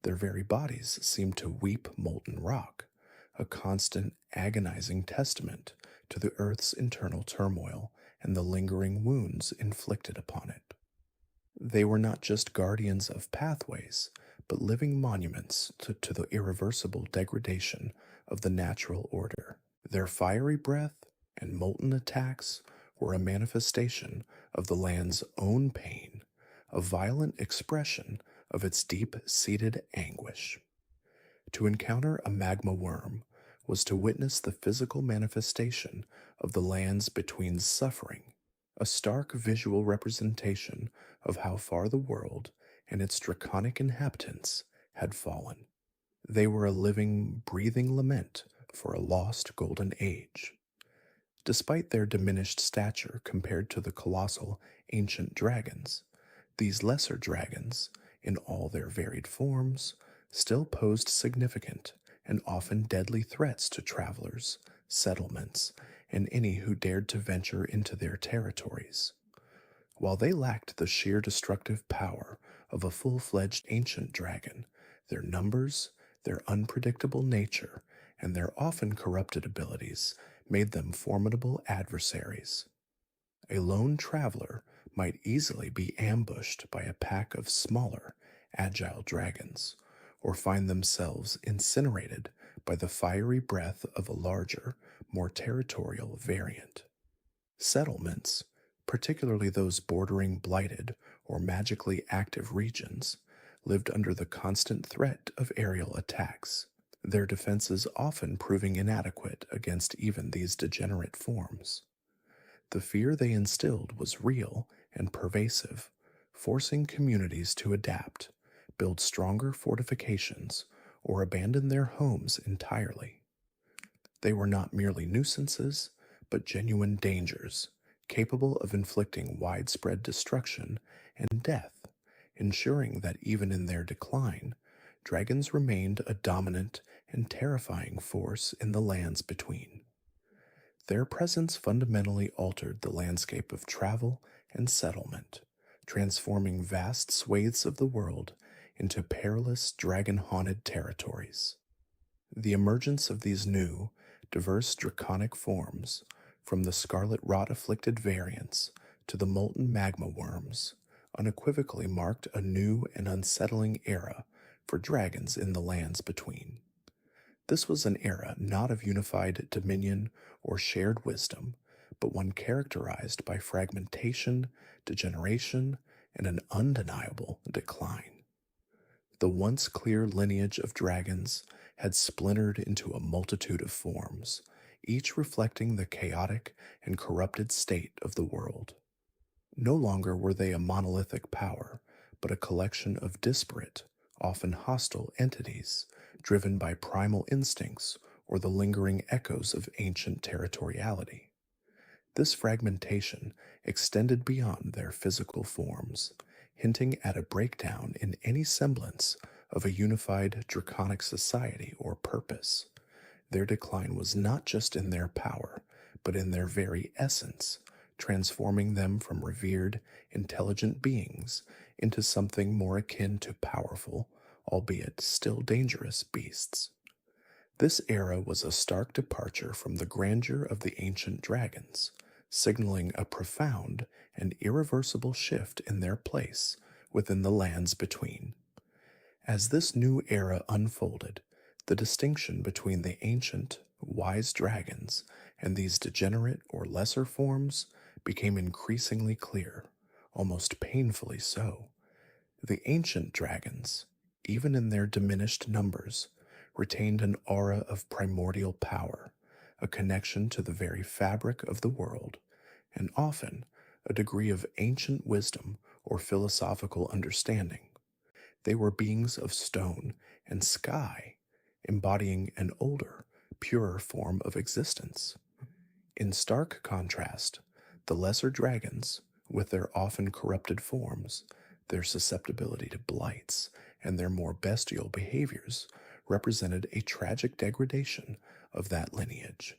Speaker 1: Their very bodies seemed to weep molten rock, a constant, agonizing testament to the Earth's internal turmoil and the lingering wounds inflicted upon it. They were not just guardians of pathways, but living monuments to the irreversible degradation of the natural order. Their fiery breath and molten attacks were a manifestation of the land's own pain, a violent expression of its deep-seated anguish. To encounter a magma worm was to witness the physical manifestation of the lands between's suffering, a stark visual representation of how far the world and its draconic inhabitants had fallen. They were a living, breathing lament for a lost golden age. Despite their diminished stature compared to the colossal ancient dragons, these lesser dragons, in all their varied forms, still posed significant and often deadly threats to travelers, settlements, and any who dared to venture into their territories. While they lacked the sheer destructive power of a full fledged ancient dragon, their numbers, their unpredictable nature, and their often corrupted abilities made them formidable adversaries. A lone traveler might easily be ambushed by a pack of smaller, agile dragons, or find themselves incinerated by the fiery breath of a larger, more territorial variant. Settlements, particularly those bordering blighted or magically active regions, lived under the constant threat of aerial attacks, their defenses often proving inadequate against even these degenerate forms. The fear they instilled was real and pervasive, forcing communities to adapt, build stronger fortifications, or abandon their homes entirely. They were not merely nuisances, but genuine dangers, capable of inflicting widespread destruction and death, ensuring that even in their decline, dragons remained a dominant and terrifying force in the lands between. Their presence fundamentally altered the landscape of travel and settlement, transforming vast swathes of the world into perilous dragon-haunted territories. The emergence of these new, diverse draconic forms, from the scarlet rot-afflicted variants to the molten magma worms, unequivocally marked a new and unsettling era for dragons in the lands between. This was an era not of unified dominion or shared wisdom, but one characterized by fragmentation, degeneration, and an undeniable decline. The once clear lineage of dragons had splintered into a multitude of forms, each reflecting the chaotic and corrupted state of the world. No longer were they a monolithic power, but a collection of disparate, often hostile entities, driven by primal instincts or the lingering echoes of ancient territoriality. This fragmentation extended beyond their physical forms, hinting at a breakdown in any semblance of a unified draconic society or purpose. Their decline was not just in their power, but in their very essence, transforming them from revered, intelligent beings into something more akin to powerful, albeit still dangerous, beasts. This era was a stark departure from the grandeur of the ancient dragons, signaling a profound and irreversible shift in their place within the lands between. As this new era unfolded, the distinction between the ancient, wise dragons and these degenerate or lesser forms became increasingly clear, almost painfully so. The ancient dragons, even in their diminished numbers, retained an aura of primordial power, a connection to the very fabric of the world, and often a degree of ancient wisdom or philosophical understanding. They were beings of stone and sky, embodying an older, purer form of existence. In stark contrast, the lesser dragons, with their often corrupted forms, their susceptibility to blights, and their more bestial behaviors, represented a tragic degradation of that lineage.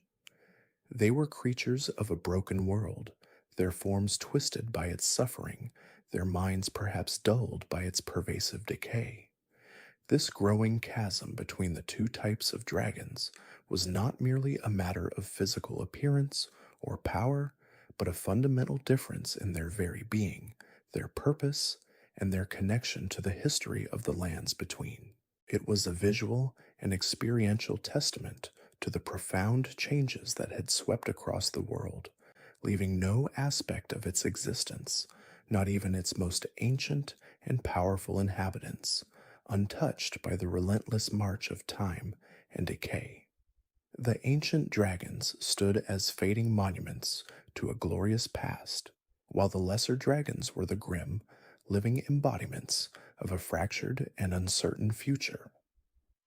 Speaker 1: They were creatures of a broken world, their forms twisted by its suffering, their minds perhaps dulled by its pervasive decay. This growing chasm between the two types of dragons was not merely a matter of physical appearance or power, but a fundamental difference in their very being, their purpose, and their connection to the history of the lands between. It was a visual and experiential testament to the profound changes that had swept across the world, leaving no aspect of its existence, not even its most ancient and powerful inhabitants, untouched by the relentless march of time and decay. The ancient dragons stood as fading monuments to a glorious past, while the lesser dragons were the grim, living embodiments of a fractured and uncertain future.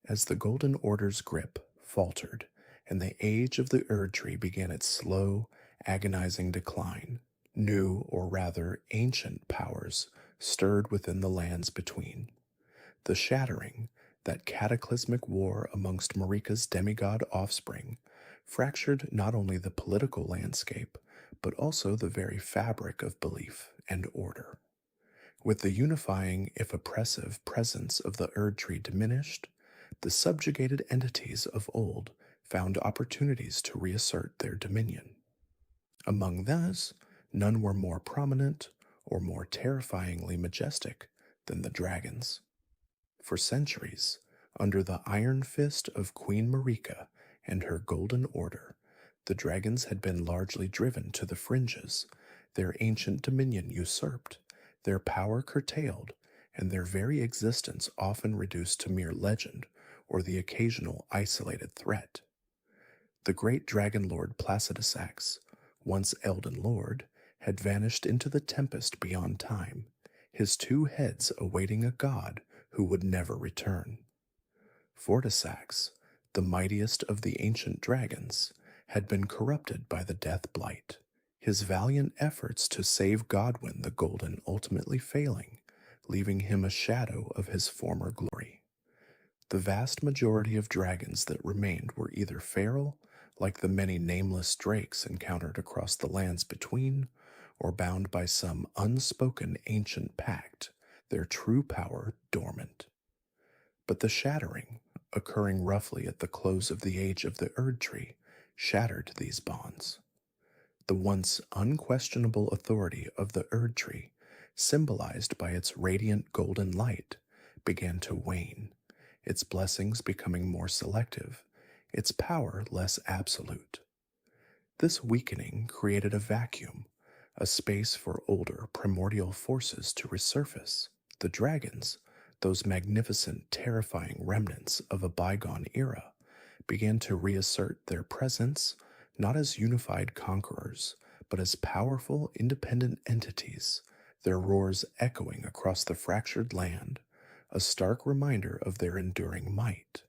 Speaker 1: As the Golden Order's grip faltered and the age of the Erdtree began its slow, agonizing decline, new, or rather ancient powers stirred within the lands between. The shattering, that cataclysmic war amongst Marika's demigod offspring, fractured not only the political landscape, but also the very fabric of belief and order. With the unifying, if oppressive, presence of the Erdtree diminished, the subjugated entities of old found opportunities to reassert their dominion. Among those, none were more prominent or more terrifyingly majestic than the dragons. For centuries, under the iron fist of Queen Marika and her Golden Order, the dragons had been largely driven to the fringes, their ancient dominion usurped, their power curtailed, and their very existence often reduced to mere legend or the occasional isolated threat. The great dragon lord Placidusax, once Elden Lord, had vanished into the tempest beyond time, his two heads awaiting a god who would never return. Fortissax, the mightiest of the ancient dragons, had been corrupted by the death blight, his valiant efforts to save Godwyn the Golden ultimately failing, leaving him a shadow of his former glory. The vast majority of dragons that remained were either feral, like the many nameless drakes encountered across the lands between, or bound by some unspoken ancient pact, their true power dormant. But the shattering, occurring roughly at the close of the age of the Erdtree, shattered these bonds. The once unquestionable authority of the Erdtree, symbolized by its radiant golden light, began to wane, its blessings becoming more selective, its power less absolute. This weakening created a vacuum, a space for older primordial forces to resurface. The dragons, those magnificent, terrifying remnants of a bygone era, began to reassert their presence not as unified conquerors, but as powerful, independent entities, their roars echoing across the fractured land, a stark reminder of their enduring might.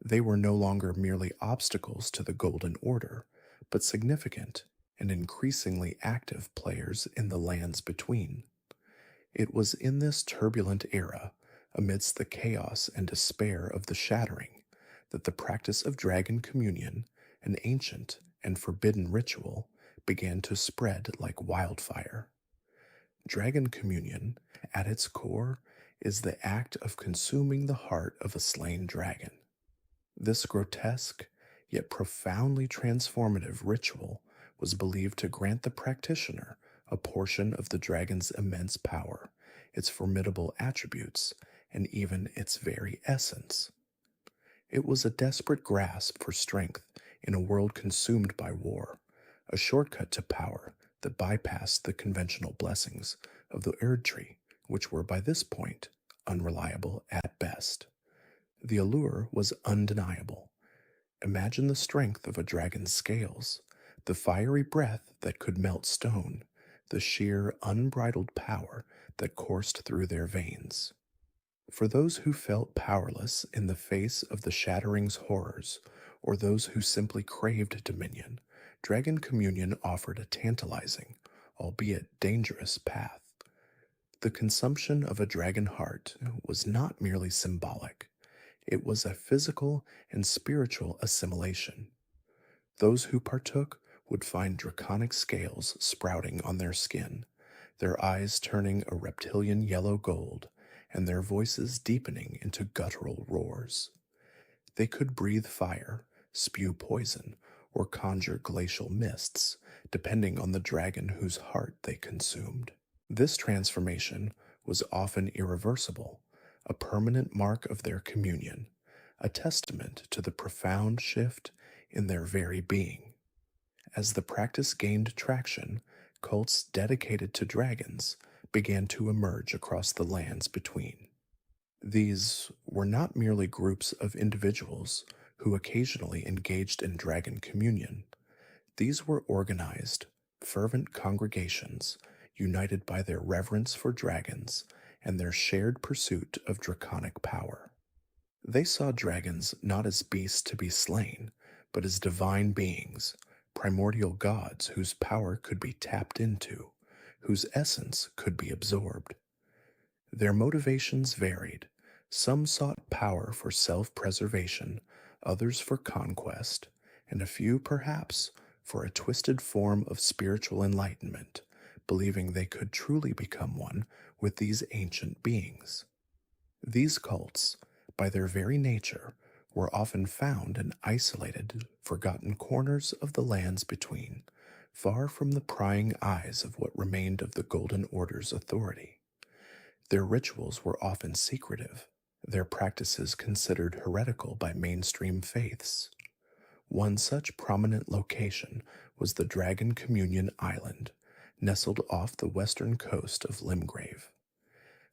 Speaker 1: They were no longer merely obstacles to the Golden Order, but significant and increasingly active players in the lands between. It was in this turbulent era, amidst the chaos and despair of the shattering, that the practice of dragon communion, an ancient and forbidden ritual, began to spread like wildfire. Dragon communion, at its core, is the act of consuming the heart of a slain dragon. This grotesque, yet profoundly transformative ritual was believed to grant the practitioner a portion of the dragon's immense power, its formidable attributes, and even its very essence. It was a desperate grasp for strength in a world consumed by war, a shortcut to power that bypassed the conventional blessings of the Erdtree, which were by this point unreliable at best. The allure was undeniable. Imagine the strength of a dragon's scales, the fiery breath that could melt stone, the sheer unbridled power that coursed through their veins. For those who felt powerless in the face of the shattering's horrors, or those who simply craved dominion, Dragon Communion offered a tantalizing, albeit dangerous path. The consumption of a dragon heart was not merely symbolic, it was a physical and spiritual assimilation. Those who partook would find draconic scales sprouting on their skin, their eyes turning a reptilian yellow gold, and their voices deepening into guttural roars. They could breathe fire, spew poison, or conjure glacial mists, depending on the dragon whose heart they consumed. This transformation was often irreversible, a permanent mark of their communion, a testament to the profound shift in their very being. As the practice gained traction, cults dedicated to dragons began to emerge across the lands between. These were not merely groups of individuals who occasionally engaged in dragon communion. These were organized, fervent congregations united by their reverence for dragons and their shared pursuit of draconic power. They saw dragons not as beasts to be slain, but as divine beings, primordial gods whose power could be tapped into, whose essence could be absorbed. Their motivations varied. Some sought power for self preservation, others for conquest, and a few, perhaps, for a twisted form of spiritual enlightenment, believing they could truly become one with these ancient beings. These cults, by their very nature, were often found in isolated, forgotten corners of the lands between, far from the prying eyes of what remained of the Golden Order's authority. Their rituals were often secretive, their practices considered heretical by mainstream faiths. One such prominent location was the Dragon Communion Island, nestled off the western coast of Limgrave.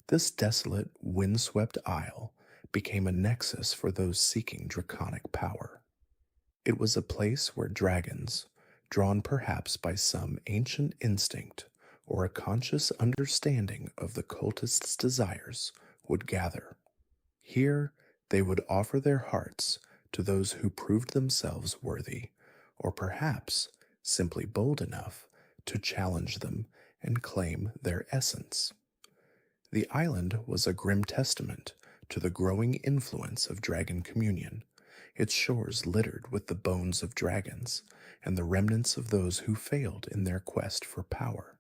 Speaker 1: This desolate, windswept isle became a nexus for those seeking draconic power. It was a place where dragons, drawn perhaps by some ancient instinct or a conscious understanding of the cultist's desires, would gather. Here they would offer their hearts to those who proved themselves worthy, or perhaps simply bold enough to challenge them and claim their essence. The island was a grim testament to the growing influence of dragon communion, its shores littered with the bones of dragons and the remnants of those who failed in their quest for power.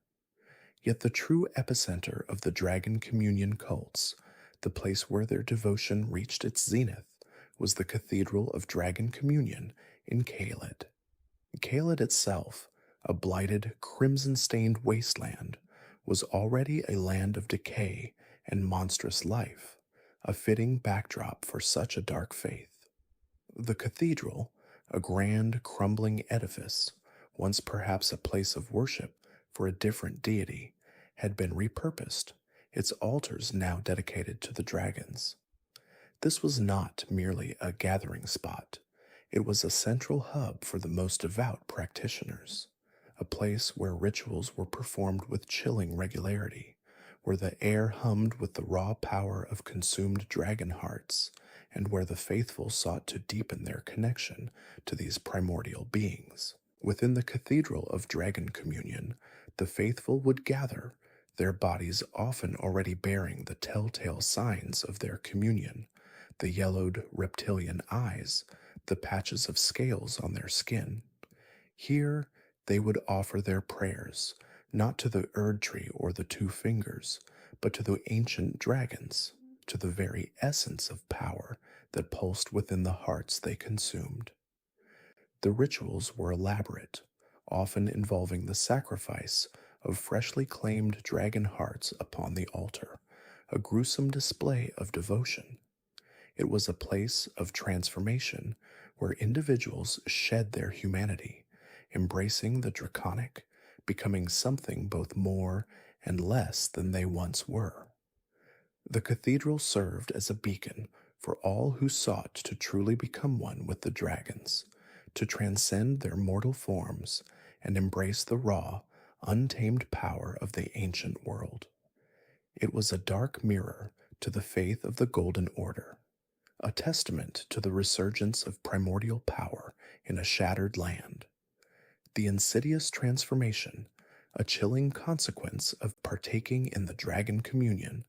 Speaker 1: Yet the true epicenter of the dragon communion cults, the place where their devotion reached its zenith, was the Cathedral of Dragon Communion in Caelid. Caelid itself, a blighted, crimson-stained wasteland, was already a land of decay and monstrous life, a fitting backdrop for such a dark faith. The cathedral, a grand, crumbling edifice, once perhaps a place of worship for a different deity, had been repurposed, its altars now dedicated to the dragons. This was not merely a gathering spot, it was a central hub for the most devout practitioners, a place where rituals were performed with chilling regularity, where the air hummed with the raw power of consumed dragon hearts, and where the faithful sought to deepen their connection to these primordial beings. Within the Cathedral of Dragon Communion, the faithful would gather, their bodies often already bearing the telltale signs of their communion, the yellowed reptilian eyes, the patches of scales on their skin. Here they would offer their prayers, not to the Erdtree or the Two Fingers, but to the ancient dragons, to the very essence of power that pulsed within the hearts they consumed. The rituals were elaborate, often involving the sacrifice of freshly claimed dragon hearts upon the altar, a gruesome display of devotion. It was a place of transformation where individuals shed their humanity, embracing the draconic, becoming something both more and less than they once were. The cathedral served as a beacon for all who sought to truly become one with the dragons, to transcend their mortal forms and embrace the raw, untamed power of the ancient world. It was a dark mirror to the faith of the Golden Order, a testament to the resurgence of primordial power in a shattered land. The insidious transformation, a chilling consequence of partaking in the dragon communion,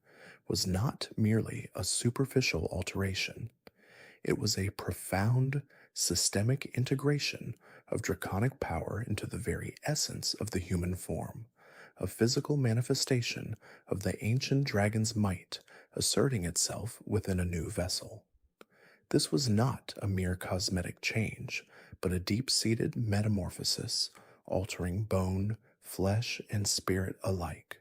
Speaker 1: was not merely a superficial alteration. It was a profound, systemic integration of draconic power into the very essence of the human form, a physical manifestation of the ancient dragon's might asserting itself within a new vessel. This was not a mere cosmetic change, but a deep-seated metamorphosis, altering bone, flesh, and spirit alike.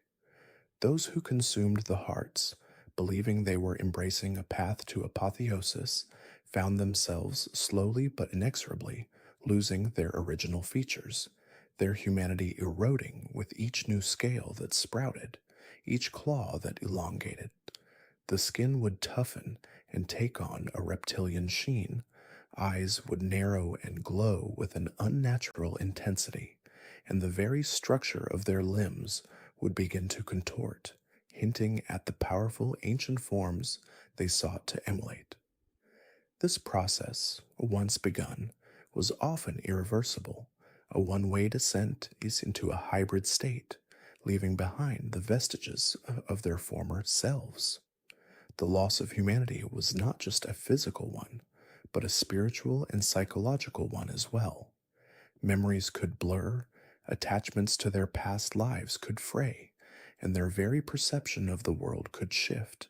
Speaker 1: Those who consumed the hearts, believing they were embracing a path to apotheosis, found themselves slowly but inexorably losing their original features, their humanity eroding with each new scale that sprouted, each claw that elongated. The skin would toughen and take on a reptilian sheen, eyes would narrow and glow with an unnatural intensity, and the very structure of their limbs would begin to contort, hinting at the powerful ancient forms they sought to emulate. This process, once begun, was often irreversible. A one-way descent is into a hybrid state, leaving behind the vestiges of their former selves. The loss of humanity was not just a physical one, but a spiritual and psychological one as well. Memories could blur, attachments to their past lives could fray, and their very perception of the world could shift,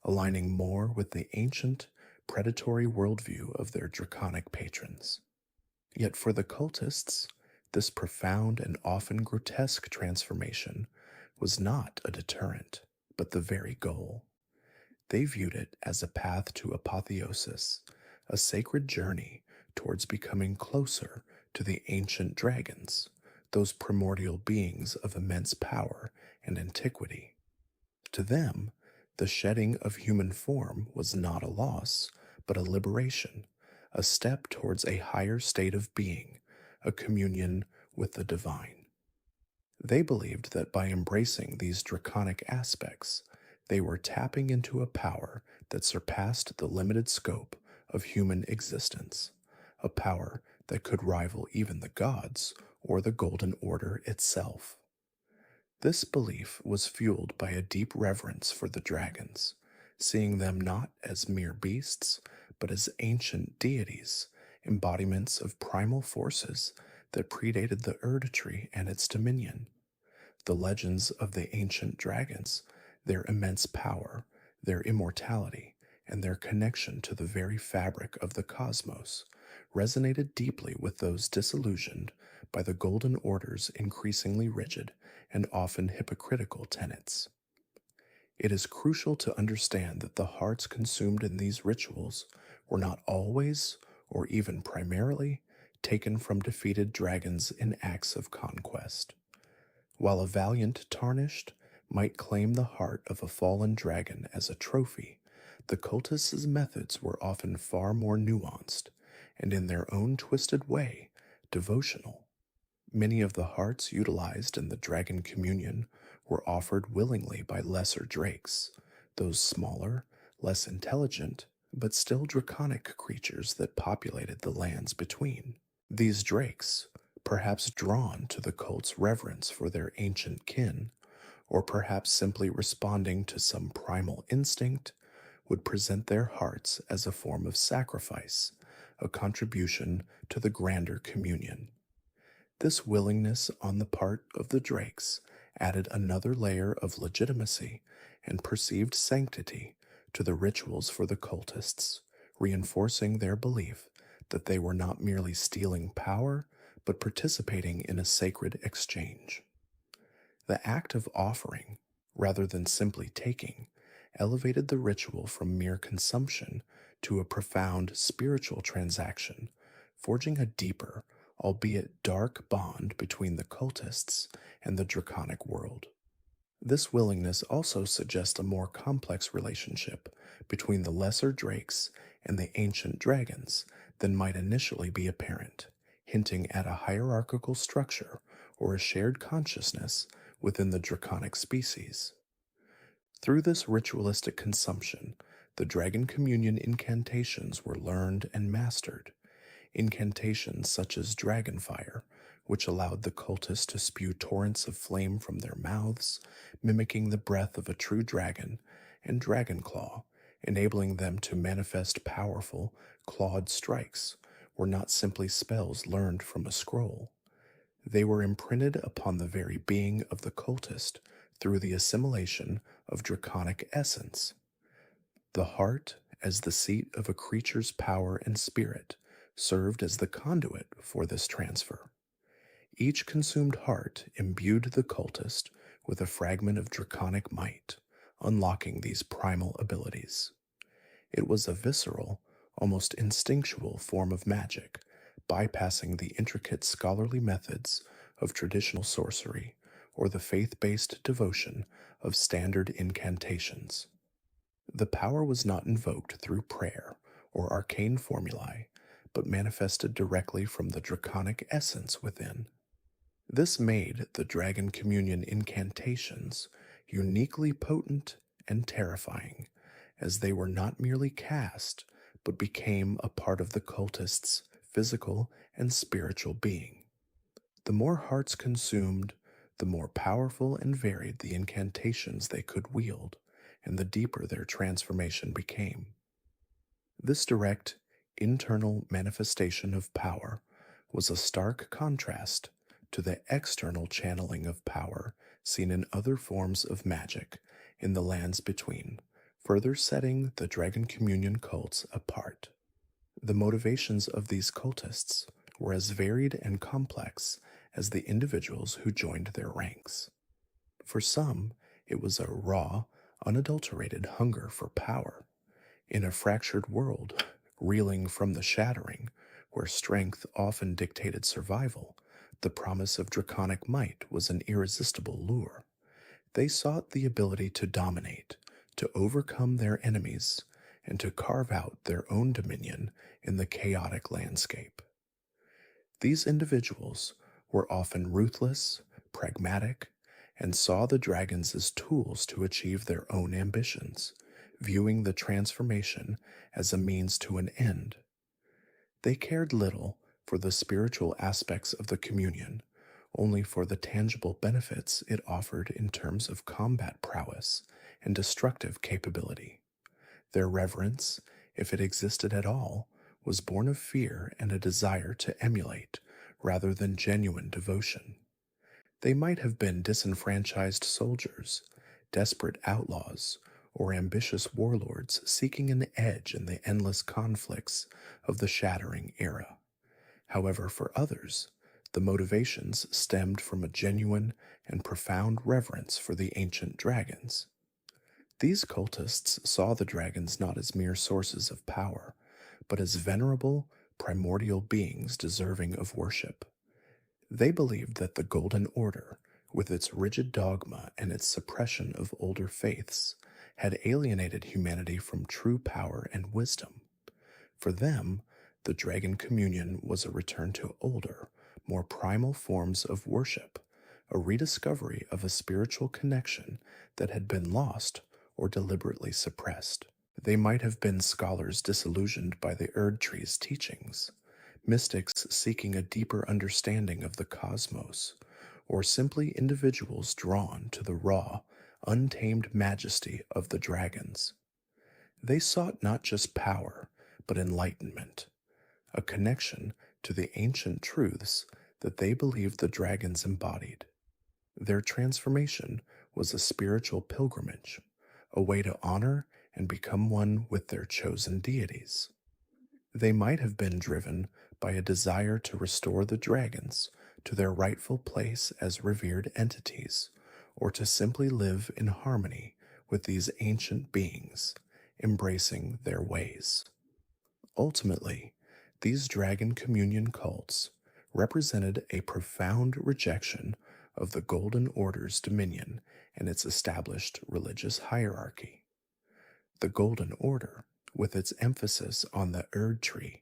Speaker 1: aligning more with the ancient, predatory worldview of their draconic patrons. Yet for the cultists, this profound and often grotesque transformation was not a deterrent, but the very goal. They viewed it as a path to apotheosis, a sacred journey towards becoming closer to the ancient dragons, those primordial beings of immense power and antiquity. To them, the shedding of human form was not a loss, but a liberation, a step towards a higher state of being, a communion with the divine. They believed that by embracing these draconic aspects, they were tapping into a power that surpassed the limited scope of human existence, a power that could rival even the gods or the Golden Order itself. This belief was fueled by a deep reverence for the dragons, seeing them not as mere beasts, but as ancient deities, embodiments of primal forces that predated the Erdtree and its dominion. The legends of the ancient dragons, their immense power, their immortality, and their connection to the very fabric of the cosmos, resonated deeply with those disillusioned by the Golden Order's increasingly rigid and often hypocritical tenets. It is crucial to understand that the hearts consumed in these rituals were not always, or even primarily, taken from defeated dragons in acts of conquest. While a valiant tarnished might claim the heart of a fallen dragon as a trophy, the cultists' methods were often far more nuanced, and in their own twisted way, devotional. Many of the hearts utilized in the dragon communion were offered willingly by lesser drakes, those smaller, less intelligent, but still draconic creatures that populated the lands between. These drakes, perhaps drawn to the cult's reverence for their ancient kin, or perhaps simply responding to some primal instinct, would present their hearts as a form of sacrifice, a contribution to the grander communion. This willingness on the part of the drakes added another layer of legitimacy and perceived sanctity to the rituals for the cultists, reinforcing their belief that they were not merely stealing power, but participating in a sacred exchange. The act of offering, rather than simply taking, elevated the ritual from mere consumption to a profound spiritual transaction, forging a deeper, albeit dark bond between the cultists and the draconic world. This willingness also suggests a more complex relationship between the lesser drakes and the ancient dragons than might initially be apparent, hinting at a hierarchical structure or a shared consciousness within the draconic species. Through this ritualistic consumption, the dragon communion incantations were learned and mastered. Incantations such as Dragonfire, which allowed the cultists to spew torrents of flame from their mouths, mimicking the breath of a true dragon, and Dragonclaw, enabling them to manifest powerful, clawed strikes, were not simply spells learned from a scroll. They were imprinted upon the very being of the cultist through the assimilation of draconic essence. The heart, as the seat of a creature's power and spirit, served as the conduit for this transfer. Each consumed heart imbued the cultist with a fragment of draconic might, unlocking these primal abilities. It was a visceral, almost instinctual form of magic, bypassing the intricate scholarly methods of traditional sorcery or the faith-based devotion of standard incantations. The power was not invoked through prayer or arcane formulae, but manifested directly from the draconic essence within. This made the Dragon Communion incantations uniquely potent and terrifying, as they were not merely cast, but became a part of the cultist's physical and spiritual being. The more hearts consumed, the more powerful and varied the incantations they could wield, and the deeper their transformation became. This direct, internal manifestation of power was a stark contrast to the external channeling of power seen in other forms of magic in the lands between, further setting the Dragon Communion cults apart. The motivations of these cultists were as varied and complex as the individuals who joined their ranks. For some, it was a raw, unadulterated hunger for power. In a fractured world, reeling from the shattering, where strength often dictated survival, the promise of draconic might was an irresistible lure. They sought the ability to dominate, to overcome their enemies, and to carve out their own dominion in the chaotic landscape. These individuals were often ruthless, pragmatic, and saw the dragons as tools to achieve their own ambitions, viewing the transformation as a means to an end. They cared little for the spiritual aspects of the communion, only for the tangible benefits it offered in terms of combat prowess and destructive capability. Their reverence, if it existed at all, was born of fear and a desire to emulate rather than genuine devotion. They might have been disenfranchised soldiers, desperate outlaws, or ambitious warlords seeking an edge in the endless conflicts of the shattering era. However, for others, the motivations stemmed from a genuine and profound reverence for the ancient dragons. These cultists saw the dragons not as mere sources of power, but as venerable, primordial beings deserving of worship. They believed that the Golden Order, with its rigid dogma and its suppression of older faiths, had alienated humanity from true power and wisdom. For them, the Dragon Communion was a return to older, more primal forms of worship, a rediscovery of a spiritual connection that had been lost or deliberately suppressed. They might have been scholars disillusioned by the Erdtree's teachings, mystics seeking a deeper understanding of the cosmos, or simply individuals drawn to the raw, untamed majesty of the dragons. They sought not just power, but enlightenment, a connection to the ancient truths that they believed the dragons embodied. Their transformation was a spiritual pilgrimage, a way to honor and become one with their chosen deities. They might have been driven by a desire to restore the dragons to their rightful place as revered entities, or to simply live in harmony with these ancient beings, embracing their ways. Ultimately, these Dragon Communion cults represented a profound rejection of the Golden Order's dominion and its established religious hierarchy. The Golden Order, with its emphasis on the Erdtree,